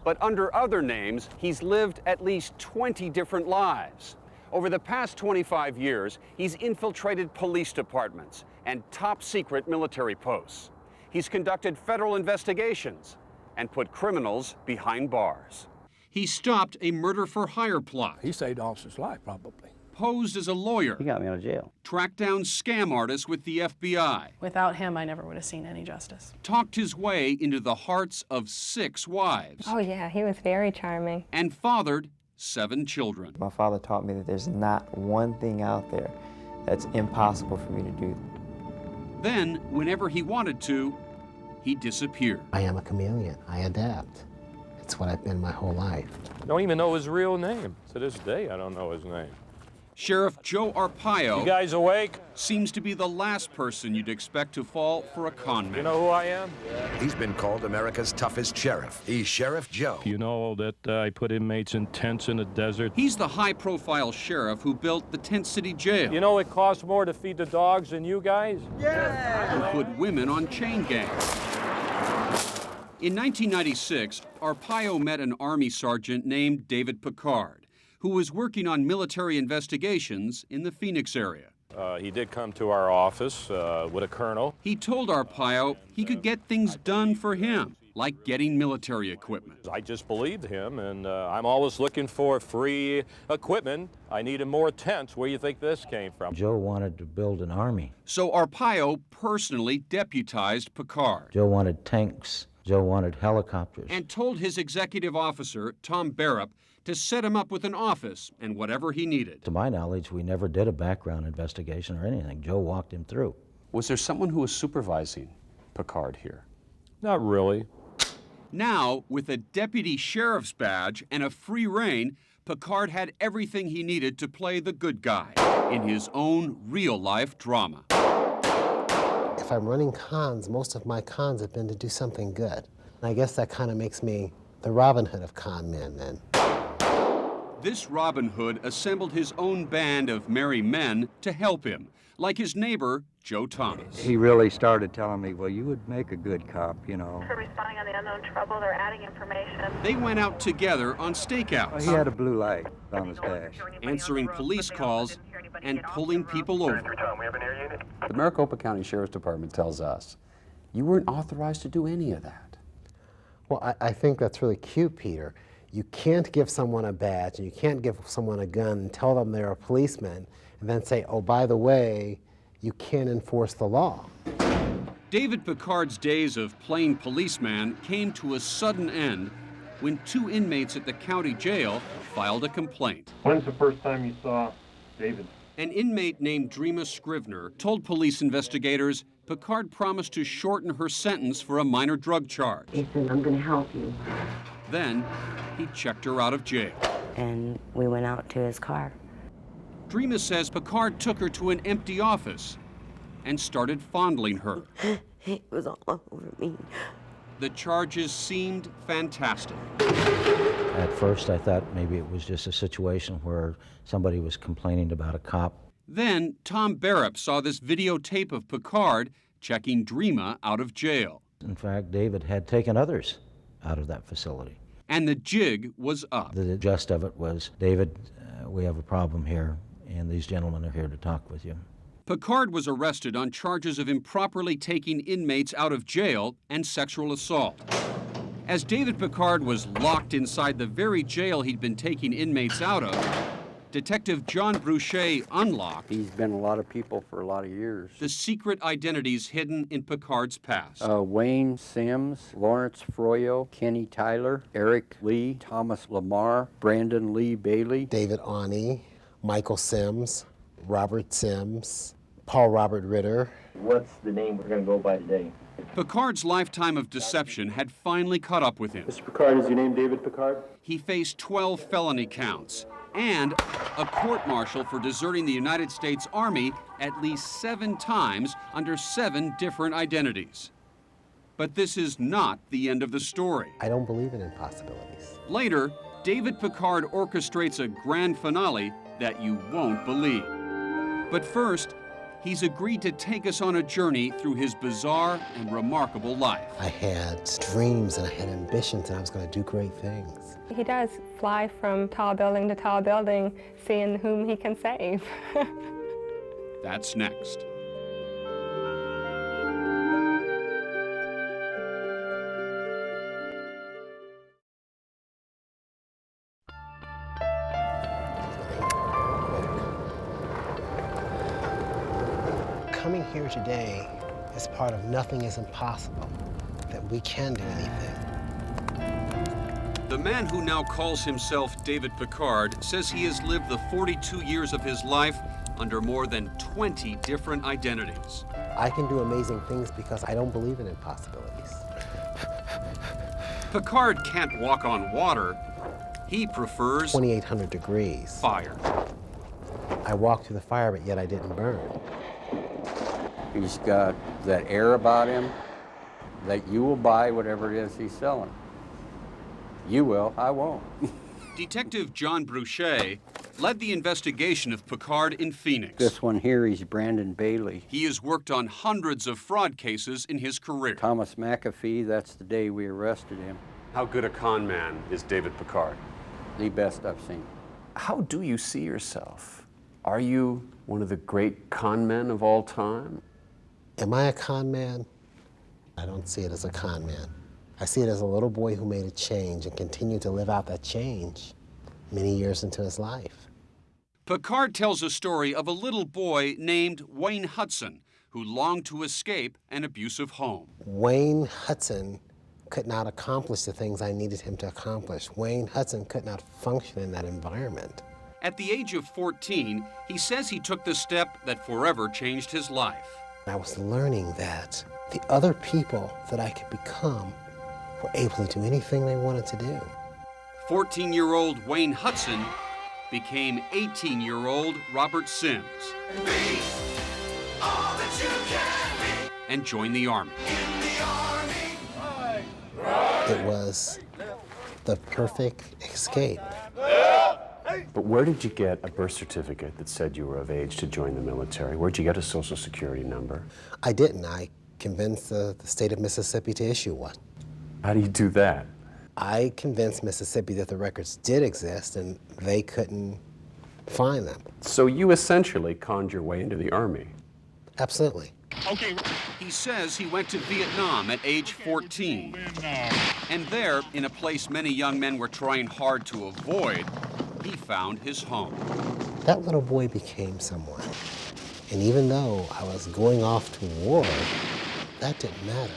But under other names, he's lived at least 20 different lives. Over the past 25 years, he's infiltrated police departments and top-secret military posts. He's conducted federal investigations and put criminals behind bars. He stopped a murder-for-hire plot. He saved the officer's life, probably. Posed as a lawyer. He got me out of jail. Tracked down scam artists with the FBI. Without him, I never would have seen any justice. Talked his way into the hearts of 6 wives. Oh yeah, he was very charming. And fathered 7 children. My father taught me that there's not one thing out there that's impossible for me to do. Then, whenever he wanted to, he disappeared. I am a chameleon. I adapt. It's what I've been my whole life. Don't even know his real name. To this day, I don't know his name. Sheriff Joe Arpaio, You guys awake? seems to be the last person you'd expect to fall for a con man. You know who I am? He's been called America's toughest sheriff. He's Sheriff Joe. You know that I put inmates in tents in the desert? He's the high-profile sheriff who built the Tent City Jail. You know it costs more to feed the dogs than you guys? Who put women on chain gangs. In 1996, Arpaio met an Army sergeant named David Picard, who was working on military investigations in the Phoenix area. He did come to our office with a colonel. He told Arpaio he could get things done for him, like getting military equipment. I just believed him, and I'm always looking for free equipment. I needed more tents. Where do you think this came from? Joe wanted to build an army. So Arpaio personally deputized Picard. Joe wanted tanks. Joe wanted helicopters. And told his executive officer, Tom Barrett, to set him up with an office and whatever he needed. To my knowledge, we never did a background investigation or anything. Joe walked him through. Was there someone who was supervising Picard here? Not really. Now, with a deputy sheriff's badge and a free rein, Picard had everything he needed to play the good guy in his own real-life drama. If I'm running cons, most of my cons have been to do something good. I guess that kind of makes me the Robin Hood of con men then. This Robin Hood assembled his own band of merry men to help him, like his neighbor, Joe Thomas. He really started telling me, well, you would make a good cop, you know. For responding on the unknown trouble, they're adding information. They went out together on stakeouts. Well, he had a blue light on his dash. Answering police calls and pulling people over. The Maricopa County Sheriff's Department tells us you weren't authorized to do any of that. Well, I think that's really cute, Peter. You can't give someone a badge and you can't give someone a gun and tell them they're a policeman and then say, oh, by the way, you can't enforce the law. David Picard's days of plain policeman came to a sudden end when 2 inmates at the county jail filed a complaint. When's the first time you saw David? An inmate named Dreama Scrivener told police investigators Picard promised to shorten her sentence for a minor drug charge. He said, I'm going to help you. Then he checked her out of jail. And we went out to his car. Dreama says Picard took her to an empty office and started fondling her. He was all over me. The charges seemed fantastic. At first, I thought maybe it was just a situation where somebody was complaining about a cop. Then Tom Barrett saw this videotape of Picard checking Dreama out of jail. In fact, David had taken others out of that facility. And the jig was up. The gist of it was, David, we have a problem here, and these gentlemen are here to talk with you. Picard was arrested on charges of improperly taking inmates out of jail and sexual assault. As David Picard was locked inside the very jail he'd been taking inmates out of, Detective John Bruchet unlocked. He's been a lot of people for a lot of years. The secret identities hidden in Picard's past. Wayne Sims, Lawrence Froyo, Kenny Tyler, Eric Lee, Thomas Lamar, Brandon Lee Bailey, David Awney, Michael Sims, Robert Sims, Paul Robert Ritter. What's the name we're going to go by today? Picard's lifetime of deception had finally caught up with him. Mr. Picard, is your name David Picard? He faced 12 felony counts and a court-martial for deserting the United States Army at least 7 times under 7 different identities. But this is not the end of the story. I don't believe in impossibilities. Later, David Picard orchestrates a grand finale that you won't believe. But first, he's agreed to take us on a journey through his bizarre and remarkable life. I had dreams and I had ambitions and I was going to do great things. He does fly from tall building to tall building, seeing whom he can save. That's next. Coming here today is part of Nothing is Impossible, that we can do anything. The man who now calls himself David Picard says he has lived the 42 years of his life under more than 20 different identities. I can do amazing things because I don't believe in impossibilities. Picard can't walk on water. He prefers 2,800 degrees. Fire. I walked through the fire, but yet I didn't burn. He's got that air about him that you will buy whatever it is he's selling. You will, I won't. Detective John Bruchet led the investigation of Picard in Phoenix. This one here, he's Brandon Bailey. He has worked on hundreds of fraud cases in his career. Thomas McAfee, that's the day we arrested him. How good a con man is David Picard? The best I've seen. How do you see yourself? Are you one of the great con men of all time? Am I a con man? I don't see it as a con man. I see it as a little boy who made a change and continued to live out that change many years into his life. Picard tells a story of a little boy named Wayne Hudson who longed to escape an abusive home. Wayne Hudson could not accomplish the things I needed him to accomplish. Wayne Hudson could not function in that environment. At the age of 14, he says he took the step that forever changed his life. I was learning that the other people that I could become were able to do anything they wanted to do. 14-year-old Wayne Hudson became 18-year-old Robert Sims. Be all that you can be. And joined the Army. In the Army. It was the perfect escape. But where did you get a birth certificate that said you were of age to join the military? Where'd you get a social security number? I didn't. I convinced the state of Mississippi to issue one. How do you do that? I convinced Mississippi that the records did exist and they couldn't find them. So you essentially conned your way into the Army? Absolutely. Okay. He says he went to Vietnam at age 14. And there, in a place many young men were trying hard to avoid, he found his home. That little boy became someone. And even though I was going off to war, that didn't matter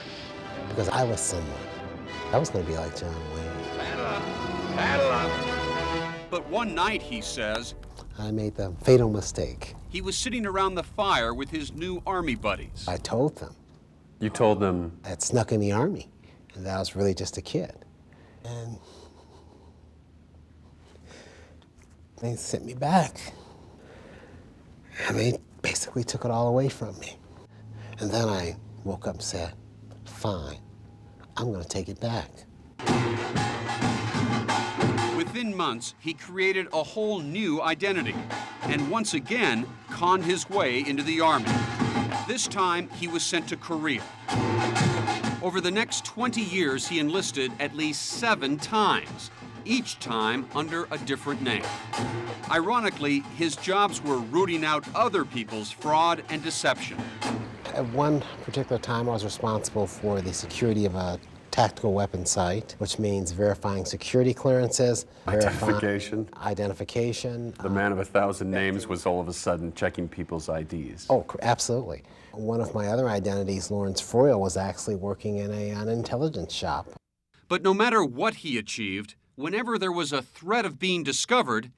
because I was someone. I was going to be like John Wayne. Battle up. But one night, he says, I made the fatal mistake. He was sitting around the fire with his new Army buddies. I told them. You told them? I had snuck in the Army and that I was really just a kid. And they sent me back. And they basically took it all away from me. And then I woke up and said, fine, I'm going to take it back. Within months, he created a whole new identity and once again conned his way into the Army. This time, he was sent to Korea. Over the next 20 years, he enlisted at least 7 times, each time under a different name. Ironically, his jobs were rooting out other people's fraud and deception. At one particular time, I was responsible for the security of a tactical weapon site, which means verifying security clearances, identification. The man of 1,000 names was all of a sudden checking people's IDs. Oh, absolutely. One of my other identities, Lawrence Froyle, was actually working in an intelligence shop. But no matter what he achieved, whenever there was a threat of being discovered,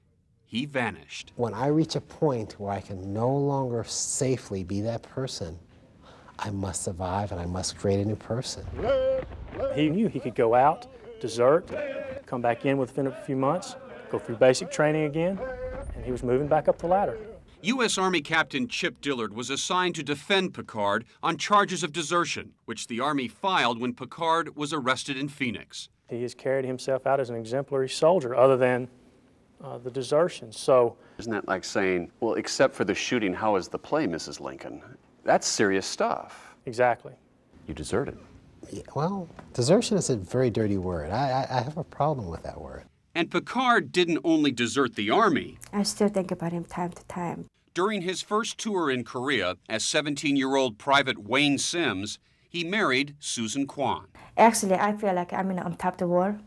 he vanished. When I reach a point where I can no longer safely be that person, I must survive and I must create a new person. He knew he could go out, desert, come back in within a few months, go through basic training again, and he was moving back up the ladder. U.S. Army Captain Chip Dillard was assigned to defend Picard on charges of desertion, which the Army filed when Picard was arrested in Phoenix. He has carried himself out as an exemplary soldier, other than the desertion. So, isn't that like saying, well, except for the shooting, how was the play, Mrs. Lincoln? That's serious stuff. Exactly. You deserted. Yeah, well, desertion is a very dirty word. I have a problem with that word. And Picard didn't only desert the Army. I still think about him time to time. During his first tour in Korea as 17-year-old Private Wayne Sims, he married Susan Kwan. Actually, I feel like I'm on top of the world,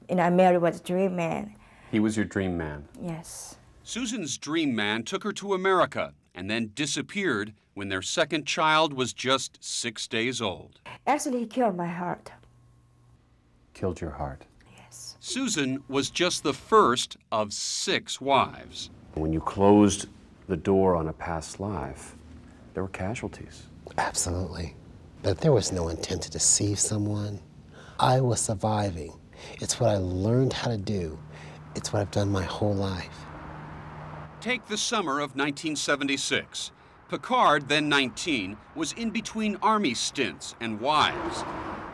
and I married with a dream man. He was your dream man. Yes. Susan's dream man took her to America and then disappeared when their second child was just 6 days old. Actually, he killed my heart. Killed your heart. Yes. Susan was just the first of 6 wives. When you closed the door on a past life, there were casualties. Absolutely. But there was no intent to deceive someone. I was surviving. It's what I learned how to do. It's what I've done my whole life. Take the summer of 1976. Picard, then 19, was in between Army stints and wives.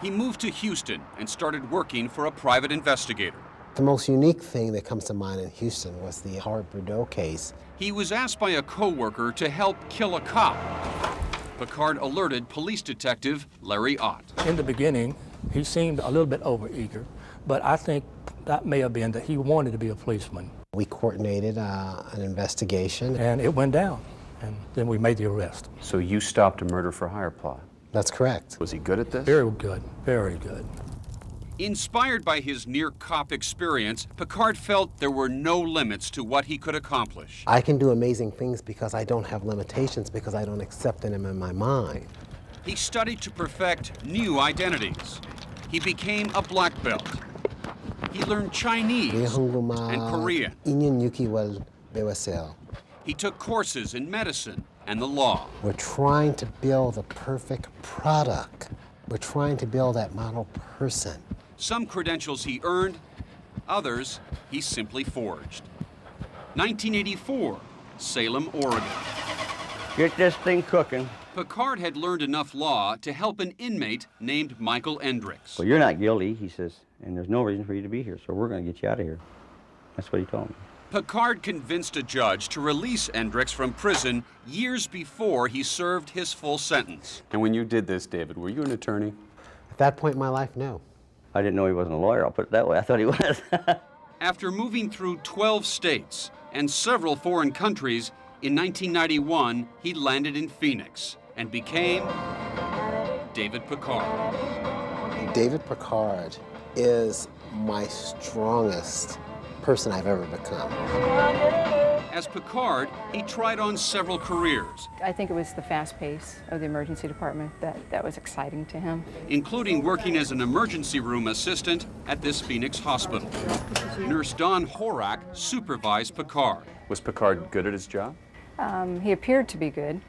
He moved to Houston and started working for a private investigator. The most unique thing that comes to mind in Houston was the Howard Bordeaux case. He was asked by a co-worker to help kill a cop. Picard alerted police detective Larry Ott. In the beginning, he seemed a little bit overeager, but I think that may have been that he wanted to be a policeman. We coordinated an investigation. And it went down, and then we made the arrest. So you stopped a murder-for-hire plot? That's correct. Was he good at this? Very good, very good. Inspired by his near-cop experience, Picard felt there were no limits to what he could accomplish. I can do amazing things because I don't have limitations, because I don't accept them in my mind. He studied to perfect new identities. He became a black belt. He learned Chinese and Korean. He took courses in medicine and the law. We're trying to build the perfect product. We're trying to build that model person. Some credentials he earned, others he simply forged. 1984, Salem, Oregon. Get this thing cooking. Picard had learned enough law to help an inmate named Michael Endricks. Well, you're not guilty, he says, and there's no reason for you to be here, so we're going to get you out of here. That's what he told me. Picard convinced a judge to release Endricks from prison years before he served his full sentence. And when you did this, David, were you an attorney? At that point in my life, no. I didn't know he wasn't a lawyer, I'll put it that way. I thought he was. After moving through 12 states and several foreign countries, in 1991, he landed in Phoenix and became David Picard. David Picard is my strongest person I've ever become. As Picard, he tried on several careers, I think it was the fast pace of the emergency department that was exciting to him. including working as an emergency room assistant at this Phoenix hospital. Nurse Dawn Horak supervised Picard. Was Picard good at his job? He appeared to be good.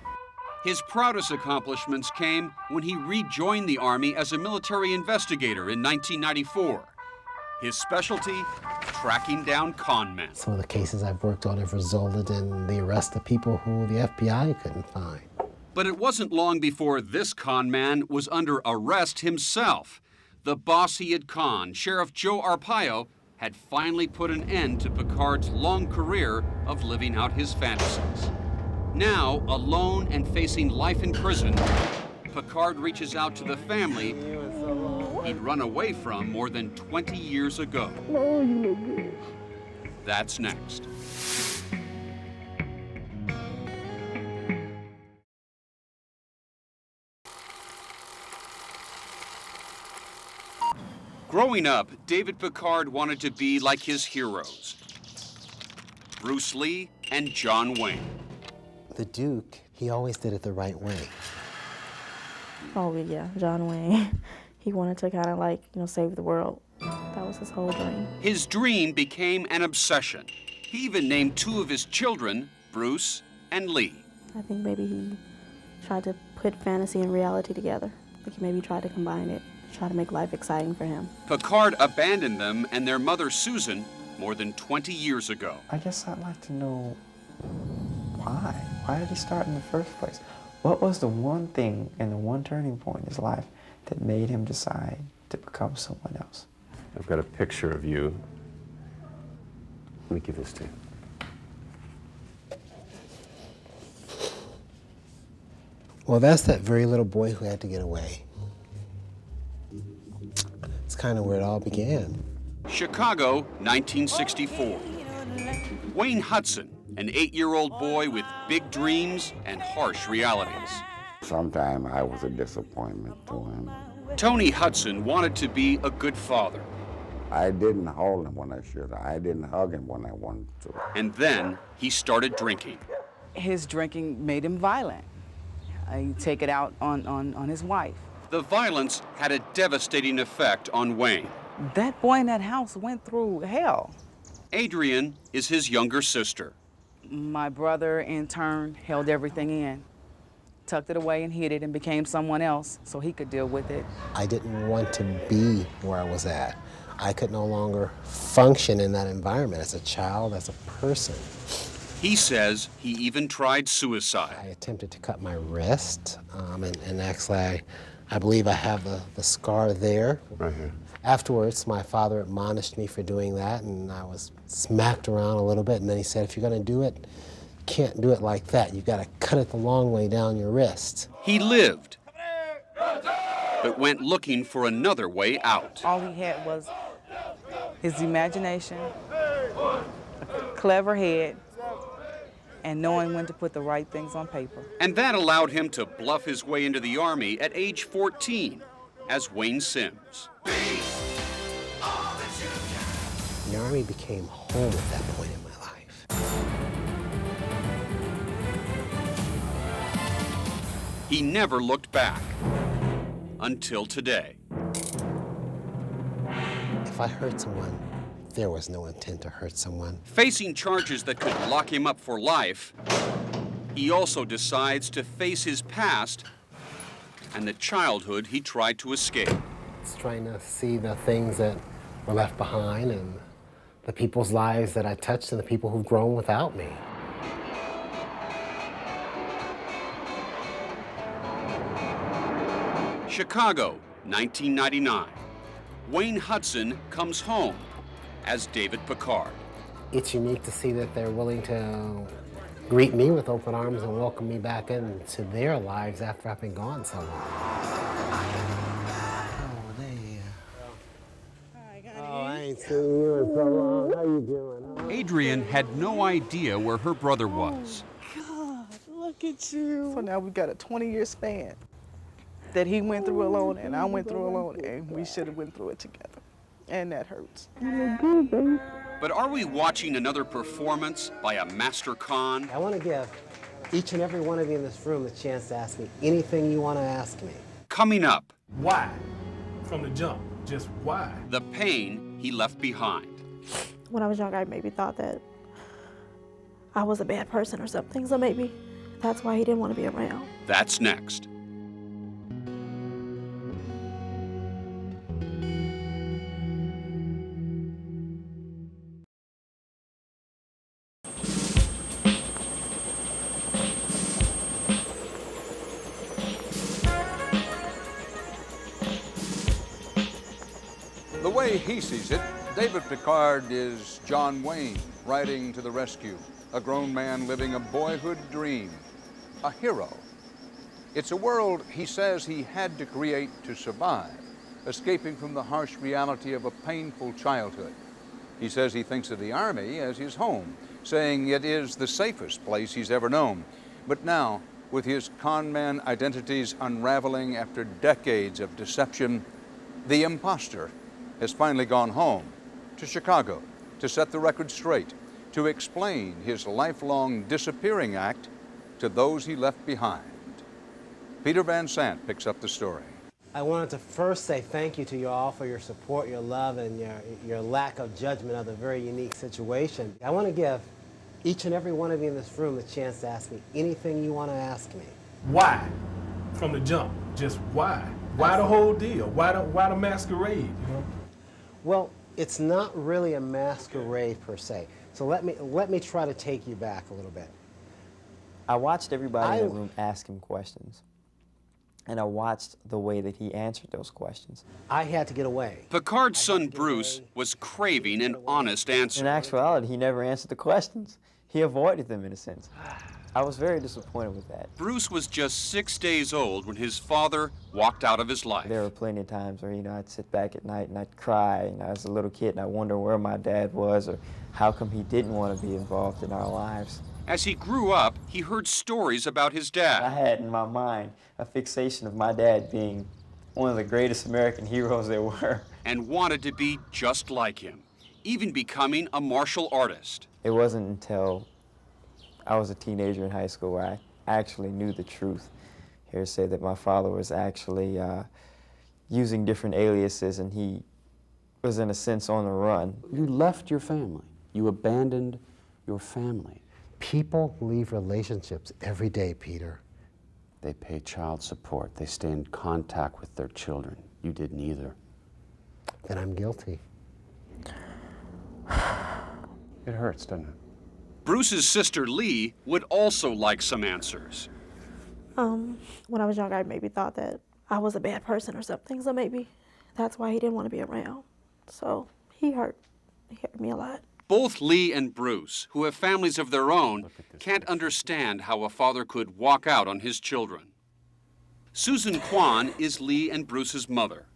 His proudest accomplishments came when he rejoined the Army as a military investigator in 1994. His specialty, tracking down con men. Some of the cases I've worked on have resulted in the arrest of people who the FBI couldn't find. But it wasn't long before this con man was under arrest himself. The boss he had conned, Sheriff Joe Arpaio, had finally put an end to Picard's long career of living out his fantasies. Now, alone and facing life in prison, Picard reaches out to the family he'd run away from more than 20 years ago. Oh, you look good. That's next. Growing up, David Picard wanted to be like his heroes, Bruce Lee and John Wayne. The Duke, he always did it the right way. Oh, yeah, John Wayne. He wanted to kind of like, save the world. That was his whole dream. His dream became an obsession. He even named two of his children, Bruce and Lee. I think maybe he tried to put fantasy and reality together. Like he maybe tried to combine it, try to make life exciting for him. Picard abandoned them and their mother, Susan, more than 20 years ago. I guess I'd like to know why. Why did he start in the first place? What was the one thing and the one turning point in his life that made him decide to become someone else? I've got a picture of you. Let me give this to you. Well, that's that very little boy who had to get away. It's kind of where it all began. Chicago, 1964. Wayne Hudson, an 8-year-old boy with big dreams and harsh realities. Sometimes I was a disappointment to him. Tony Hudson wanted to be a good father. I didn't hold him when I should. I didn't hug him when I wanted to. And then he started drinking. His drinking made him violent. He'd take it out on his wife. The violence had a devastating effect on Wayne. That boy in that house went through hell. Adrian is his younger sister. My brother, in turn, held everything in, tucked it away and hid it and became someone else so he could deal with it. I didn't want to be where I was at. I could no longer function in that environment as a child, as a person. He says he even tried suicide. I attempted to cut my wrist, and actually I believe I have the scar there. Right here. Afterwards, my father admonished me for doing that, and I was smacked around a little bit, and then he said, if you're gonna do it, you can't do it like that. You've gotta cut it the long way down your wrist. He lived, but went looking for another way out. All he had was his imagination, a clever head, and knowing when to put the right things on paper. And that allowed him to bluff his way into the Army at age 14 as Wayne Sims. The Army became home at that point in my life. He never looked back until today. If I hurt someone, there was no intent to hurt someone. Facing charges that could lock him up for life, he also decides to face his past and the childhood he tried to escape. It's trying to see the things that were left behind and the people's lives that I touched and the people who've grown without me. Chicago, 1999. Wayne Hudson comes home as David Picard. It's unique to see that they're willing to greet me with open arms and welcome me back into their lives after I've been gone so long. I ain't seen you in so long. How you doing? Adrian had no idea where her brother was. God, look at you. So now we've got a 20-year span that he went through alone and I went through alone, and we should have went through it together. And that hurts. But are we watching another performance by a master con? I want to give each and every one of you in this room the chance to ask me anything you want to ask me. Coming up. Why? From the jump, just why? The pain he left behind. When I was younger, I maybe thought that I was a bad person or something, so maybe that's why he didn't want to be around. That's next. The way he sees it, David Picard is John Wayne riding to the rescue, a grown man living a boyhood dream, a hero. It's a world he says he had to create to survive, escaping from the harsh reality of a painful childhood. He says he thinks of the Army as his home, saying it is the safest place he's ever known. But now, with his con man identities unraveling after decades of deception, the impostor has finally gone home to Chicago to set the record straight, to explain his lifelong disappearing act to those he left behind. Peter Van Sant picks up the story. I wanted to first say thank you to you all for your support, your love, and your lack of judgment of the very unique situation. I want to give each and every one of you in this room the chance to ask me anything you want to ask me. Why? From the jump, just why? Why the whole deal? Why the masquerade, you know? Well, it's not really a masquerade per se. So let me try to take you back a little bit. I watched everybody in the room ask him questions, and I watched the way that he answered those questions. I had to get away. Picard's son Bruce was craving an honest answer. In actuality, he never answered the questions. He avoided them in a sense. I was very disappointed with that. Bruce was just 6 days old when his father walked out of his life. There were plenty of times where, I'd sit back at night and I'd cry, as a little kid, and I wonder where my dad was or how come he didn't want to be involved in our lives. As he grew up, he heard stories about his dad. I had in my mind a fixation of my dad being one of the greatest American heroes there were. And wanted to be just like him, even becoming a martial artist. It wasn't until I was a teenager in high school where I actually knew the truth. Hearsay that my father was actually using different aliases, and he was in a sense on the run. You left your family. You abandoned your family. People leave relationships every day, Peter. They pay child support. They stay in contact with their children. You did neither. Then I'm guilty. It hurts, doesn't it? Bruce's sister Lee would also like some answers. When I was younger, I maybe thought that I was a bad person or something, so maybe that's why he didn't want to be around. So he hurt me a lot. Both Lee and Bruce, who have families of their own, can't understand how a father could walk out on his children. Susan Kwan is Lee and Bruce's mother.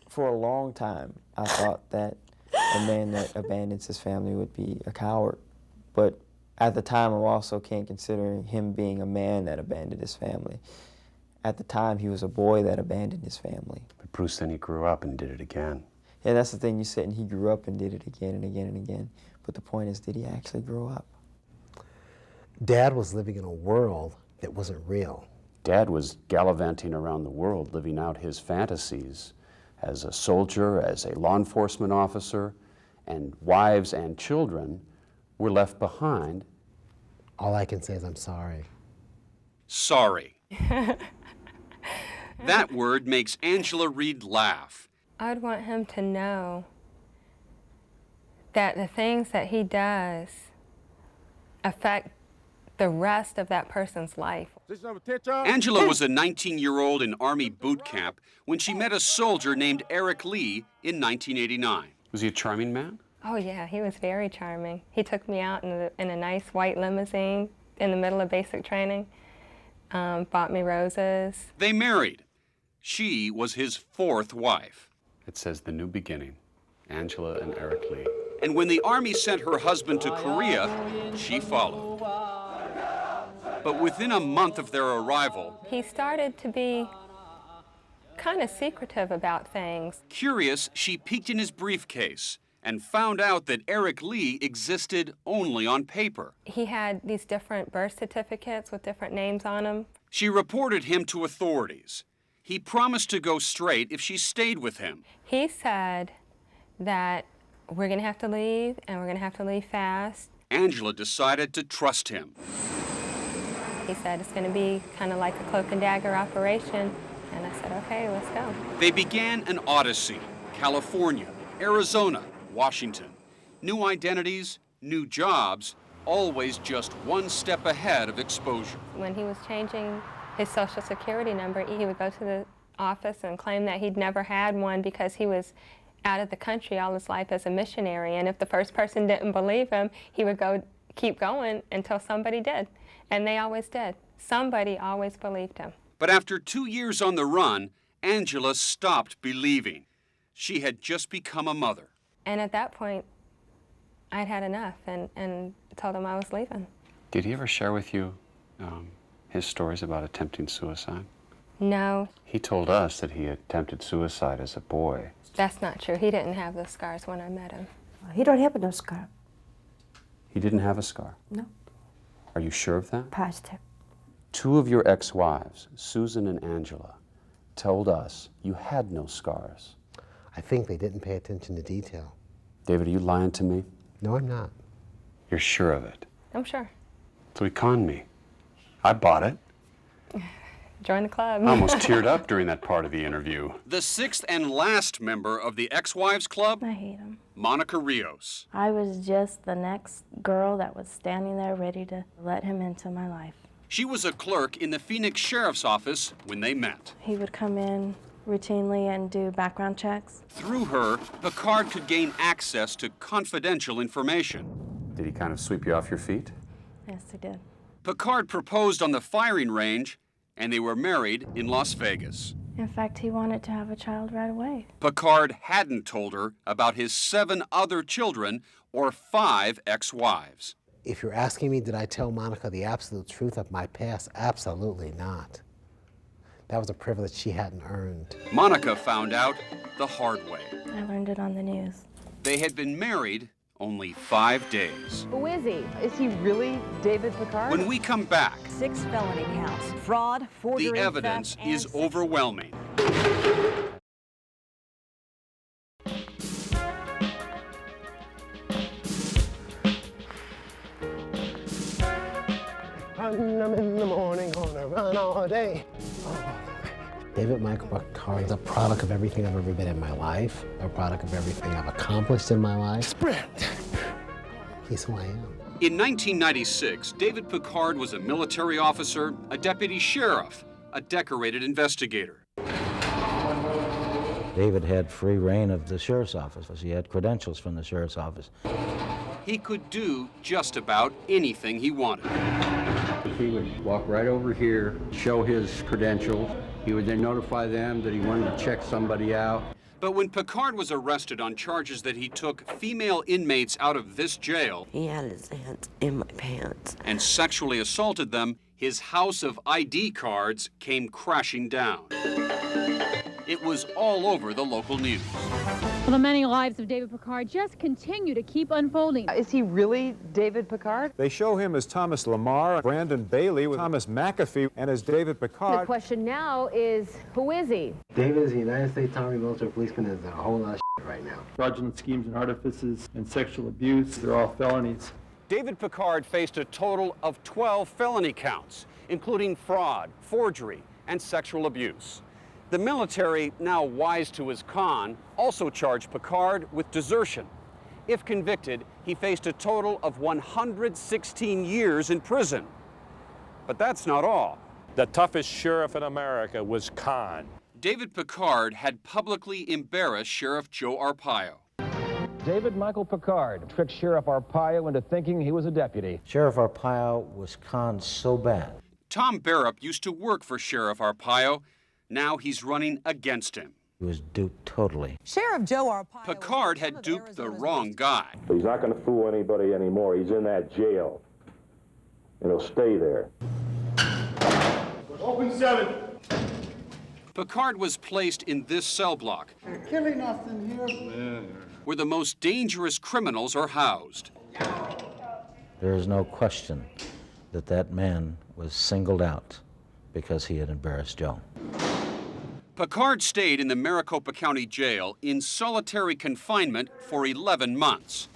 For a long time, I thought that a man that abandons his family would be a coward. But at the time, I also can't consider him being a man that abandoned his family. At the time, he was a boy that abandoned his family. But Bruce, then he grew up and did it again. Yeah, that's the thing you said, and he grew up and did it again and again and again. But the point is, did he actually grow up? Dad was living in a world that wasn't real. Dad was gallivanting around the world, living out his fantasies as a soldier, as a law enforcement officer, and wives and children were left behind. All I can say is I'm sorry. Sorry. That word makes Angela Reed laugh. I'd want him to know that the things that he does affect the rest of that person's life. Angela was a 19-year-old in Army boot camp when she met a soldier named Eric Lee in 1989. Was he a charming man? Oh yeah, he was very charming. He took me out in a nice white limousine in the middle of basic training, bought me roses. They married. She was his fourth wife. It says the new beginning, Angela and Eric Lee. And when the Army sent her husband to Korea, she followed. But within a month of their arrival, he started to be kind of secretive about things. Curious, she peeked in his briefcase and found out that Eric Lee existed only on paper. He had these different birth certificates with different names on them. She reported him to authorities. He promised to go straight if she stayed with him. He said that we're going to have to leave, and we're going to have to leave fast. Angela decided to trust him. He said it's going to be kind of like a cloak and dagger operation, and I said, okay, let's go. They began an odyssey. California, Arizona, Washington. New identities, new jobs, always just one step ahead of exposure. When he was changing his Social Security number, he would go to the office and claim that he'd never had one because he was out of the country all his life as a missionary. And if the first person didn't believe him, he would keep going until somebody did. And they always did. Somebody always believed him. But after 2 years on the run, Angela stopped believing. She had just become a mother. And at that point, I'd had enough and told him I was leaving. Did he ever share with you his stories about attempting suicide? No. He told us that he attempted suicide as a boy. That's not true. He didn't have those scars when I met him. He don't have no scar. He didn't have a scar? No. Are you sure of that? Positive. 2 of your ex-wives, Susan and Angela, told us you had no scars. I think they didn't pay attention to detail. David, are you lying to me? No, I'm not. You're sure of it? I'm sure. So he conned me. I bought it. Join the club. I almost teared up during that part of the interview. The sixth and last member of the Ex-Wives Club, I hate him. Monica Rios. I was just the next girl that was standing there ready to let him into my life. She was a clerk in the Phoenix Sheriff's Office when they met. He would come in routinely and do background checks. Through her, Picard could gain access to confidential information. Did he kind of sweep you off your feet? Yes, he did. Picard proposed on the firing range, and they were married in Las Vegas. In fact, he wanted to have a child right away. Picard hadn't told her about his 7 other children or 5 ex-wives. If you're asking me, did I tell Monica the absolute truth of my past? Absolutely not. That was a privilege she hadn't earned. Monica found out the hard way. I learned it on the news. They had been married only 5 days. Who is he? Is he really David Picard? When we come back, 6 felony counts. Fraud, forgery, the evidence theft, is overwhelming. I'm in the morning, gonna run all day. David Michael Picard is a product of everything I've ever been in my life, a product of everything I've accomplished in my life. Sprint! He's who I am. In 1996, David Picard was a military officer, a deputy sheriff, a decorated investigator. David had free reign of the sheriff's office. He had credentials from the sheriff's office. He could do just about anything he wanted. He would walk right over here, show his credentials. He would then notify them that he wanted to check somebody out. But when Picard was arrested on charges that he took female inmates out of this jail, He had his hands in my pants. and sexually assaulted them, his house of ID cards came crashing down. It was all over the local news. Well, the many lives of David Picard just continue to keep unfolding. Is he really David Picard? They show him as Thomas Lamar, Brandon Bailey, with Thomas McAfee, and as David The Picard. question now is, who is he? David is a United States Army military policeman and is a whole lot of right now. Fraudulent schemes and artifices and sexual abuse, they're all felonies. David Picard faced a total of 12 felony counts, including fraud, forgery, and sexual abuse. The military, now wise to his con, also charged Picard with desertion. If convicted, he faced a total of 116 years in prison. But that's not all. The toughest sheriff in America was conned. David Picard had publicly embarrassed Sheriff Joe Arpaio. David Michael Picard tricked Sheriff Arpaio into thinking he was a deputy. Sheriff Arpaio was conned so bad. Tom Barrett used to work for Sheriff Arpaio. Now he's running against him. He was duped totally. Sheriff Joe Arpaio. Picard had duped the wrong guy. He's not going to fool anybody anymore. He's in that jail. And he'll stay there. Open 7. Picard was placed in this cell block, Killing us in here. where the most dangerous criminals are housed. There is no question that that man was singled out because he had embarrassed Joe. Picard stayed in the Maricopa County Jail in solitary confinement for 11 months.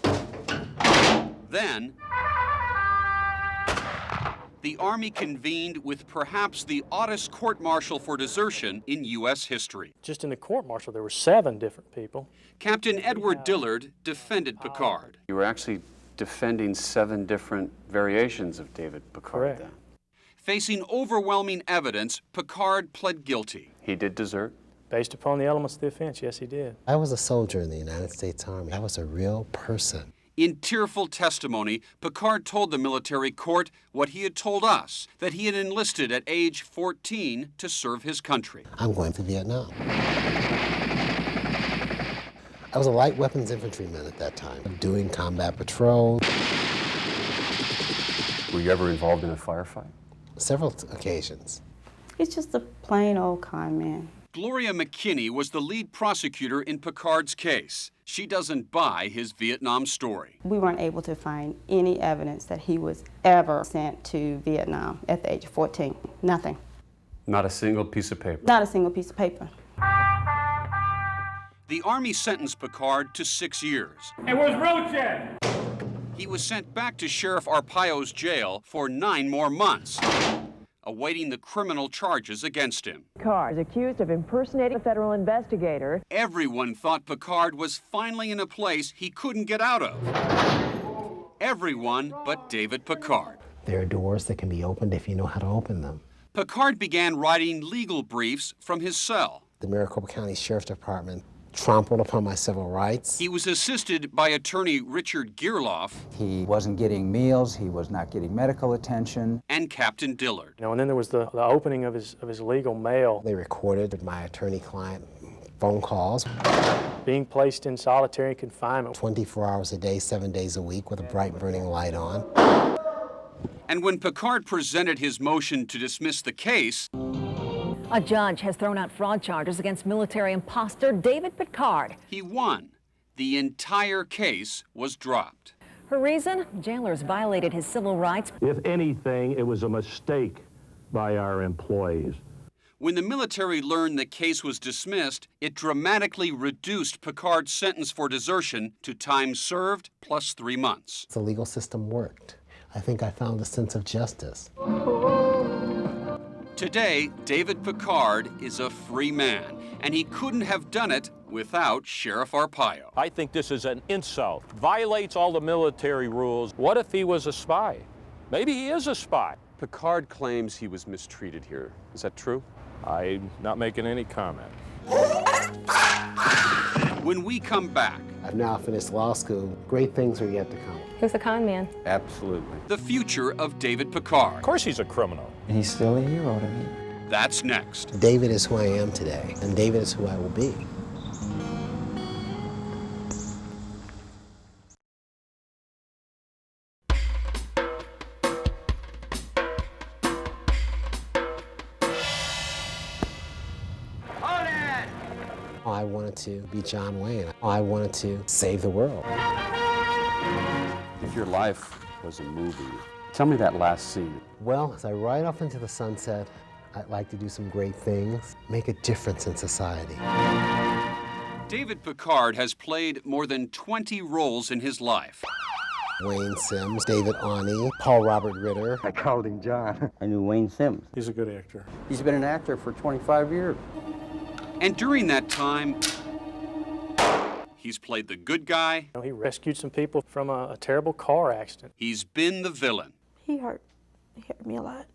Then, the Army convened with perhaps the oddest court-martial for desertion in U.S. history. Just in the court-martial, there were 7 different people. Captain Edward Dillard defended Picard. You were actually defending 7 different variations of David Picard. Correct. Then. Facing overwhelming evidence, Picard pled guilty. He did desert? Based upon the elements of the offense, yes, he did. I was a soldier in the United States Army. I was a real person. In tearful testimony, Picard told the military court what he had told us, that he had enlisted at age 14 to serve his country. I'm going to Vietnam. I was a light weapons infantryman at that time, doing combat patrol. Were you ever involved in a firefight? Several occasions. He's just a plain old con man. Gloria McKinney was the lead prosecutor in Picard's case. She doesn't buy his Vietnam story. We weren't able to find any evidence that he was ever sent to Vietnam at the age of 14. Nothing. Not a single piece of paper. Not a single piece of paper. The Army sentenced Picard to 6 years. Hey, where's Roche? He was sent back to Sheriff Arpaio's jail for 9 more months, awaiting the criminal charges against him. Picard is accused of impersonating a federal investigator. Everyone thought Picard was finally in a place he couldn't get out of. Everyone but David Picard. There are doors that can be opened if you know how to open them. Picard began writing legal briefs from his cell. The Maricopa County Sheriff's Department trampled upon my civil rights. He was assisted by attorney Richard Gearloff. He wasn't getting meals, he was not getting medical attention. And Captain Dillard. And then there was the opening of his legal mail. They recorded my attorney-client phone calls. Being placed in solitary confinement. 24 hours a day, 7 days a week with a bright burning light on. And when Picard presented his motion to dismiss the case, A judge has thrown out fraud charges against military impostor David Picard. he won. The entire case was dropped. Her reason? Jailers violated his civil rights. If anything, it was a mistake by our employees. When the military learned the case was dismissed, it dramatically reduced Picard's sentence for desertion to time served plus 3 months. The legal system worked. I think I found a sense of justice. Today, David Picard is a free man, and he couldn't have done it without Sheriff Arpaio. I think this is an insult. Violates all the military rules. What if he was a spy? Maybe he is a spy. Picard claims he was mistreated here. Is that true? I'm not making any comment. When we come back, I've now finished law school. Great things are yet to come. He was a con man. Absolutely. the future of David Picard. Of course he's a criminal. And he's still a hero to me. That's next. David is who I am today, and David is who I will be. I wanted to be John Wayne. I wanted to save the world. If your life was a movie, tell me that last scene. Well, as I ride off into the sunset, I'd like to do some great things, make a difference in society. David Picard has played more than 20 roles in his life. Wayne Sims, David Awney, Paul Robert Ritter. I called him John. I knew Wayne Sims. He's a good actor. He's been an actor for 25 years. And during that time, he's played the good guy. He rescued some people from a terrible car accident. He's been the villain. He hurt me a lot.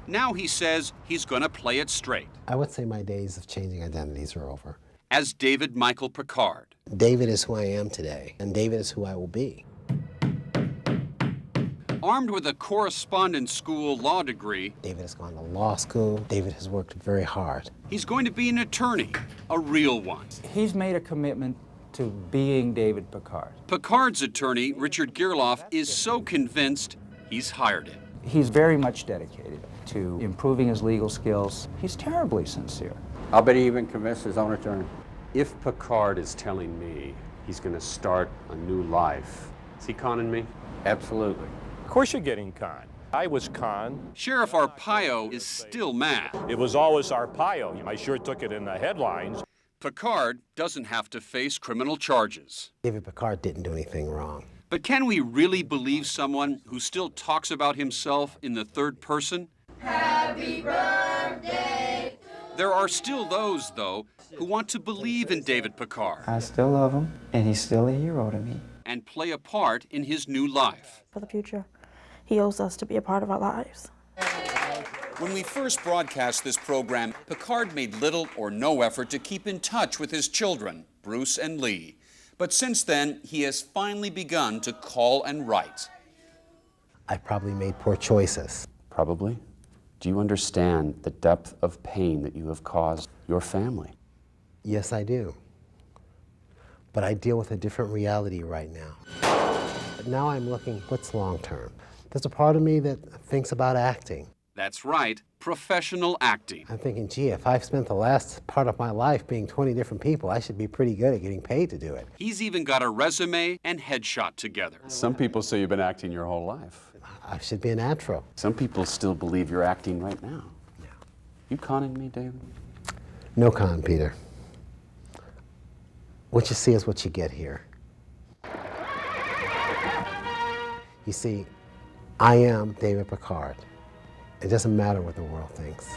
Now he says he's going to play it straight. I would say my days of changing identities are over. As David Michael Picard. David is who I am today, and David is who I will be. Armed with a correspondence school law degree, David has gone to law school. David has worked very hard. he's going to be an attorney, a real one. He's made a commitment to being David Picard. Picard's attorney, Richard Gearloff, is so convinced he's hired him. He's very much dedicated to improving his legal skills. He's terribly sincere. I'll bet he even convinced his own attorney. If Picard is telling me he's going to start a new life, is he conning me? Absolutely. Of course you're getting conned. I was conned. Sheriff Arpaio is still mad. It was always Arpaio. I sure took it in the headlines. Picard doesn't have to face criminal charges. David Picard didn't do anything wrong. But can we really believe someone who still talks about himself in the third person? Happy birthday! There are still those, though, who want to believe in David Picard I still love him, and he's still a hero to me. and play a part in his new life. For the future, he owes us to be a part of our lives. When we first broadcast this program, Picard made little or no effort to keep in touch with his children, Bruce and Lee. But since then, he has finally begun to call and write. I probably made poor choices. Probably. Do you understand the depth of pain that you have caused your family? Yes, I do. But I deal with a different reality right now. But now I'm looking, what's long term? There's a part of me that thinks about acting. That's right, professional acting. I'm thinking, gee, if I've spent the last part of my life being 20 different people, I should be pretty good at getting paid to do it. He's even got a resume and headshot together. Some people say you've been acting your whole life. I should be a natural. Some people still believe you're acting right now. You conning me, David? No con, Peter. What you see is what you get here. You see, I am David Picard. It doesn't matter what the world thinks.